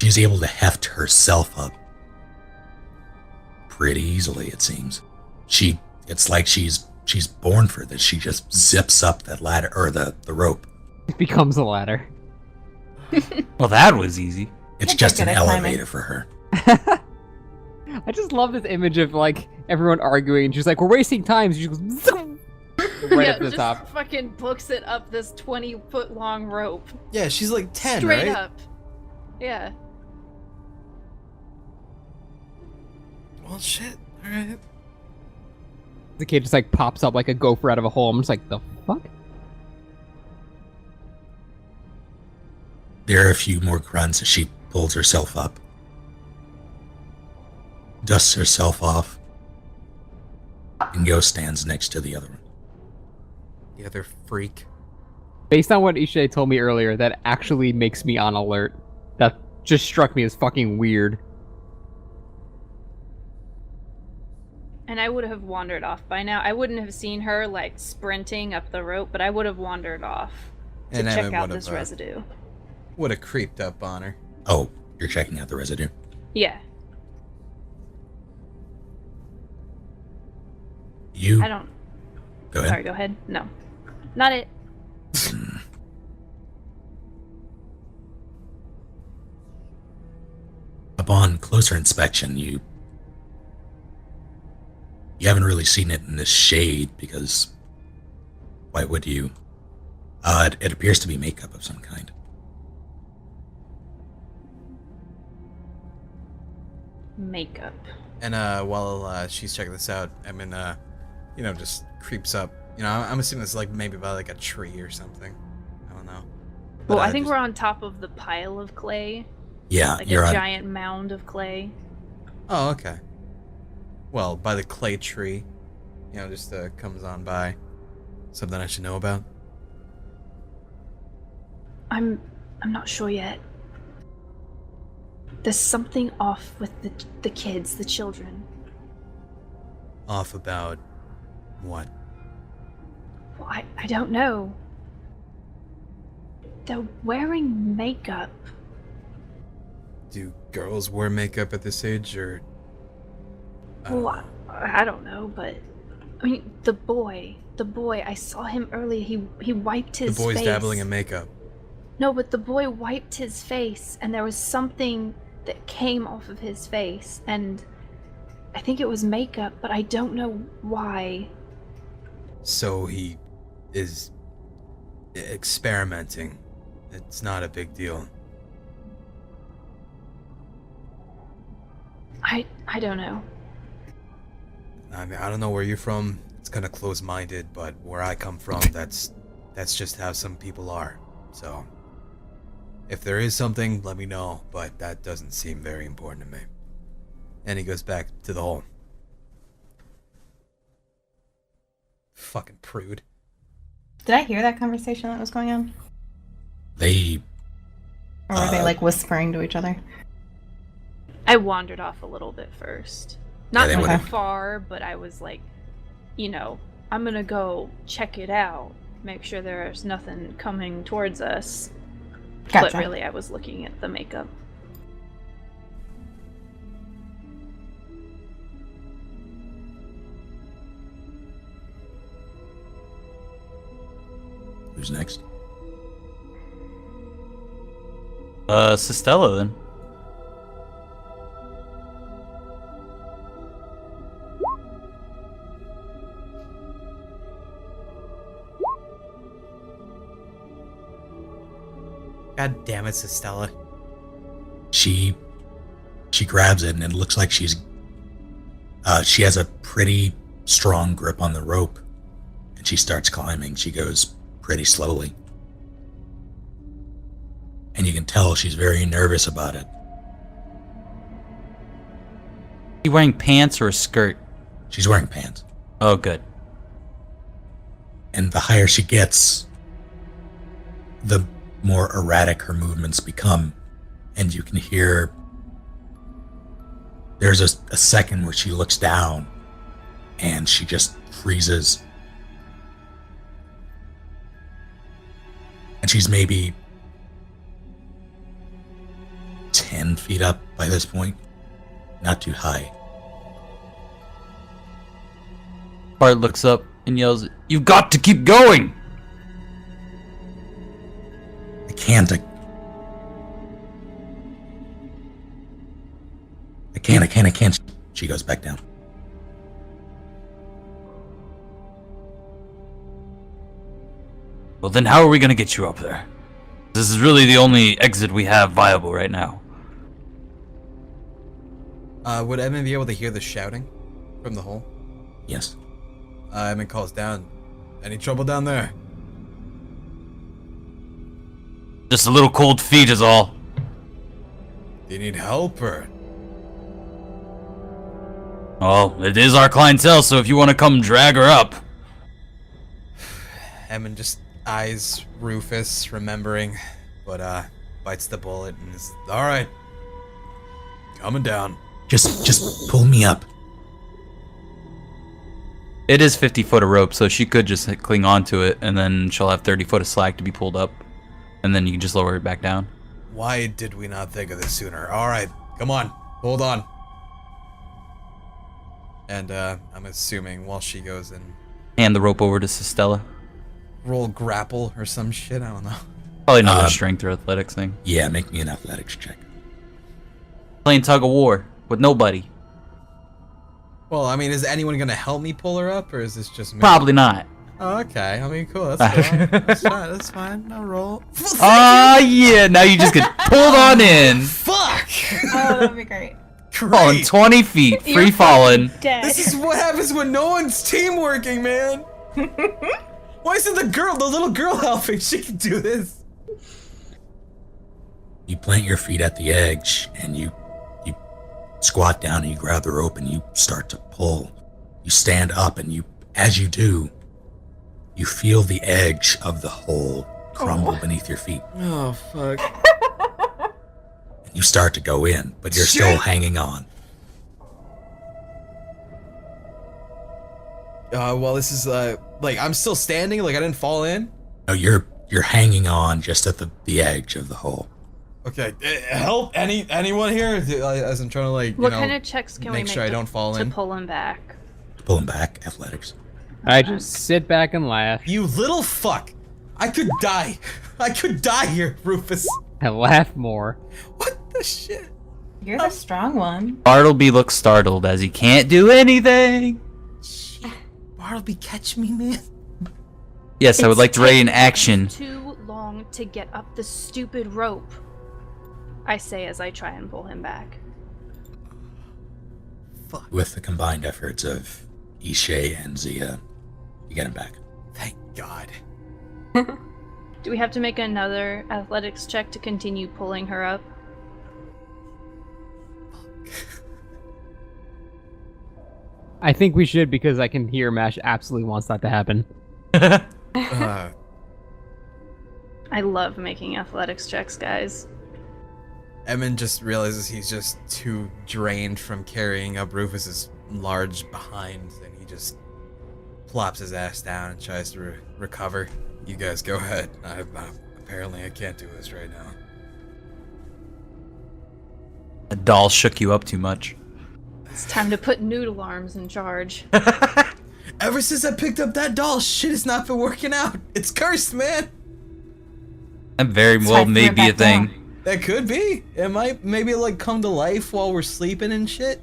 She's able to heft herself up pretty easily, it seems. It's like she's born for this. She just zips up that ladder, or the rope. it becomes a ladder. Well, that was easy. It's You're just good an at climbing. elevator for her. I just love this image of like everyone arguing. And she's like, "We're wasting time." So she goes zoom, right yeah, up to the just top. fucking books it up this 20-foot long rope. Yeah, she's like 10, Straight right? up. Yeah. Well, shit. All right. The kid just like pops up like a gopher out of a hole. I'm just like, the fuck? There are a few more grunts as she pulls herself up, dusts herself off, and goes stands next to the other one. The other freak. Based on what Ishay told me earlier, that actually makes me on alert. That just struck me as fucking weird. And I would have wandered off by now. I wouldn't have seen her like sprinting up the rope, but I would have wandered off to And check Evan out would this have, residue. Would have creeped up on her. Oh, you're checking out the residue? Yeah. You I don't. go ahead. Sorry, go ahead. No. Not it. Upon closer inspection, you haven't really seen it in this shade because why would you? It appears to be makeup of some kind. Makeup. And while she's checking this out, Evan, just creeps up. I'm assuming it's like maybe by like a tree or something. I don't know. Well, I think we're on top of the pile of clay. Yeah, Like you're a on. giant mound of clay. Oh, okay. Well, by the clay tree, just comes on by. Something I should know about. I'm not sure yet. There's something off with the kids, the children. Off about what? Well, I don't know. They're wearing makeup. Do girls wear makeup at this age, or? Well, I don't know, but I mean, the boy, I saw him earlier. He wiped his face. The boy's dabbling in makeup. No, but the boy wiped his face, and there was something that came off of his face, and I think it was makeup, but I don't know why. So he is experimenting. It's not a big deal. I don't know. I mean, I don't know where you're from. It's kind of close-minded, but where I come from, that's just how some people are. So, if there is something, let me know, but that doesn't seem very important to me. And he goes back to the hole. Fucking prude. Did I hear that conversation that was going on? They Or were they like whispering to each other? I wandered off a little bit first. Not they very would've- far, but I was like, I'm gonna go check it out, make sure there's nothing coming towards us. But Gotcha. really, I was looking at the makeup. Who's next? Sistella then. God damn it, Sistella. She grabs it, and it looks like she has a pretty strong grip on the rope, and she starts climbing. She goes pretty slowly, and you can tell she's very nervous about it. You wearing pants or a skirt? She's wearing pants, Oh, good. and the higher she gets, the more erratic her movements become, and you can hear there's a second where she looks down and she just freezes, and she's maybe 10 feet up by this point, not too high. Bart looks up and yells, "You've got to keep going!" I can't. She goes back down. Well, then how are we gonna get you up there? This is really the only exit we have viable right now. Would Edmund be able to hear the shouting from the hole? Yes. Edmund calls down. Any trouble down there? Just a little cold feet is all. Do you need help, or? Well, it is our clientele, so if you want to come drag her up. Edmund just eyes Rufus, remembering, but bites the bullet and is alright. Coming down. Just pull me up. It is 50 foot of rope, so she could just cling onto it, and then she'll have 30 foot of slack to be pulled up, and then you can just lower it back down. Why did we not think of this sooner? Alright, come on, hold on. And I'm assuming while she goes and Hand the rope over to Sistella. roll grapple or some shit, I don't know. Probably another strength or athletics thing. Yeah, make me an athletics check. Playing tug of war with nobody. Well, I mean, is anyone gonna help me pull her up, or is this just me? Probably not. Oh, okay. I mean, cool. That's cool. That's fine. No roll. Ah, yeah. Now you just get pulled on in. Fuck! Oh, that would be great. Falling 20 feet, free falling. Dead. This is what happens when no one's teamworking, man. Why isn't the little girl helping? She can do this. You plant your feet at the edge, and you squat down, and you grab the rope, and you start to pull. You stand up, and as you do, you feel the edge of the hole crumble beneath your feet. Oh fuck. You start to go in, but you're still hanging on. Well, this is like I'm still standing. Like I didn't fall in. No, you're hanging on just at the edge of the hole. Okay, help anyone here? As I'm trying to like, What kind of checks can we make make sure I don't fall to in. pull him back? Pull him back, athletics. I just sit back and laugh. You little fuck! I could die. I could die here, Rufus. I laugh more. What the shit? You're the strong one. Bartleby looks startled as he can't do anything. Shit. Bartleby, catch me, man. Yes, I would like to write an action. Too long to get up the stupid rope. I say as I try and pull him back. Fuck. With the combined efforts of Ishe and Zia, you get him back. Thank God. Do we have to make another athletics check to continue pulling her up? I think we should because I can hear Mash absolutely wants that to happen. Uh, I love making athletics checks, guys. Emin just realizes he's just too drained from carrying up Rufus's large behind, and he just plops his ass down and tries to recover. You guys go ahead. Apparently I can't do this right now. A doll shook you up too much. It's time to put noodle arms in charge. Ever since I picked up that doll, shit has not been working out. It's cursed, man. That very well Type may her be a back thing. down. That could be. It might maybe like come to life while we're sleeping and shit.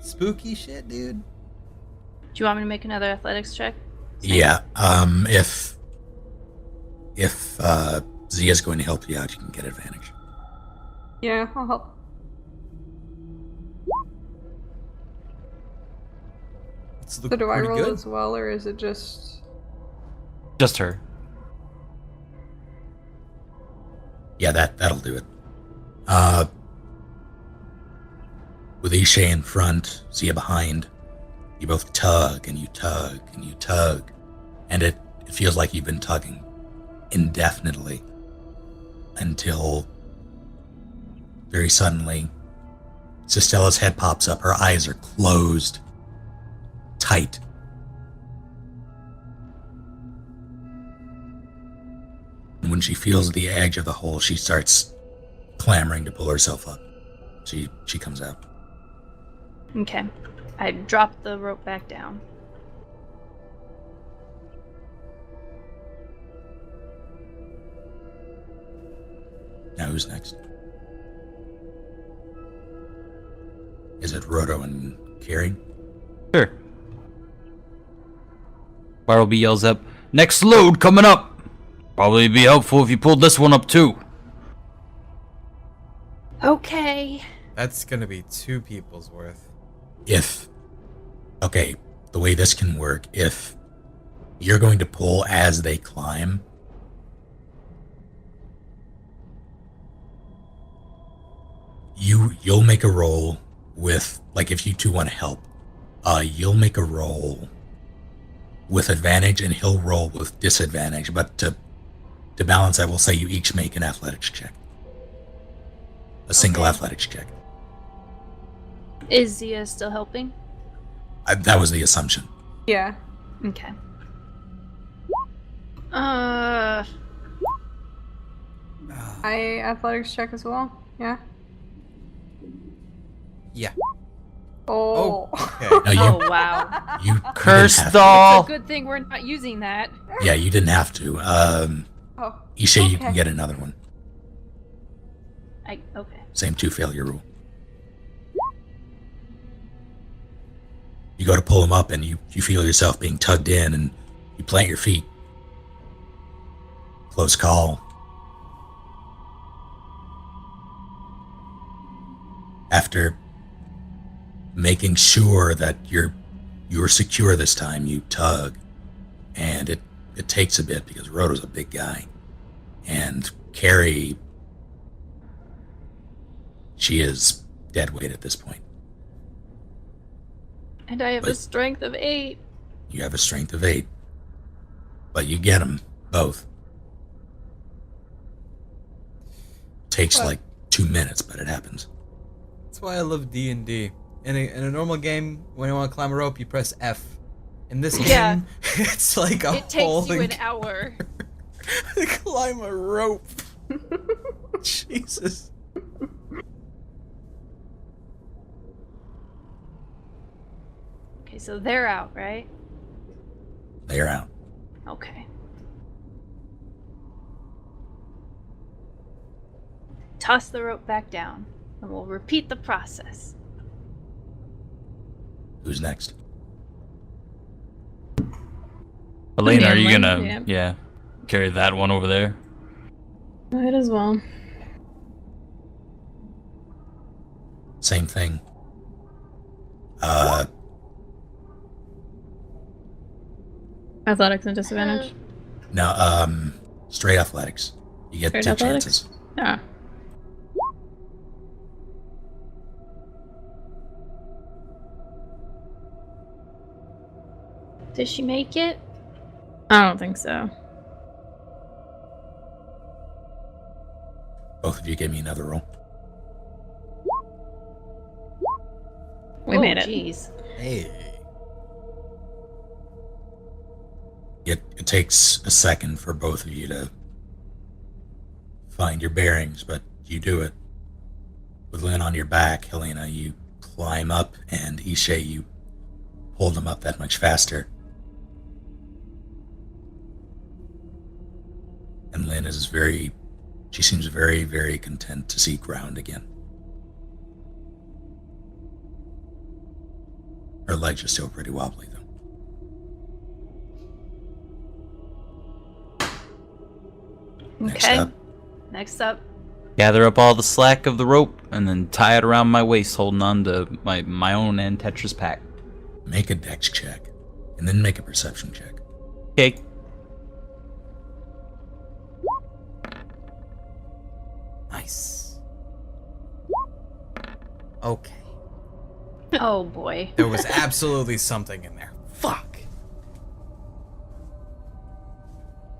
Spooky shit, dude. Do you want me to make another athletics check? Yeah, if Zia's going to help you out, you can get advantage. Yeah, I'll help. It's So do I pretty roll good. as well, or is it just... Just her. Yeah, that'll do it. With Ishe in front, Zia behind, you both tug and you tug and you tug, and it feels like you've been tugging indefinitely until very suddenly Sistella's head pops up. Her eyes are closed tight. And when she feels the edge of the hole, she starts clamoring to pull herself up. She comes out. Okay. I drop the rope back down. Now who's next? Is it Roto and Carrie? Sure. Bartleby yells up, "Next load coming up! Probably be helpful if you pulled this one up too." Okay. That's gonna be 2 people's worth. Okay, the way this can work, if you're going to pull as they climb, you'll make a roll with, like, if you two want to help, you'll make a roll with advantage and he'll roll with disadvantage, but to balance, I will say you each make an athletics check. A single athletics check. Is Zia still helping? That was the assumption. Yeah. Okay. I athletics check as well. Yeah. Yeah. Oh. Okay. No, you, Oh wow. you Cursed didn't have doll! It's a good thing we're not using that. to. Yeah, you didn't have to. Oh. Ishe, you can Okay. get another one. Okay. Same 2 failure rule. You go to pull him up and you feel yourself being tugged in and you plant your feet. Close call. After making sure that you're secure this time, you tug. And it takes a bit because Roto's a big guy. And Carrie, she is dead weight at this point. And I have a strength of 8. You have a strength of 8. But you get them both. takes like 2 minutes, but it happens. That's why I love D&D. In a normal game, when you want to climb a rope, you press F. In this game, Yeah. it's like a It takes whole you an hour. to climb a rope. Jesus. Okay, so they're out, right? They're out. Okay. Toss the rope back down, and we'll repeat the process. Who's next? Elena, are you Manly, gonna yeah. carry that one over there? Might as well. Same thing. Athletics and disadvantage. No, straight athletics. You get Straight 2 athletics? chances. Ah. Did she make it? I don't think so. Both of you give me another roll. We made it. Jeez. Hey. It takes a second for both of you to find your bearings, but you do it. With Lynn on your back, Helena, you climb up, and Ishe, you hold them up that much faster. And Lynn is she seems very, very content to see ground again. Her legs are still pretty wobbly, though. Next Okay. up, Next up. Gather up all the slack of the rope and then tie it around my waist, holding on to my own and Tetra's pack. make a dex check, and then make a perception check. Okay. Nice. Okay. Oh boy. There was absolutely something in there. Fuck.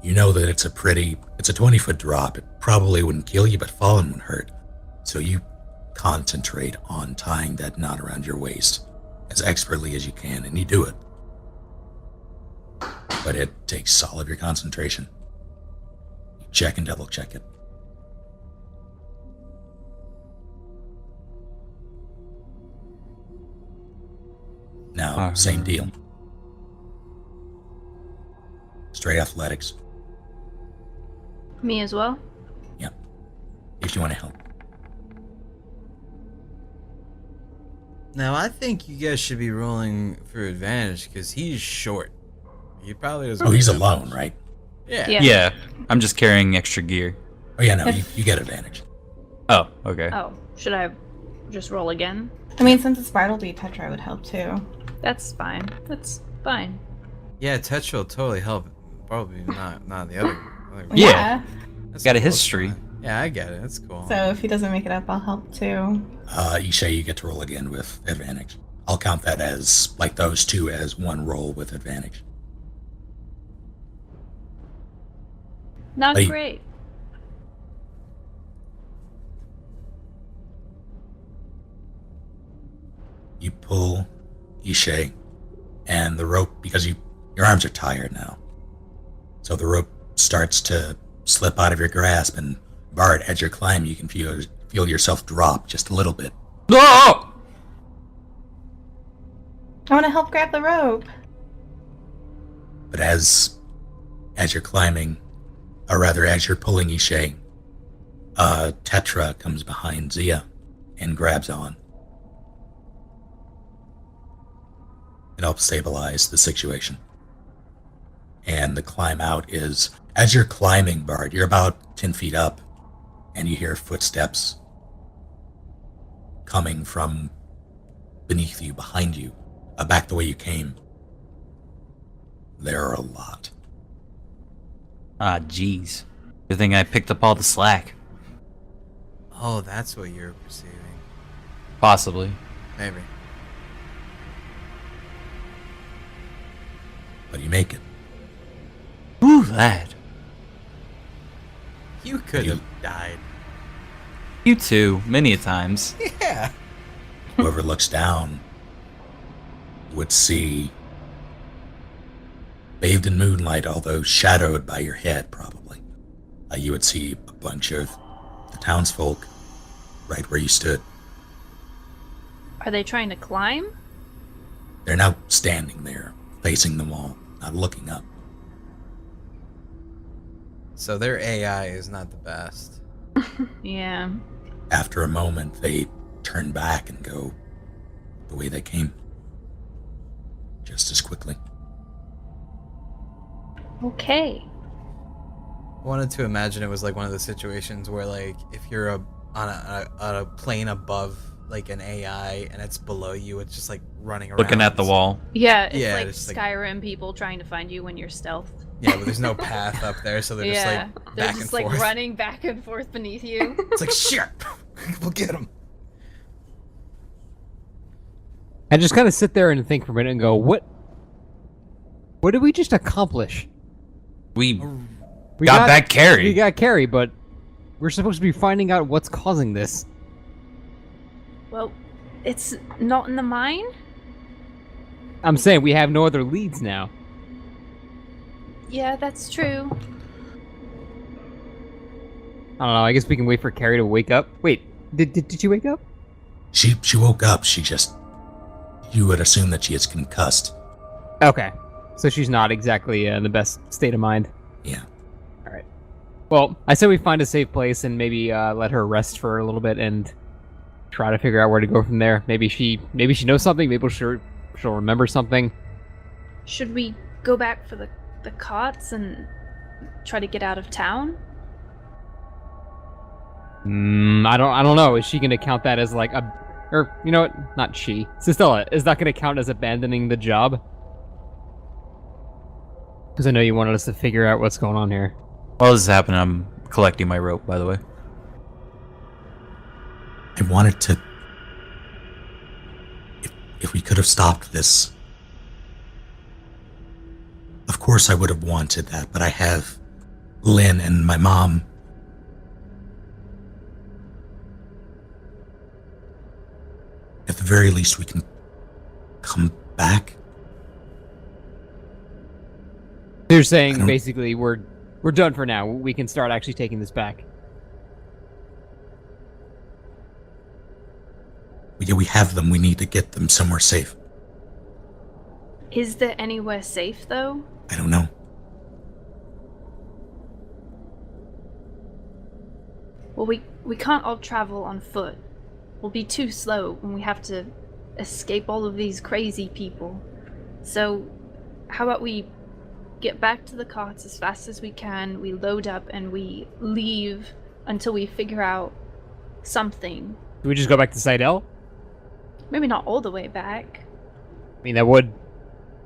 You know that it's a 20-foot drop. It probably wouldn't kill you, but falling would hurt. So you concentrate on tying that knot around your waist as expertly as you can, and you do it. But it takes all of your concentration. You check and double check it. Now, same deal. Straight athletics. Me as well? Yep. If you want to help. Now, I think you guys should be rolling for advantage because he's short. He probably doesn't. Oh, he's weigh that alone, much. right? Yeah. Yeah. Yeah, I'm just carrying extra gear. Oh yeah, no, you get advantage. Oh, okay. Oh, should I just roll again? I mean, since it's Bartleby, Tetra would help too. That's fine. That's fine. Yeah, Tetra will totally help. Probably not the other. Yeah. That's Got a cool. history. Yeah, I get it. That's cool. So if he doesn't make it up, I'll help too. Ishe, you get to roll again with advantage. I'll count that as, like those two, as one roll with advantage. Not Hey. great. You pull Ishe, and the rope, because your arms are tired now, so the rope starts to slip out of your grasp, and Bart, as you're climbing, you can feel yourself drop just a little bit. No! I want to help grab the rope. But as you're climbing, or rather as you're pulling Ishe, Tetra comes behind Zia and grabs on. It helps stabilize the situation. And the climb out is, as you're climbing, Bart, you're about 10 feet up, and you hear footsteps coming from beneath you, behind you, back the way you came. There are a lot. Ah, jeez. Good thing I picked up all the slack. Oh, that's what you're perceiving. Possibly. Maybe. But you make it. Ooh, that. You could have died. You too, many a times. Yeah. Whoever looks down would see, bathed in moonlight, although shadowed by your head, probably, you would see a bunch of the townsfolk right where you stood. Are they trying to climb? They're now standing there, facing the wall, not looking up. So their AI is not the best. Yeah. After a moment, they turn back and go the way they came. Just as quickly. Okay. I wanted to imagine it was like one of the situations where, like, if you're on a plane above like an AI and it's below you, it's just like running around. Looking at the wall. Yeah, it's Yeah, like it's like- Skyrim people trying to find you when you're stealth. Yeah, but there's no path up there, so they're just Yeah, like they're back just and like forth. running back and forth beneath you. It's like, shit, we'll get him. I just kind of sit there and think for a minute and go, what did we just accomplish? We We got back Carrie. We got Carrie, but we're supposed to be finding out what's causing this. Well, it's not in the mine? I'm saying we have no other leads now. Yeah, that's true. I don't know, I guess we can wait for Carrie to wake up. Wait, did she wake up? She woke up, you would assume that she is concussed. Okay, so she's not exactly in the best state of mind. Yeah. Alright. Well, I say we find a safe place and maybe let her rest for a little bit and try to figure out where to go from there. Maybe she knows something, maybe she'll remember something. Should we go back for the cots and try to get out of town? I don't know. Is she gonna count that as like or you know what? Not she. Sistella, is that gonna count as abandoning the job? Because I know you wanted us to figure out what's going on here. While this is happening, I'm collecting my rope, by the way. I wanted to... If we could have stopped this... Of course I would have wanted that, but I have Lynn and my mom. At the very least, we can come back. You're I saying don't- basically we're done for now. We can start actually taking this back. Yeah, we have them. We need to get them somewhere safe. Is there anywhere safe, though? I don't know. Well, we can't all travel on foot. We'll be too slow when we have to escape all of these crazy people. So, how about we get back to the carts as fast as we can, we load up, and we leave until we figure out something. Do we just go back to Seidel? Maybe not all the way back. I mean, that would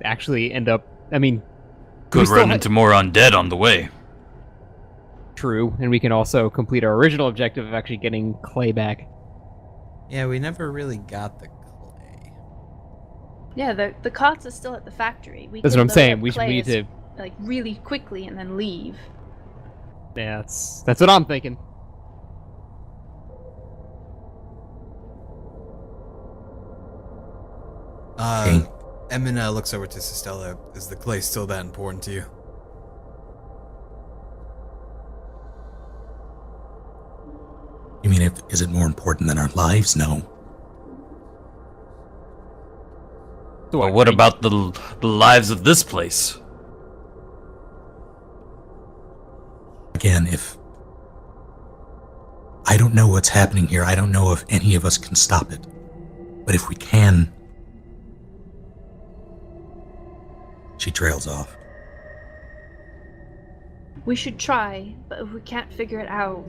actually end up... I mean... we Could still run ha- into more undead on the way. True, and we can also complete our original objective of actually getting Clay back. Yeah, we never really got the clay. Yeah, the carts are still at the factory. We That's can what I'm load saying. up We clay need to... like really quickly and then leave. Yeah, that's what I'm thinking. Okay. Emin looks over to Sistella. Is the clay still that important to you? You mean, is it more important than our lives? No. So But what about the lives of this place? Again, if... I don't know what's happening here. I don't know if any of us can stop it. But if we can... She trails off. We should try, but if we can't figure it out...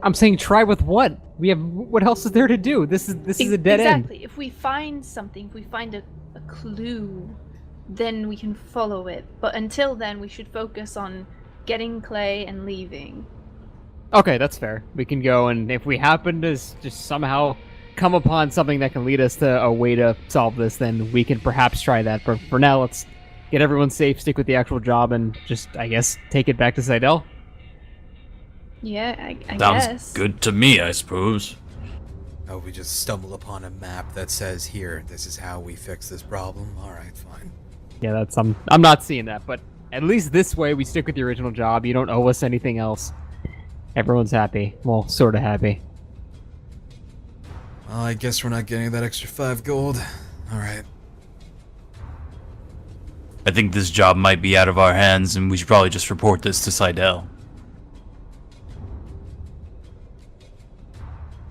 I'm saying try with what? We have... What else is there to do? This is a dead end. Exactly. If we find something, if we find a clue, then we can follow it. But until then, we should focus on getting Clay and leaving. Okay, that's fair. We can go, and if we happen to just somehow come upon something that can lead us to a way to solve this, then we can perhaps try that. But for now, let's get everyone safe, stick with the actual job, and just, I guess, take it back to Seidel. Yeah, I Sounds guess. good to me, I suppose. Oh, we just stumbled upon a map that says here, this is how we fix this problem. Alright, fine. Yeah, that's I'm not seeing that, but at least this way we stick with the original job. You don't owe us anything else. Everyone's happy. Well, sort of happy. Well, I guess we're not getting that extra 5 gold. Alright. I think this job might be out of our hands, and we should probably just report this to Seidel.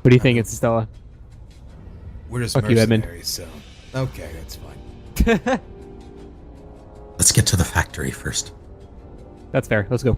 What do you think, it's Stella? We're just Fuck you, Edmund. mercenaries, so... Okay, that's fine. Let's get to the factory first. That's fair. Let's go.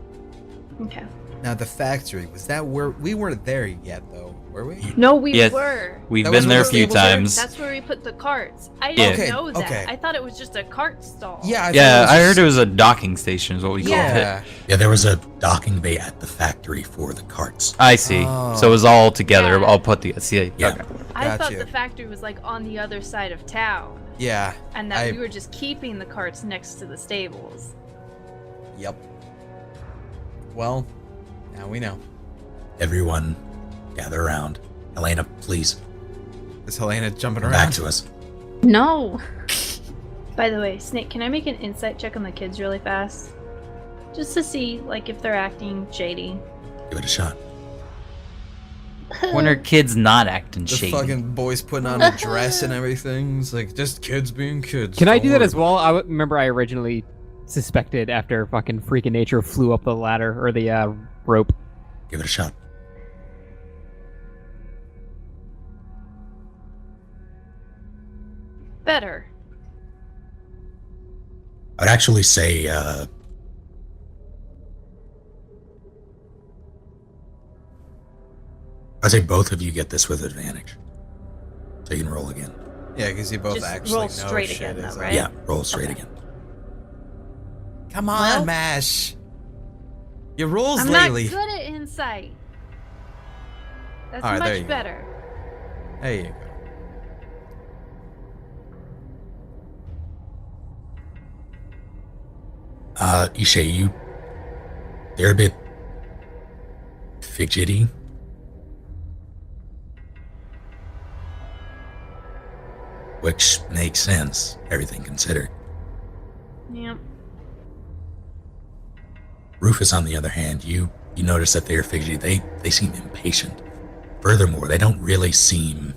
Okay. Now, the factory, was that where... We weren't there yet, though, were we? No, we Yes. were. We've That been was there a where few the stables were? times. That's where we put the carts. I Yeah. didn't Okay, know that. okay. I thought it was just a cart stall. Yeah, Yeah, I heard it was was a docking station is what we called it. Yeah. Yeah, there was a docking bay at the factory for the carts. I see. Oh. So it was all together. Yeah. I'll put the... See, Yeah. okay. I thought Gotcha. the factory was like on the other side of town, Yeah. and that we were just keeping the carts next to the stables. Yep. Well, now we know. Everyone, gather around. Helena, please, Is Helena jumping come around? back to us. No. By the way, Snake, can I make an insight check on the kids really fast? Just to see, like, if they're acting shady. Give it a shot. When are kids not acting The shady? fucking boys putting on a dress and everything. It's like, just kids being kids. Can I Don't do that worry as well? I remember I originally suspected after fucking Freak of Nature flew up the ladder or the rope. Give it a shot. Better. I'd actually say, I'd say both of you get this with advantage. So you can roll again. Yeah, because you both Just actually roll know straight shit again, is though, up. right? Yeah, roll straight Okay. again. Come on, Well- Mash. Your rolls I'm lately. not good at insight. That's Alright, there you much go. better. There you go. Ishe, they're a bit fidgety. Which makes sense, everything considered. Yep. Rufus, on the other hand, you notice that they are fidgety. They seem impatient. Furthermore, they don't really seem...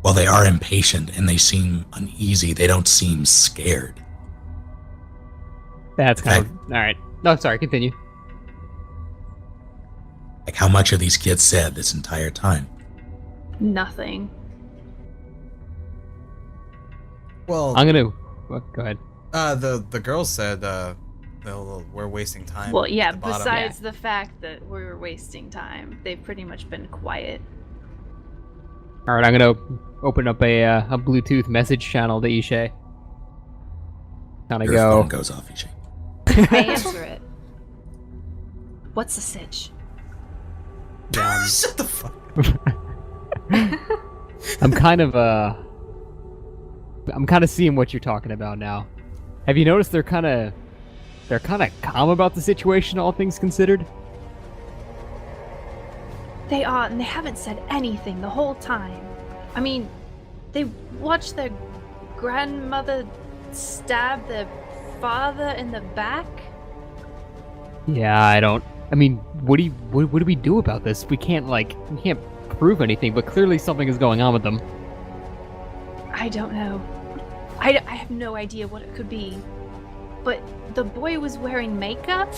Well, they are impatient and they seem uneasy. They don't seem scared. That's kind of all right. No, sorry. Continue. Like, how much have these kids said this entire time? Nothing. Well, I'm gonna. Well, go ahead. the girls said, we're wasting time. Well, yeah, at the bottom. besides the fact that we were wasting time, they've pretty much been quiet. All right, I'm gonna open up a Bluetooth message channel to Ishe. Kind of Your go. phone goes off, Ishe. I answer it. What's the sitch? Shut the fuck. I'm kind of seeing what you're talking about now. Have you noticed they're kind of calm about the situation, all things considered? They are, and they haven't said anything the whole time. I mean, they watched their grandmother stab their father in the back. Yeah, I mean, what do we do about this? We can't prove anything, but clearly something is going on with them. I don't know. I have no idea what it could be. But the boy was wearing makeup?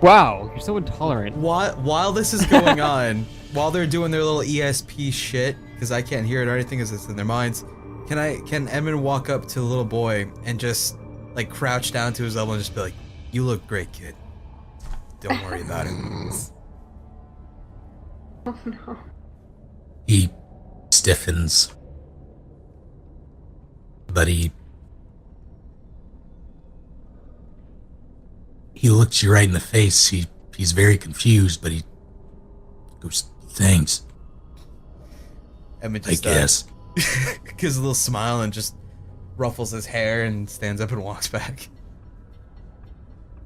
Wow, you're so intolerant. While this is going on, while they're doing their little ESP shit, because I can't hear it or anything because it's in their minds, can Edmund walk up to the little boy and just like crouch down to his level and just be like, "You look great, kid. Don't worry about it." Oh no. He stiffens, but he looks you right in the face. He's very confused, but he goes, "Thanks, Edmund I just guess." gives a little smile and just ruffles his hair and stands up and walks back.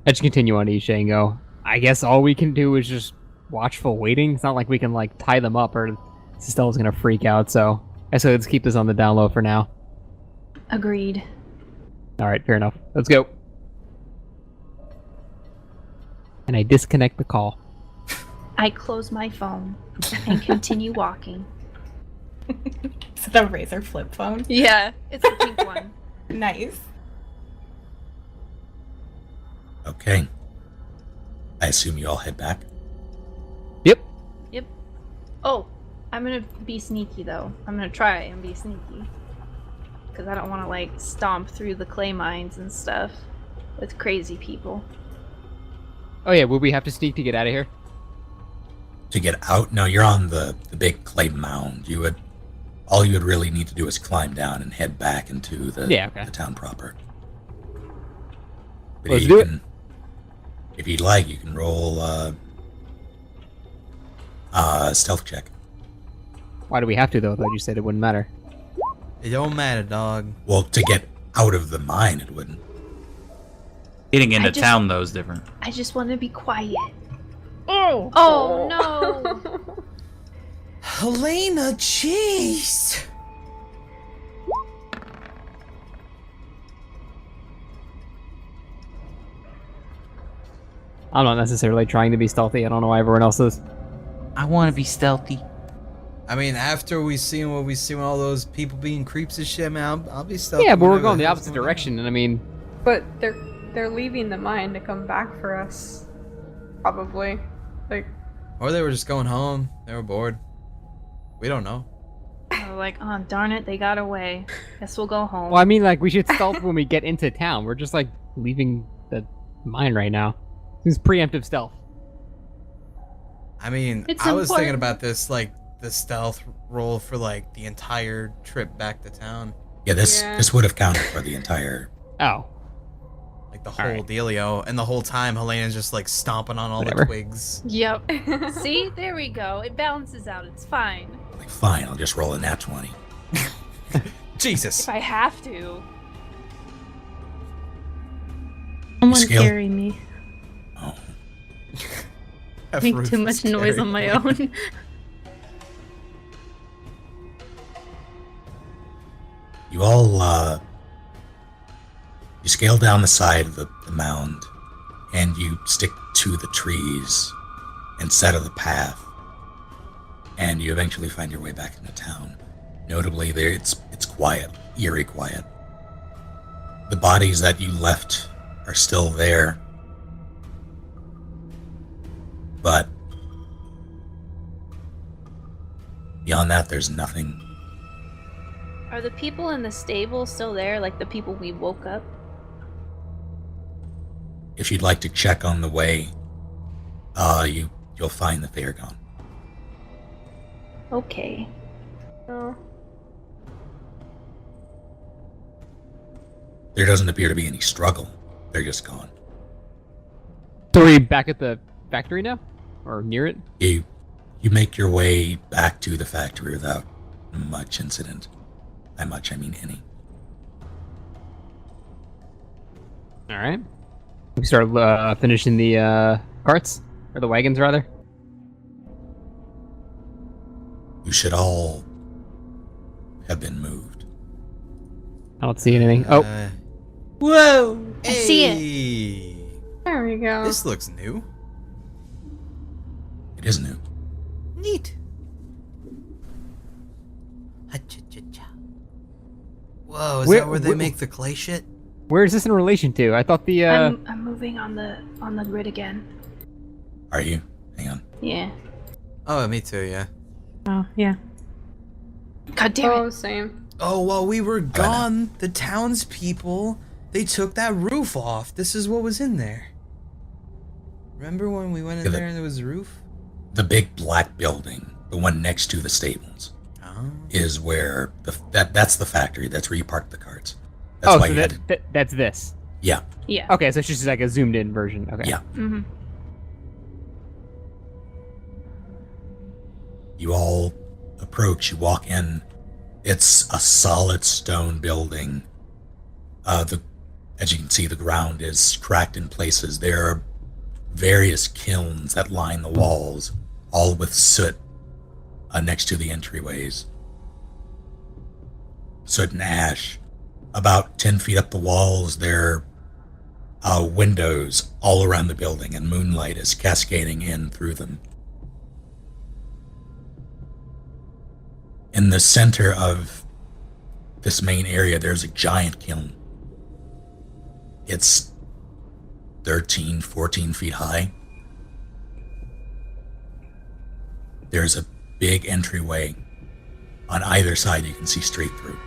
I just continue on Isha and go, I guess all we can do is just watchful waiting. It's not like we can, like, tie them up or Stella's gonna freak out, so I say let's keep this on the down low for now. Agreed. Alright, fair enough. Let's go. And I disconnect the call. I close my phone and continue walking. Is it a Razor flip phone? Yeah, it's the pink one. Nice. Okay. I assume you all head back. Yep. Yep. Oh, I'm gonna be sneaky though. I'm gonna try and be sneaky. Because I don't want to, like, stomp through the clay mines and stuff with crazy people. Oh yeah, would we have to sneak to get out of here? To get out? No, you're on the big clay mound. All you would really need to do is climb down and head back into the town proper. But Let's yeah, do you it. can, if you'd like, you can roll a stealth check. Why do we have to though? I thought you said it wouldn't matter. It don't matter, dog. Well, to get out of the mine, it wouldn't. Getting into I just- town, though, is different. I just want to be quiet. Oh! Oh no! Helena, jeez. I'm not necessarily trying to be stealthy. I don't know why everyone else is. I want to be stealthy. I mean, after we seen what we seen, all those people being creeps and shit, man, I'll be stealthy. Yeah, but we're whatever going the hell's opposite going on. direction, and I mean, But they're leaving the mine to come back for us. Probably. Like, Or they were just going home. They were bored. We don't know. Oh, like, oh darn it, they got away. Guess we'll go home. well, I mean, like we should stealth when we get into town. We're just like leaving the mine right now. This is preemptive stealth. I mean, It's I was thinking important. about this, like, the stealth roll for, like, the entire trip back to town. Yeah, this Yeah. this would have counted for the entire. Oh, Like, the All whole right. dealio. And the whole time, Helena's just, like, stomping on all Whatever. the twigs. Yep. See, there we go. It balances out. It's fine. Like, fine, I'll just roll a nat 20. Jesus. If I have to. Someone Scale. carry me. Oh, Have Make Rufus too much noise carry on my me. own. you all you scale down the side of the mound, and you stick to the trees instead of the path, and you eventually find your way back into town. Notably, there it's quiet, eerie quiet. The bodies that you left are still there, but beyond that, there's nothing. Are the people in the stable still there? Like the people we woke up? If you'd like to check on the way, you'll find that they are gone. Okay. oh. There doesn't appear to be any struggle. They're just gone. so are we back at the factory now, or near it? You make your way back to the factory without much incident. By much, I mean any. All right. We start finishing the carts or the wagons rather. You should all have been moved. I don't see anything. Oh, Whoa! I see it. it. There we go. This looks new. It is new. Neat. Ha-cha-cha-cha. Whoa, is Where- that where they where- make the clay shit? where is this in relation to? I thought the I'm moving on the grid again. Are you? Hang on. Yeah. Oh, me too, yeah. Oh, yeah. God damn Oh, it. same. Oh, while we were gone, the townspeople, they took that roof off. This is what was in there. Remember when we went in Yeah, there and there was a roof? The big black building, the one next to the stables, Oh. is where that's the factory. That's where you park the carts. That's oh, why so you had to, that's this. yeah. Yeah. Okay, so it's just like a zoomed in version. Okay. Yeah. Mm-hmm. You all approach, you walk in. It's a solid stone building. As you can see, the ground is cracked in places. There are various kilns that line the walls, all with soot next to the entryways. Soot and ash. About 10 feet up the walls, there are windows all around the building, and moonlight is cascading in through them. In the center of this main area, there's a giant kiln. It's 13, 14 feet high. There's a big entryway. On either side, you can see straight through.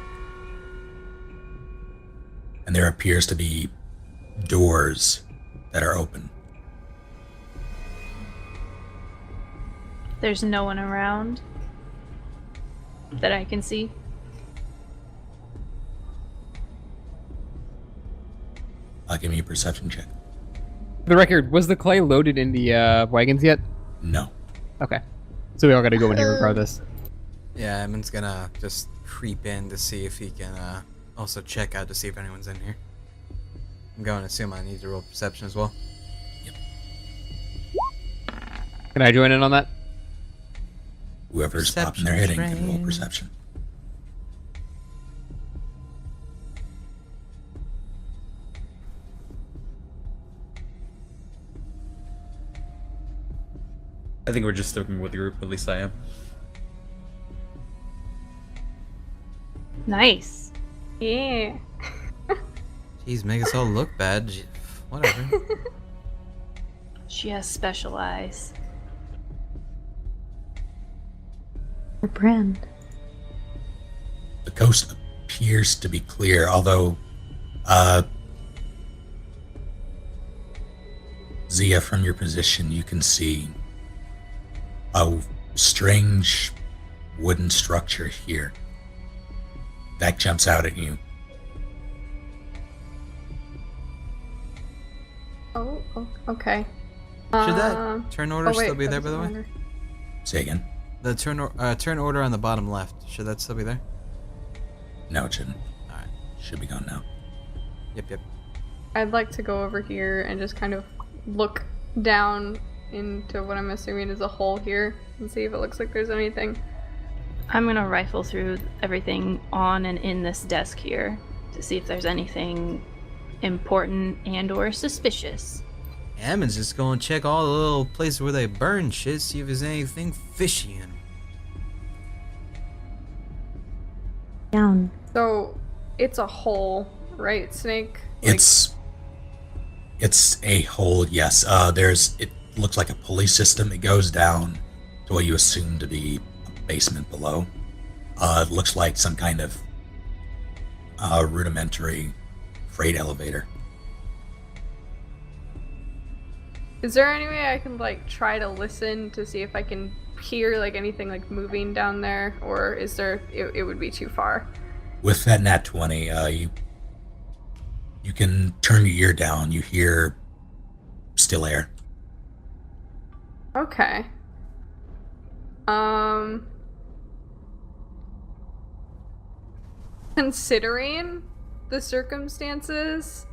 And there appears to be doors that are open. There's no one around that I can see. Give me a perception check. For the record, was the clay loaded in the wagons yet? No. Okay. So we all gotta go in here regardless. Yeah, Emin's gonna just creep in to see if he can also check out to see if anyone's in here. I'm going to assume I need to roll perception as well. Can I join in on that? Whoever's popping Perception their head in can roll train. perception. I think we're just sticking with the group. At least I am. Nice. Yeah. Jeez, make us all look bad. Whatever. She has special eyes. Her brand. The coast appears to be clear, although Zia, from your position, you can see a strange wooden structure here that jumps out at you. Oh, okay. Should that turn order oh, wait, still be there, that by the was way? an order. Say again? The turn order on the bottom left. Should that still be there? No, it shouldn't. Alright. Should be gone now. Yep. I'd like to go over here and just kind of look down into what I'm assuming is a hole here and see if it looks like there's anything. I'm gonna rifle through everything on and in this desk here to see if there's anything important and or suspicious. Emin's just going to check all the little places where they burn shit, see if there's anything fishy in 'em. Down. So it's a hole, right, Snake? Like, It's a hole, yes. It looks like a pulley system. It goes down to what you assume to be a basement below. It looks like some kind of rudimentary freight elevator. is there any way I can like try to listen to see if I can hear like anything like moving down there, or is there? It would be too far. With that nat 20, you can turn your ear down. You hear still air. Okay. Considering the circumstances,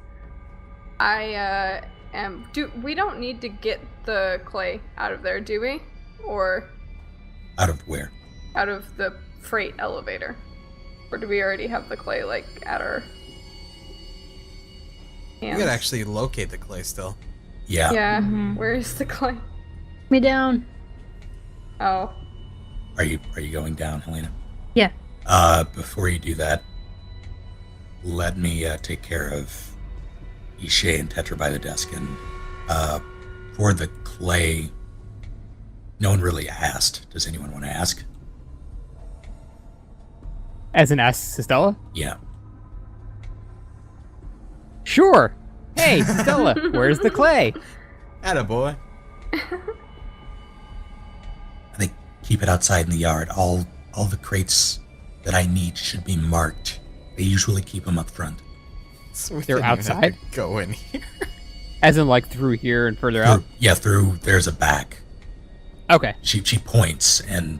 we don't need to get the clay out of there, do we? Or Out of where? out of the freight elevator? Or do we already have the clay like at our hands? You gotta actually locate the clay still. Yeah. Yeah. Mhm. Where is the clay? Me down. Oh. Are you going down, Helena? Yeah. Before you do that, let me take care of Ishe and Tetra by the desk. And for the clay, no one really asked. Does anyone want to ask? As in ask Stella? Yeah. Sure. Hey, Stella, where's the clay? Attaboy. I think keep it outside in the yard. All the crates that I need should be marked. They usually keep them up front. So we They're didn't even have outside? to go in here. As in like through here and further out? There's a back. Okay. She points, and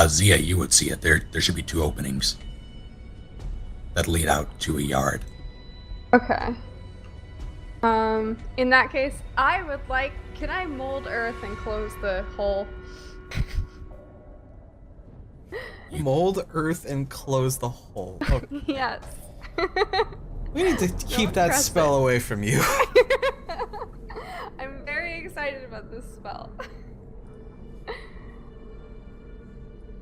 Zia, you would see it. There should be two openings that lead out to a yard. Okay. In that case, I would like. Can I mold earth and close the hole? Mold earth and close the hole. Okay. Yes. We need to keep that trust spell it. away from you. I'm very excited about this spell.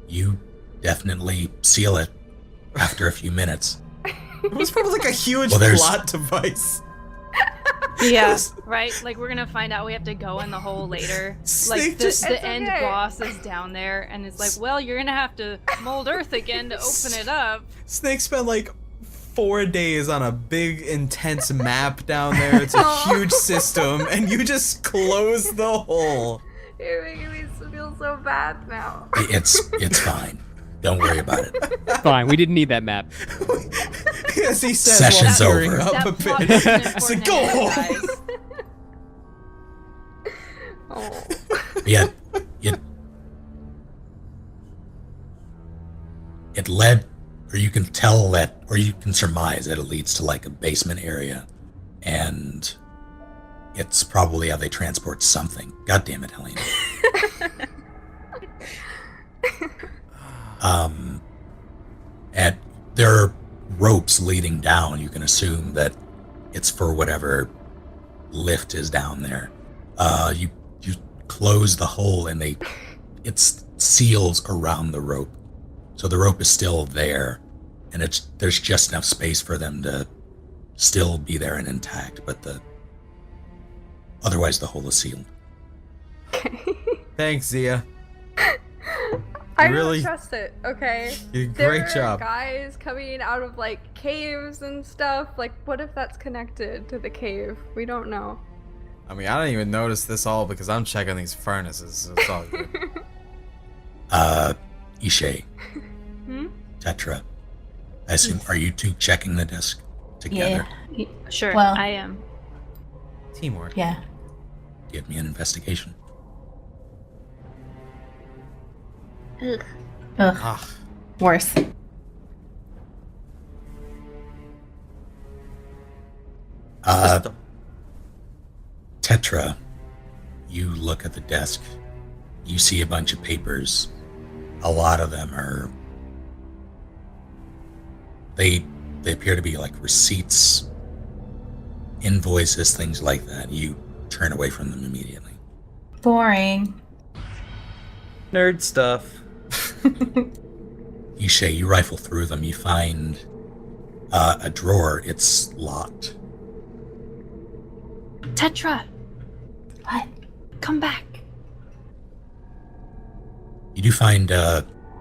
You definitely seal it after a few minutes. It was probably like a huge Well, there's- plot device. Yeah, right? Like, we're gonna find out we have to go in the hole later. Snake Like, the just- the It's end okay. boss is down there, and it's like, well, you're gonna have to mold earth again to open it up. Snake spent like 4 days on a big, intense map down there. It's a huge system, and you just close the hole. You're making me feel so bad now. It's fine. Don't worry about it. Fine, we didn't need that map. As he says, Session's while tearing over. up That a plot bit. wasn't I said, important go anyway, home. guys. Oh. Yeah, it led, or you can tell that, or you can surmise that it leads to like a basement area, and it's probably how they transport something. God damn it, Helena. And there are ropes leading down. You can assume that it's for whatever lift is down there. You close the hole, and it seals around the rope, so the rope is still there, and there's just enough space for them to still be there and intact, but otherwise the hole is sealed. Thanks, Zia. I really- don't trust it, okay? You did a There great are job. guys coming out of like caves and stuff. Like, what if that's connected to the cave? We don't know. I mean, I don't even notice this all because I'm checking these furnaces, so it's all good. Ishe, Hmm? Tetra, I assume, are you two checking the disc together? Sure, Well- I am. Teamwork. Yeah. Give me an investigation. Ugh. Ah, Worse. Tetra, you look at the desk. You see a bunch of papers. A lot of them are. They appear to be like receipts, invoices, things like that. You turn away from them immediately. Boring. Nerd stuff. Ishe, you rifle through them. You find a drawer. It's locked. Tetra, What? come back. You do find,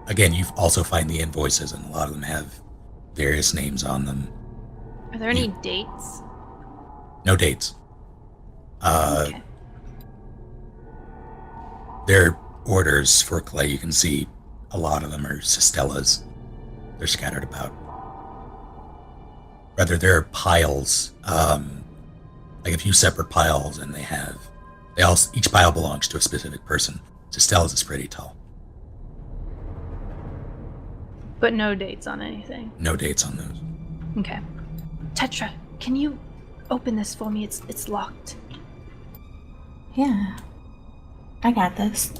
again, you also find the invoices, and a lot of them have various names on them. Are there any dates? No dates. Okay. They're orders for clay. You can see a lot of them are Sistella's. They're scattered about. Rather, they're piles, like a few separate piles, and each pile belongs to a specific person. Sistella's is pretty tall. But no dates on anything. No dates on those. Okay. Tetra, can you open this for me? It's locked. Yeah. I got this.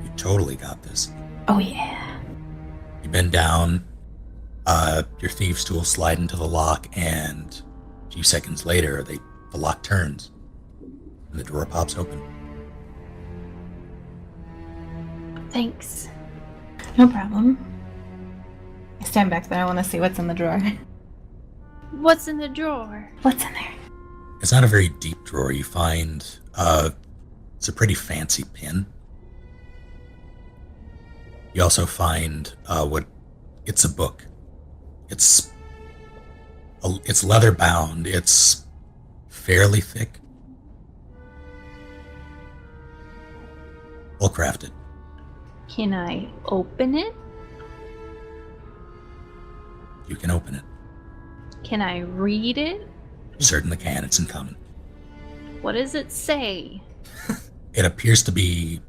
You totally got this. Oh, yeah. You bend down, your thieves' tool slide into the lock, and a few seconds later, the lock turns, and the door pops open. Thanks. No problem. I stand back there. I want to see what's in the drawer. What's in the drawer? What's in there? It's not a very deep drawer. You find, it's a pretty fancy pin. You also find, it's a book. It's leather bound. It's fairly thick. Well crafted. Can I open it? You can open it. Can I read it? You certainly can. It's in common. What does it say? It appears to be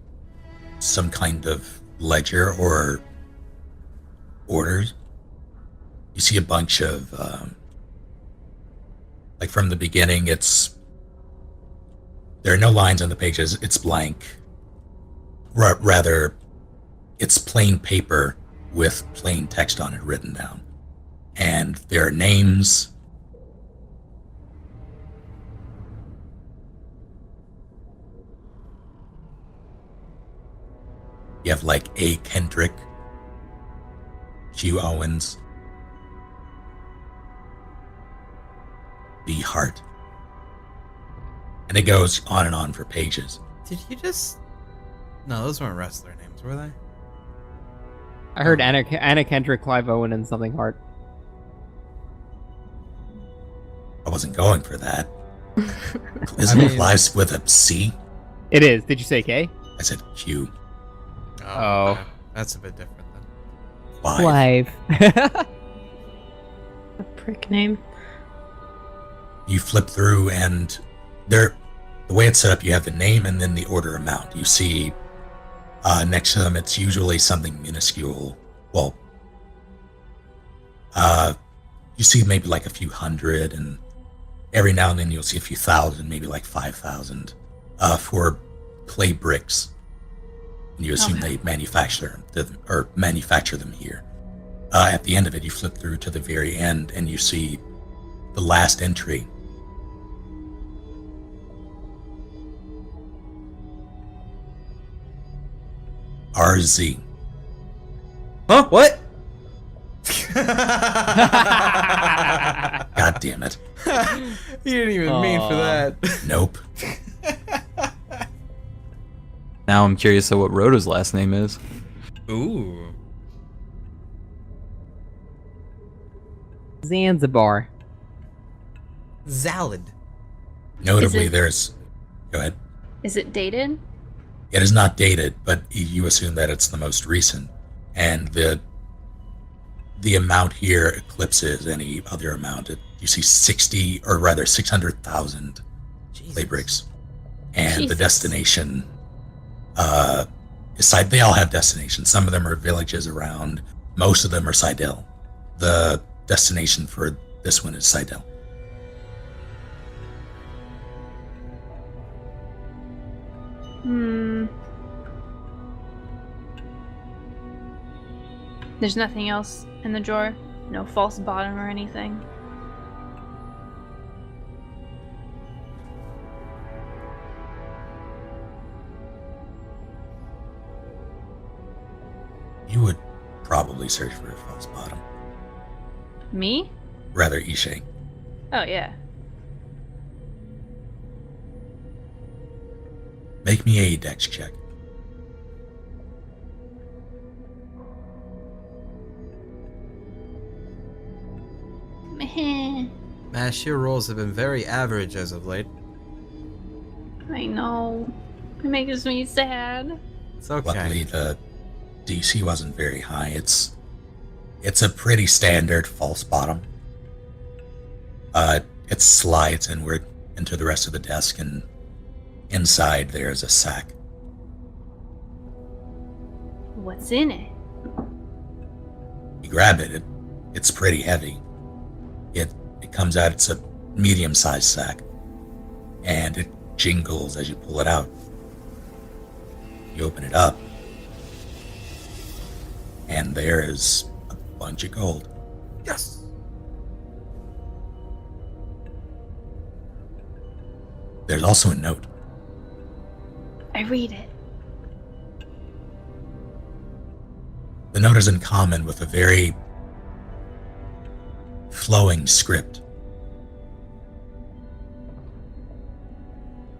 some kind of ledger or orders, you see a bunch of, like from the beginning, there are no lines on the pages, it's blank. Rather, it's plain paper with plain text on it written down. And there are names. You have like A. Kendrick, Q. Owens, B. Hart. And it goes on and on for pages. Did you just... No, those weren't wrestler names, were they? I heard Anna Kendrick, Clive Owen, and something hard. I wasn't going for that. Isn't it Clive's with a C? It is. Did you say K? I said Q. Oh. Okay. That's a bit different then. Clive. Clive. A prick name. You flip through and the way it's set up, you have the name and then the order amount. You see next to them, it's usually something minuscule. Well, you see maybe like a few hundred, and every now and then you'll see a few thousand, maybe like 5,000 for clay bricks. And you assume they manufacture them here. At the end of it, you flip through to the very end and you see the last entry. RZ. Huh? What? God damn it. You didn't even mean for that. Nope. Now I'm curious of what Rhoda's last name is. Ooh. Zanzibar. Zalad. Notably, it- there's... Go ahead. Is it dated? It is not dated, but you assume that it's the most recent. And the amount here eclipses any other amount. You see 600,000 clay bricks. And the Jesus. destination... they all have destinations. Some of them are villages around. Most of them are Seidel. The destination for this one is Seidel. There's nothing else in the drawer? No false bottom or anything? You would probably search for a false bottom. Me? Rather, Ishe. Oh, yeah. Make me a dex check. Meh. Mash, your rolls have been very average as of late. I know. It makes me sad. It's okay. Luckily, the DC wasn't very high. It's a pretty standard false bottom. It slides inward into the rest of the desk, and inside there's a sack. What's in it? You grab it. It's pretty heavy. It comes out. It's a medium-sized sack, and it jingles as you pull it out. You open it up, and there is a bunch of gold. Yes. There's also a note. I read it. The note is in common with a very flowing script.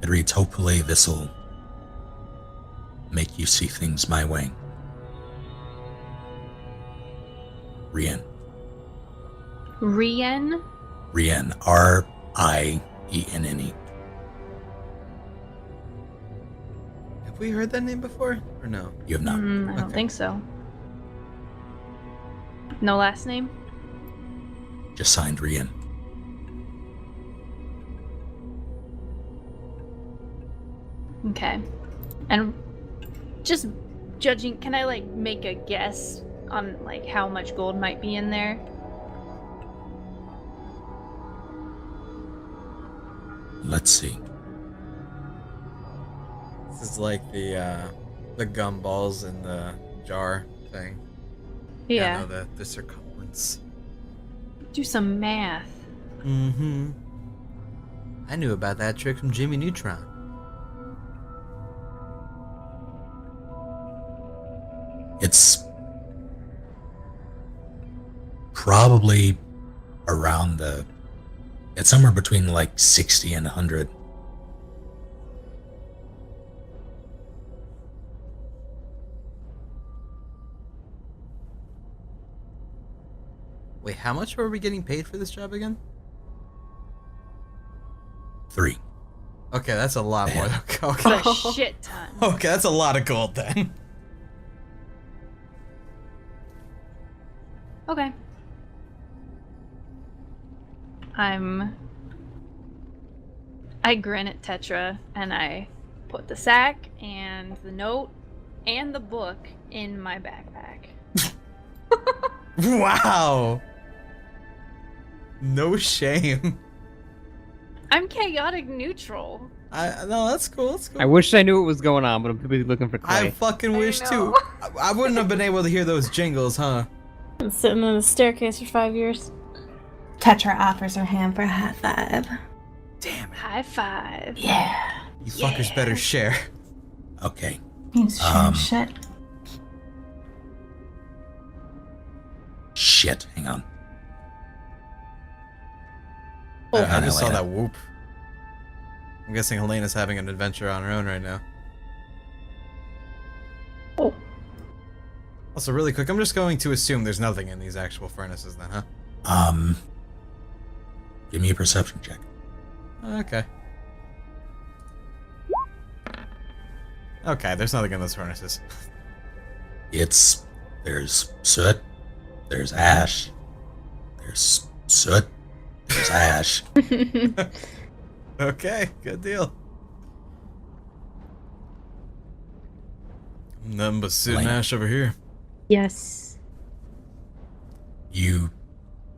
It reads, "Hopefully this'll make you see things my way. Rien." Rien? Rien. Rienne. Have we heard that name before? Or no? You have not. I don't Okay. think so. No last name? Just signed Rien. Okay. And just judging, can I like make a guess on like how much gold might be in there? Let's see. This is like the gumballs in the jar thing. Yeah. No, the circumference. Do some math. Mm-hmm. I knew about that trick from Jimmy Neutron. It's probably around it's somewhere between like 60 and 100. Wait, how much were we getting paid for this job again? 3. Okay, that's a lot more. That's Okay, a shit ton. okay, that's a lot of gold then. Okay. I grin at Tetra and I put the sack and the note and the book in my backpack. Wow. No shame. I'm chaotic neutral. No, that's cool. That's cool. I wish I knew what was going on, but I'm too busy looking for I Clay. fucking I wish know. too. I wouldn't have been able to hear those jingles, huh? Been sitting on the staircase for 5 years. Tetra offers her hand for a high five. Damn it. High five. Yeah. You fuckers better share. Okay. He's shit. Shit. Hang on. I just saw Helena. that whoop. I'm guessing Helena's having an adventure on her own right now. Oh. Also, really quick, I'm just going to assume there's nothing in these actual furnaces then, huh? Give me a perception check. Okay. Okay, there's nothing in those furnaces. There's soot, there's ash, there's soot, there's ash. Okay, good deal. Nothing but soot and Lane. ash over here. Yes. You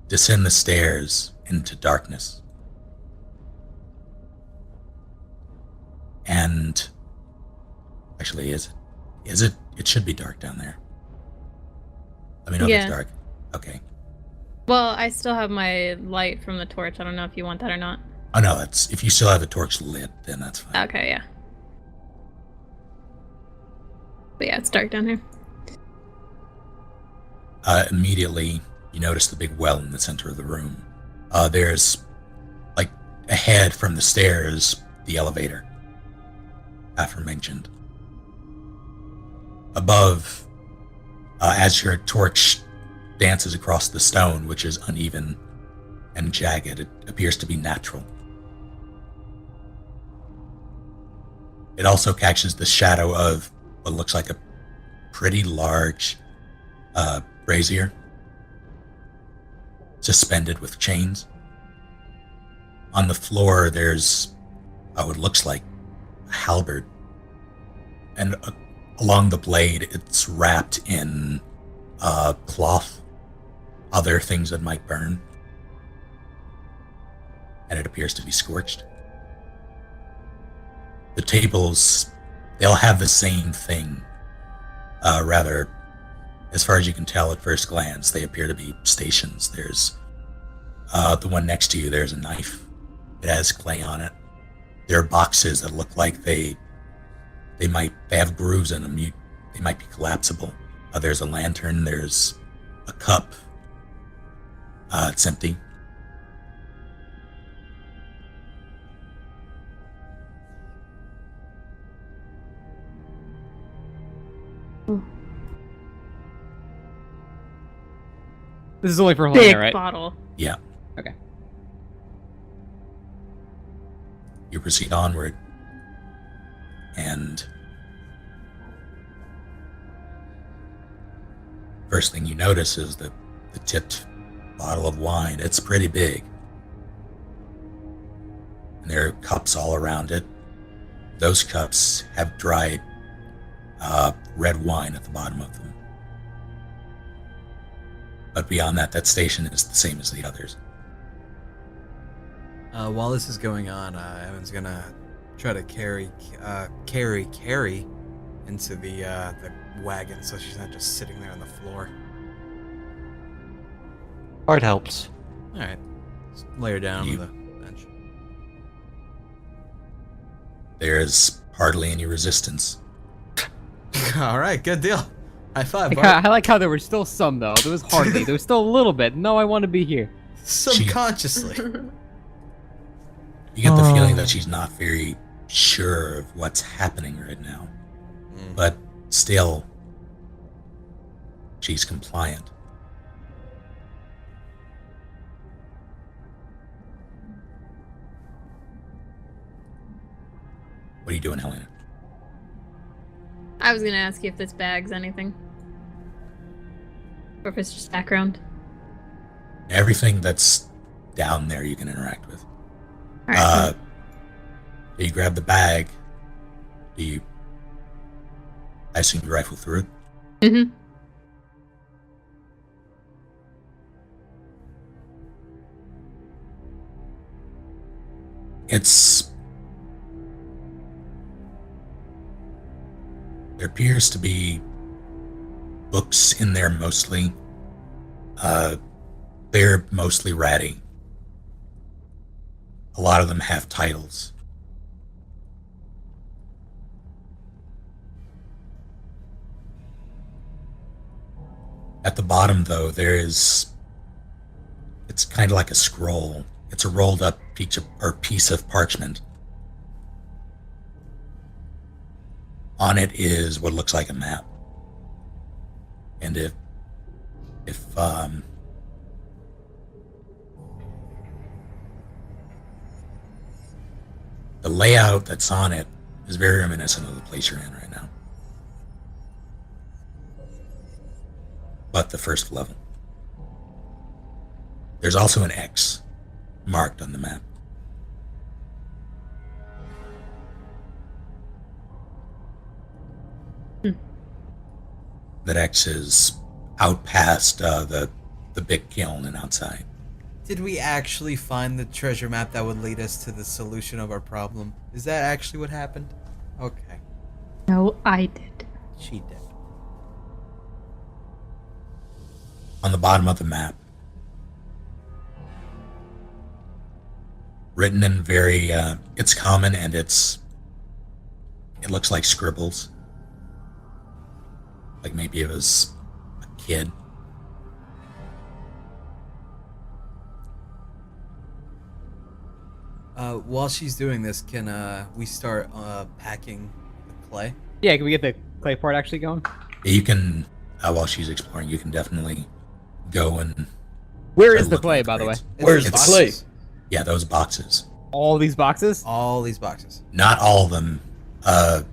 descend the stairs into darkness. And actually, is it? It should be dark down there. Let me know if Yeah. it's dark. Okay. Well, I still have my light from the torch. I don't know if you want that or not. Oh no, that's if you still have the torch lit, then that's fine. Okay, yeah. But yeah, it's dark down here. Immediately, you notice the big well in the center of the room. There's, like, ahead from the stairs, the elevator, aforementioned. Above, as your torch dances across the stone, which is uneven and jagged, it appears to be natural. It also catches the shadow of what looks like a pretty large brazier, suspended with chains. On the floor, there's what looks like a halberd, and along the blade, it's wrapped in cloth, other things that might burn, and it appears to be scorched. The tables, they'll have the same thing. Rather, as far as you can tell at first glance, they appear to be stations. There's the one next to you, there's a knife. It has clay on it. There are boxes that look like they have grooves in them. They might be collapsible. There's a lantern, there's a cup. It's empty. This is only for Big Helena, right? bottle. Yeah. Okay. You proceed onward, and first thing you notice is the tipped bottle of wine. It's pretty big. And there are cups all around it. Those cups have dried red wine at the bottom of them. But beyond that, that station is the same as the others. While this is going on, Evan's gonna try to carry Carrie into the wagon so she's not just sitting there on the floor. Art helps. All right, just lay her down on the bench. There's hardly any resistance. All right, good deal. High five, I Bart. like how there was still some though. There was hardly. There was still a little bit. No, I want to be here. Subconsciously. You get the feeling that she's not very sure of what's happening right now. But still, she's compliant. What are you doing, Helena? I was gonna ask you if this bag's anything. Or if it's just background. Everything that's down there you can interact with. Alright. You grab the bag. I assume you rifle through it? Mm-hmm. There appears to be books in there mostly. They're mostly ratty. A lot of them have titles. At the bottom, though, it's kind of like a scroll. It's a rolled up piece of parchment. On it is what looks like a map. And if the layout that's on it is very reminiscent of the place you're in right now. But the first level. There's also an X marked on the map. That X is out past the big kiln and outside. Did we actually find the treasure map that would lead us to the solution of our problem? Is that actually what happened? Okay. No, I did. She did. On the bottom of the map, written in very, it's common and it looks like scribbles. Like maybe it was a kid. While she's doing this, can we start packing the clay? Yeah, can we get the clay part actually going? You can, while she's exploring, you can definitely go and... Where is the clay, by the way? Where's the clay? Yeah, those boxes. All these boxes? All these boxes. Not all of them. The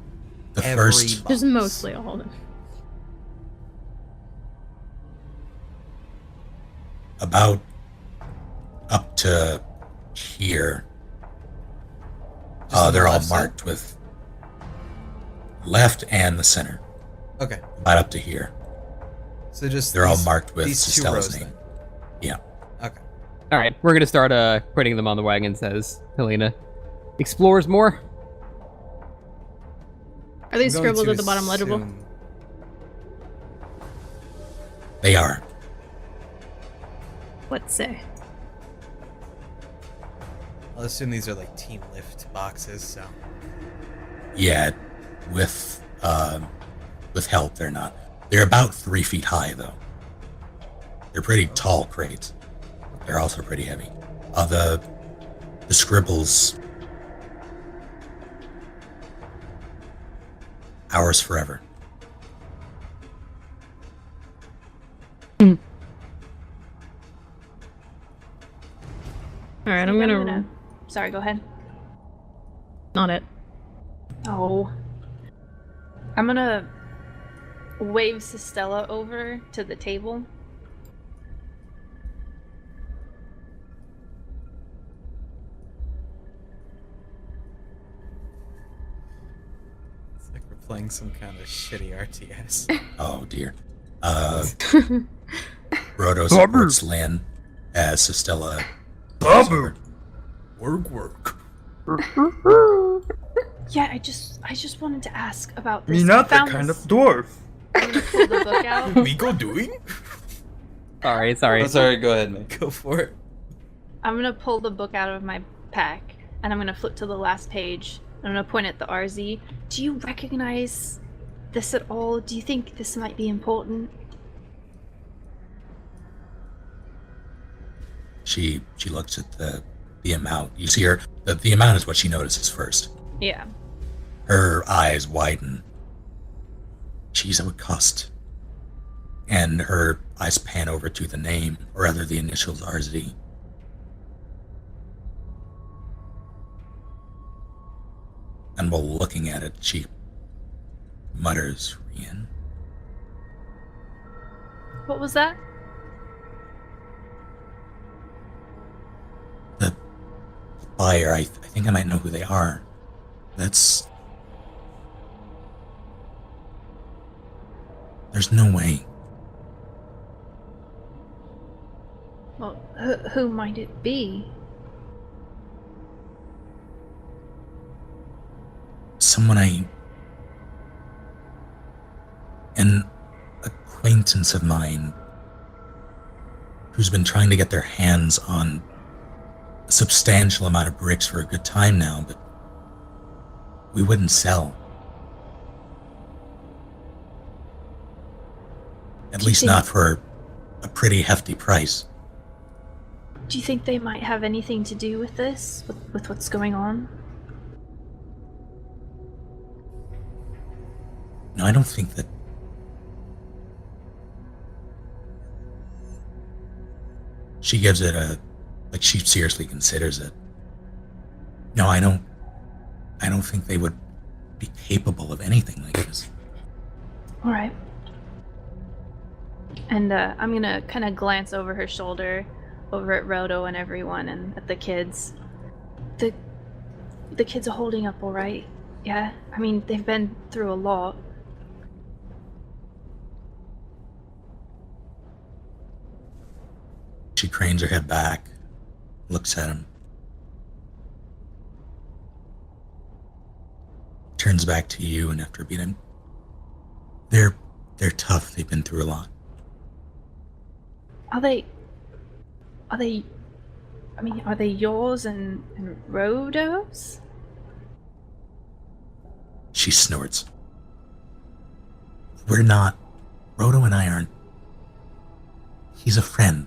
Every first... box. Just mostly all of them. About up to here. Just on the They're all left side? marked with left and the center. Okay. About up to here. So just They're all these- marked with these two Sistella's rows name. then. Yeah. Okay. All right, we're gonna start putting them on the wagon. Says Helena. Explores more. Are these I'm going scribbled to at the bottom legible? assume- They are. What say? I'll assume these are like team lift boxes, so. Yeah, with help, they're not. They're about 3 feet high, though. They're pretty tall crates. They're also pretty heavy. The scribbles, ours forever. All right, I'm gonna. Sorry, go ahead. Not it. Oh. I'm gonna wave Sistella over to the table. It's like we're playing some kind of shitty RTS. Oh dear. Roto supports Lynn as Sistella. Bubber. Work. Yeah, I just wanted to ask about this. Me not I that found kind this- of dwarf. I'm gonna pull the book out. Miko doing? Sorry. Oh, sorry, go ahead, man. Go for it. I'm gonna pull the book out of my pack, and I'm gonna flip to the last page. I'm gonna point at the RZ. Do you recognize this at all? Do you think this might be important? She looks at the amount. You see her. The amount is what she notices first. Yeah. Her eyes widen. Geez, that would cost. And her eyes pan over to the name, or rather the initials RZ. And while looking at it, she mutters, Rian. What was that? The buyer, I think I might know who they are. That's... There's no way. Well, who might it be? Someone an acquaintance of mine who's been trying to get their hands on a substantial amount of bricks for a good time now, but we wouldn't sell. At least not for a pretty hefty price. Do you think they might have anything to do with this? With what's going on? No, I don't think that... She gives it like she seriously considers it. No, I don't think they would be capable of anything like this. Alright. And I'm gonna kind of glance over her shoulder, over at Roto and everyone, and at the kids. The kids are holding up alright, yeah? I mean, they've been through a lot. She cranes her head back, looks at him, turns back to you, and after a beat him, they're tough. They've been through a lot. Are they yours and Rodo's? She snorts. We're not. Roto and I aren't. He's a friend.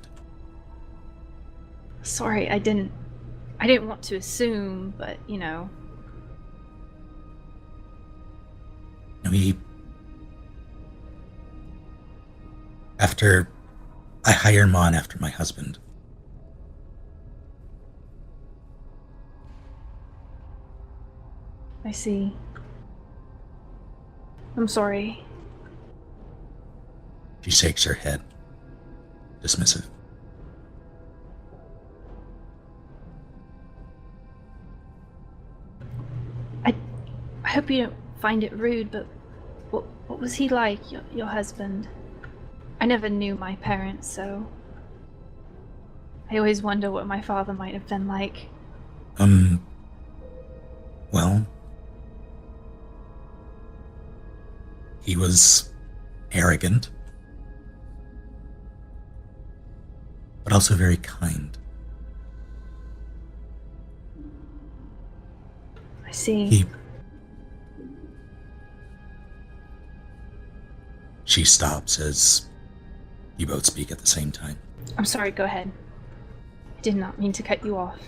Sorry, I didn't want to assume, but you know. After I hire him on after my husband. I see. I'm sorry. She shakes her head, dismissive. I hope you don't find it rude, but what was he like, your husband? I never knew my parents, so I always wonder what my father might have been like. Well, he was arrogant, but also very kind. I see. She stops as you both speak at the same time. I'm sorry, go ahead. I did not mean to cut you off.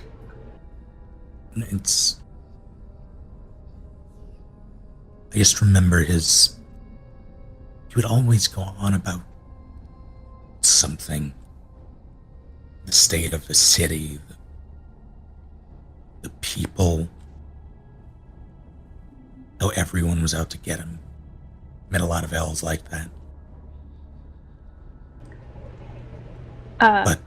I just remember he would always go on about something. The state of the city, the people, how everyone was out to get him. Met a lot of elves like that. But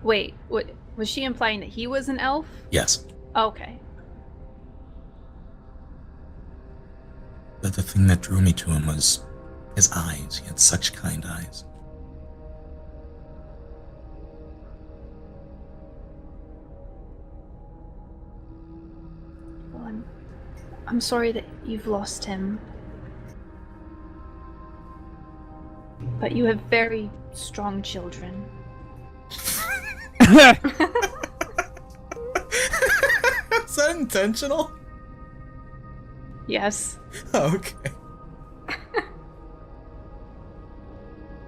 wait, what was she implying that he was an elf? yes, Okay. thing that drew me to him was his eyes. He had such kind eyes. Well, I'm sorry that you've lost him. But you have very strong children. Is that intentional? Yes. Okay.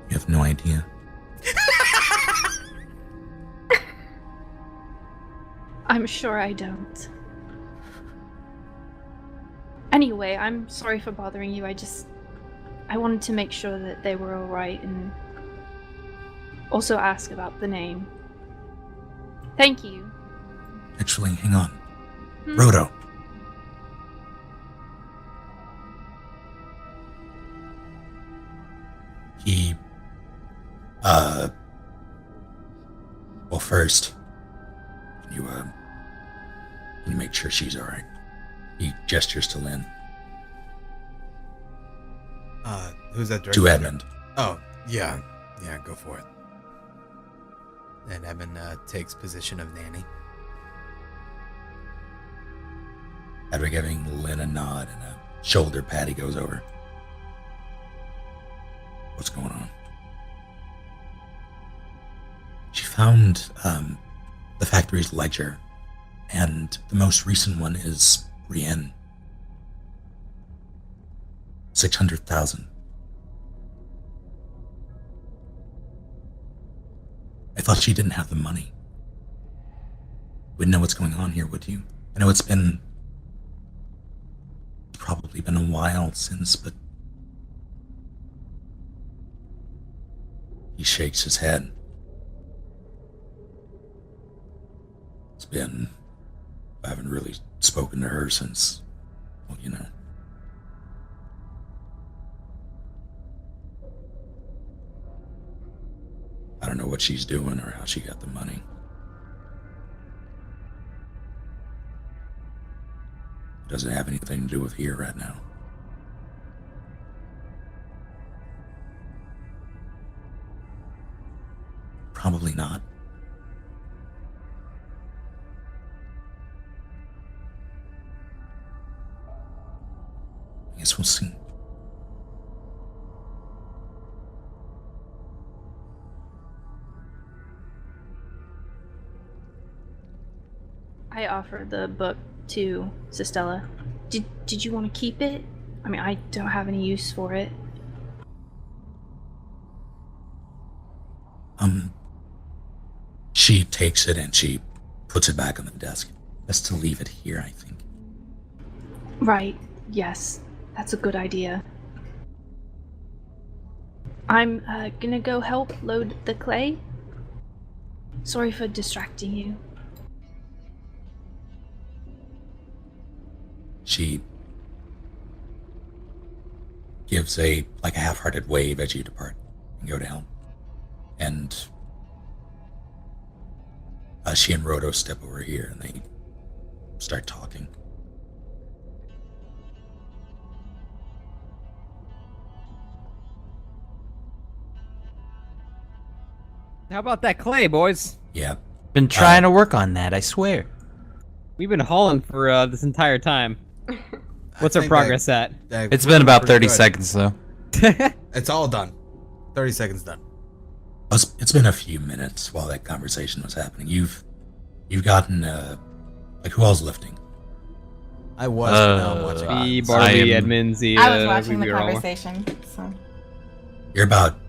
You have no idea. I'm sure I don't. Anyway, I'm sorry for bothering you. I wanted to make sure that they were alright and also ask about the name. Thank you. Actually, hang on. Roto. He, well, first, can you make sure she's alright? He gestures to Lynn. Who's that director? To Edmund. Oh, yeah. Yeah, go for it. And Edmund takes position of nanny. After giving Lynn a nod and a shoulder pat, he goes over. What's going on? She found the factory's ledger, and the most recent one is Brienne. 600,000. I thought she didn't have the money. Wouldn't know what's going on here, would you? I know it's probably been a while since, but he shakes his head. I haven't really spoken to her since, well, you know. I don't know what she's doing or how she got the money. It doesn't have anything to do with here right now. Probably not. I guess we'll see. I offered the book to Sistella. Did you want to keep it? I mean, I don't have any use for it. She takes it and she puts it back on the desk. Best to leave it here, I think. Right, yes. That's a good idea. I'm gonna go help load the clay. Sorry for distracting you. She gives a half-hearted wave as you depart and go to help. And she and Roto step over here and they start talking. How about that clay, boys? Yeah. Been trying to work on that, I swear. We've been hauling for this entire time. What's our progress at? It's been about 30 good. seconds, though. It's all done. 30 seconds done. It's been a few minutes while that conversation was happening. You've gotten who else lifting? I was, but now I'm watching. Me, I Barbie, am- Edmund, Zia. I was watching the we were all- conversation, so. You're about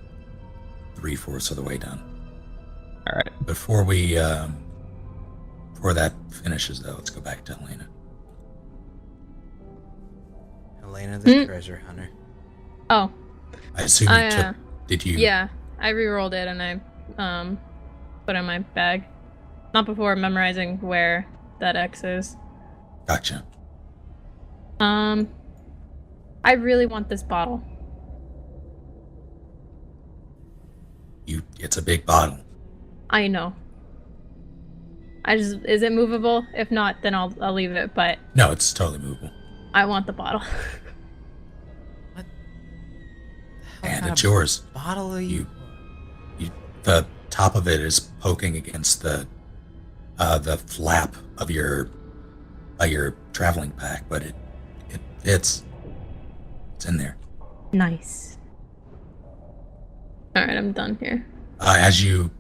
3/4 of the way done. All right. Before that finishes, though, let's go back to Helena. Helena the treasure hunter. Oh, I assume you took. Did you? yeah. I re-rolled it and I put it in my bag. Not before memorizing where that X is. Gotcha. I really want this bottle. It's a big bottle. I know. Is it movable? If not, then I'll leave it, but No, it's totally movable. I want the bottle. And it's yours. Bottle are You, the top of it is poking against the flap of your traveling pack, but it's in there. Nice. All right, I'm done here. As you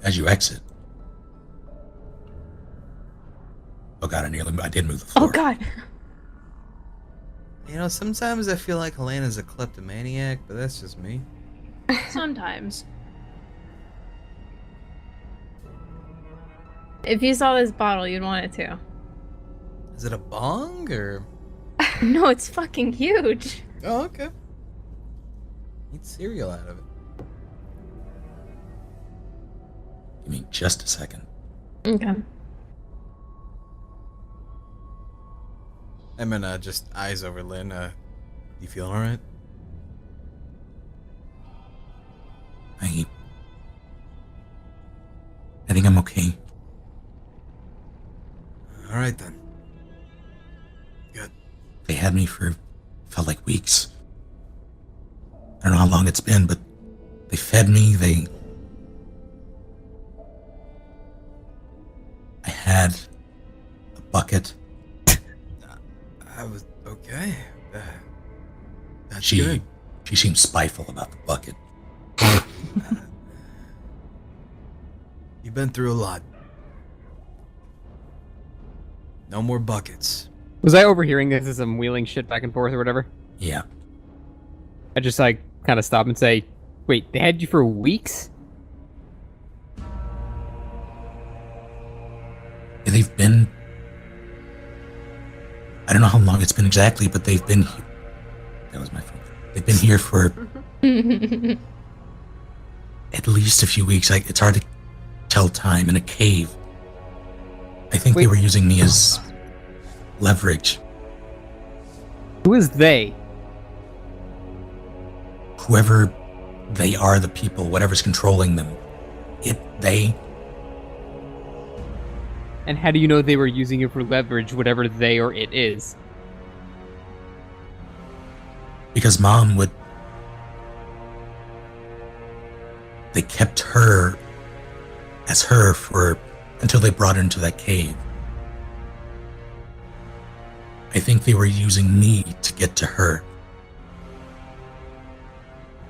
exit. Oh god, I did move the floor. Oh god. You know, sometimes I feel like Helena's a kleptomaniac, but that's just me. Sometimes. If you saw this bottle, you'd want it too. Is it a bong or? No, it's fucking huge. Oh, okay. Eat cereal out of it. Give me just a second. Okay. I'm gonna just eyes over Lynn. You feeling alright? I think I'm okay. Alright then. Good. They had me for, felt like weeks. I don't know how long it's been, but they fed me, I had a bucket. I was okay. That's She good. seemed spiteful about the bucket. You've been through a lot. No more buckets. Was I overhearing this as I'm wheeling shit back and forth or whatever? Yeah. I just like kind of stop and say, "Wait, they had you for weeks?" Yeah, they've been... I don't know how long it's been exactly, but they've been here. That was my phone. They've been here for at least a few weeks. It's hard to tell time in a cave. I think they Wait. were using me as leverage. Who is they? Whoever they are, the people, whatever's controlling them. They... And how do you know they were using it for leverage, whatever they or it is? Because Mom would... They kept her as her until they brought her into that cave. I think they were using me to get to her.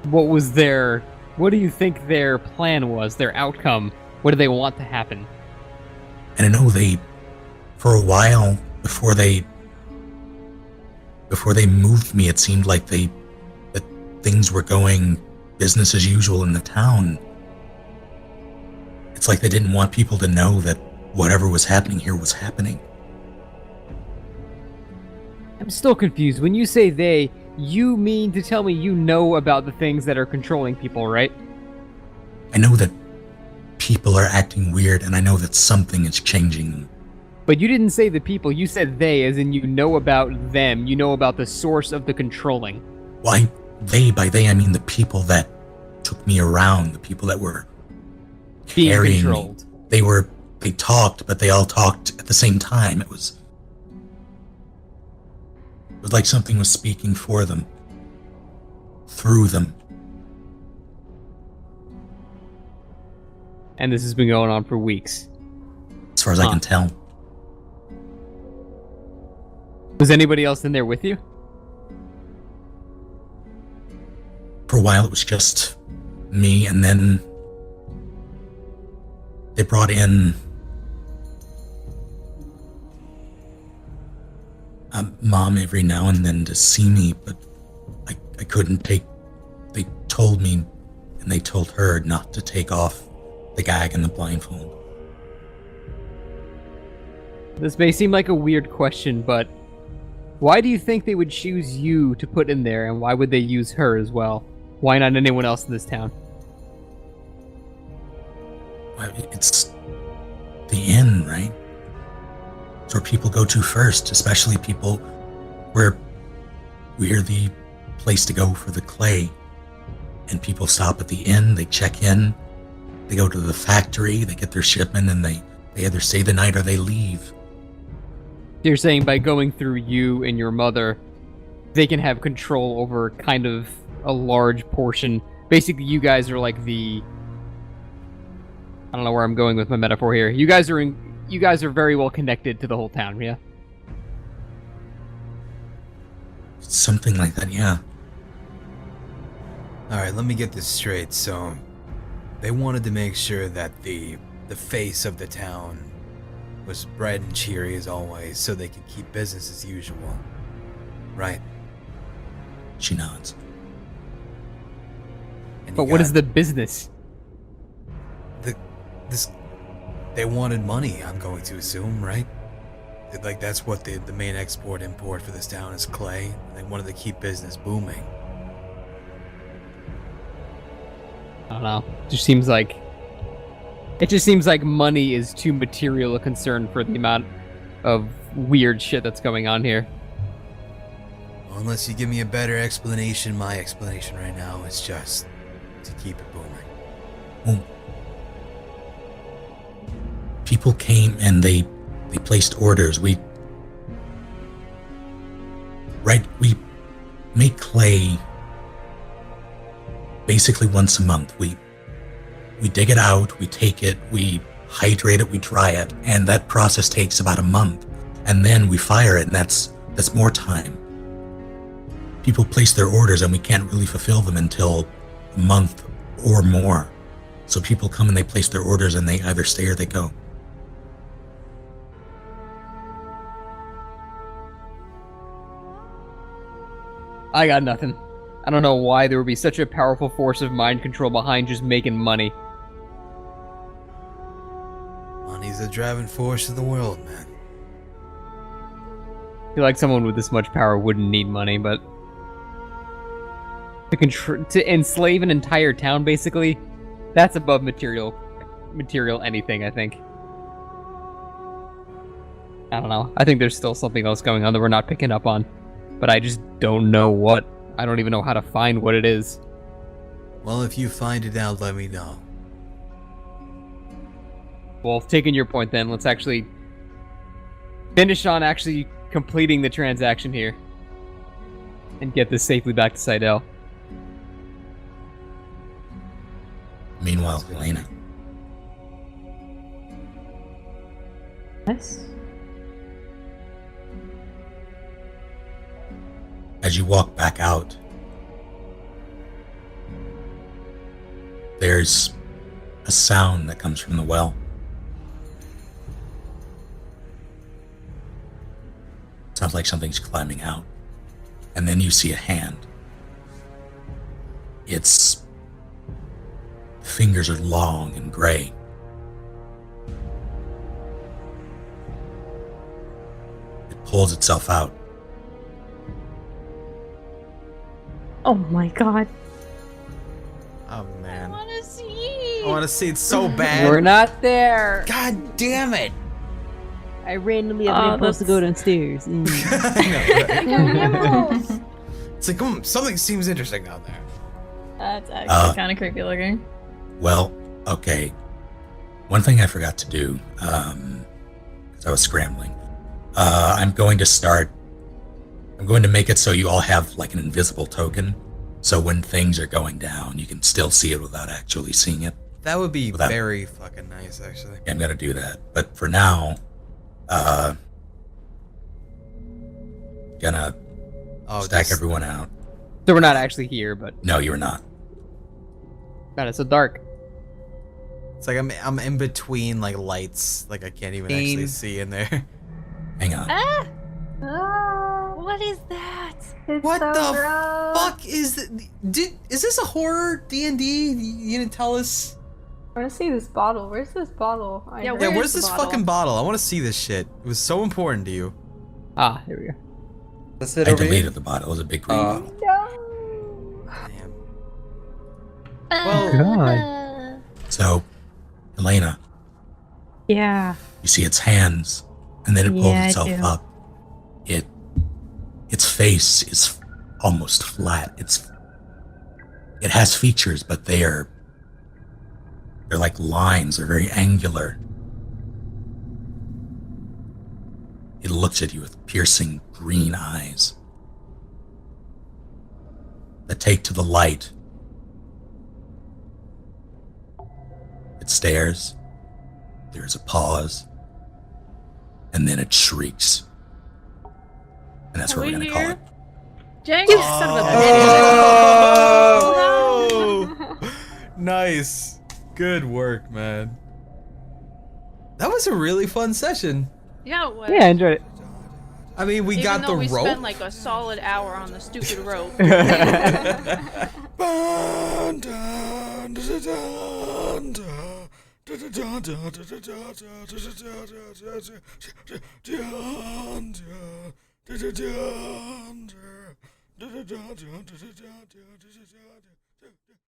What do you think their plan was, their outcome? What do they want to happen? And I know for a while, before they moved me, it seemed like that things were going business as usual in the town. It's like they didn't want people to know that whatever was happening here was happening. I'm still confused. When you say they, you mean to tell me you know about the things that are controlling people, right? I know that people are acting weird, and I know that something is changing them. But you didn't say the people, you said they, as in you know about them, you know about the source of the controlling. Why, by they, I mean the people that took me around, the people that were Being carrying controlled. me. They talked, but they all talked at the same time. It was like something was speaking for them, through them. And this has been going on for weeks. As far as I can tell. Was anybody else in there with you? For a while it was just me, and then they brought in Mom every now and then to see me, but I couldn't take... They told me, and they told her not to take off the gag and the blindfold. This may seem like a weird question, but why do you think they would choose you to put in there, and why would they use her as well? Why not anyone else in this town? Well, it's the inn, right? It's where people go to first, especially people where we're the place to go for the clay. And people stop at the inn, they check in, they go to the factory, they get their shipment, and they either stay the night or they leave. You're saying by going through you and your mother, they can have control over kind of a large portion. Basically, you guys are like the. I don't know where I'm going with my metaphor here. You guys are very well connected to the whole town, yeah. Something like that, yeah. Alright, let me get this straight. So, they wanted to make sure that the face of the town was bright and cheery as always, so they could keep business as usual. Right? She nods. And But what is the business? They wanted money, I'm going to assume, right? Like, that's what the main export-import for this town is, clay. They wanted to keep business booming. I don't know. It just seems like money is too material a concern for the amount of weird shit that's going on here. Well, unless you give me a better explanation, my explanation right now is just to keep it booming. Well, people came and they placed orders. We make clay basically once a month. We dig it out, we take it, we hydrate it, we dry it, and that process takes about a month. And then we fire it, and that's more time. People place their orders and we can't really fulfill them until a month or more. So people come and they place their orders and they either stay or they go. I got nothing. I don't know why there would be such a powerful force of mind control behind just making money. Money's the driving force of the world, man. I feel like someone with this much power wouldn't need money, but to enslave an entire town, basically, that's above material anything, I think. I don't know. I think there's still something else going on that we're not picking up on, but I just don't know what. I don't even know how to find what it is. Well, if you find it out, let me know. Well, taking your point then, let's actually finish on actually completing the transaction here and get this safely back to Seidel. Meanwhile, Elena. Yes. As you walk back out, there's a sound that comes from the well. Sounds like something's climbing out. And then you see a hand. Its fingers are long and gray. It pulls itself out. Oh my god. Oh man. I want to see. I want to see it so bad. We're not there. God damn it. I randomly have been supposed to go downstairs. I know, right? It's like, something seems interesting down there. That's actually kind of creepy looking. Well, okay. One thing I forgot to do, because I was scrambling. I'm going to make it so you all have like an invisible token. So when things are going down, you can still see it without actually seeing it. That would be very fucking nice, actually. Yeah, I'm going to do that. But for now, gonna stack everyone out. So we're not actually here, but... No, you're not. God, it's so dark. It's like I'm in between like lights, like I can't even actually see in there. Hang on. What is that? It's What so the gross. fuck is is this a horror D&D? You didn't tell us? I want to see this bottle. Where's this bottle? Yeah, Yeah, where's the this bottle? fucking bottle? I want to see this shit. It was so important to you. Ah, here we go. That's it I over here. deleted the bottle. It was a big green bottle. Damn. God. So, Elena, Yeah. you see its hands, and then it pulls Yeah, I itself do. up. Its face is almost flat. It has features, but they're like lines. They're very angular. It looks at you with piercing green eyes. that take to the light. It stares. There's a pause. And then it shrieks. And that's Are what we're we going to call here? it. Jake, you son of a Oh! Nice. Good work, man. That was a really fun session. Yeah, it was. Yeah, I enjoyed it. I mean, we Even got though the we rope. spent like a solid hour on the stupid rope.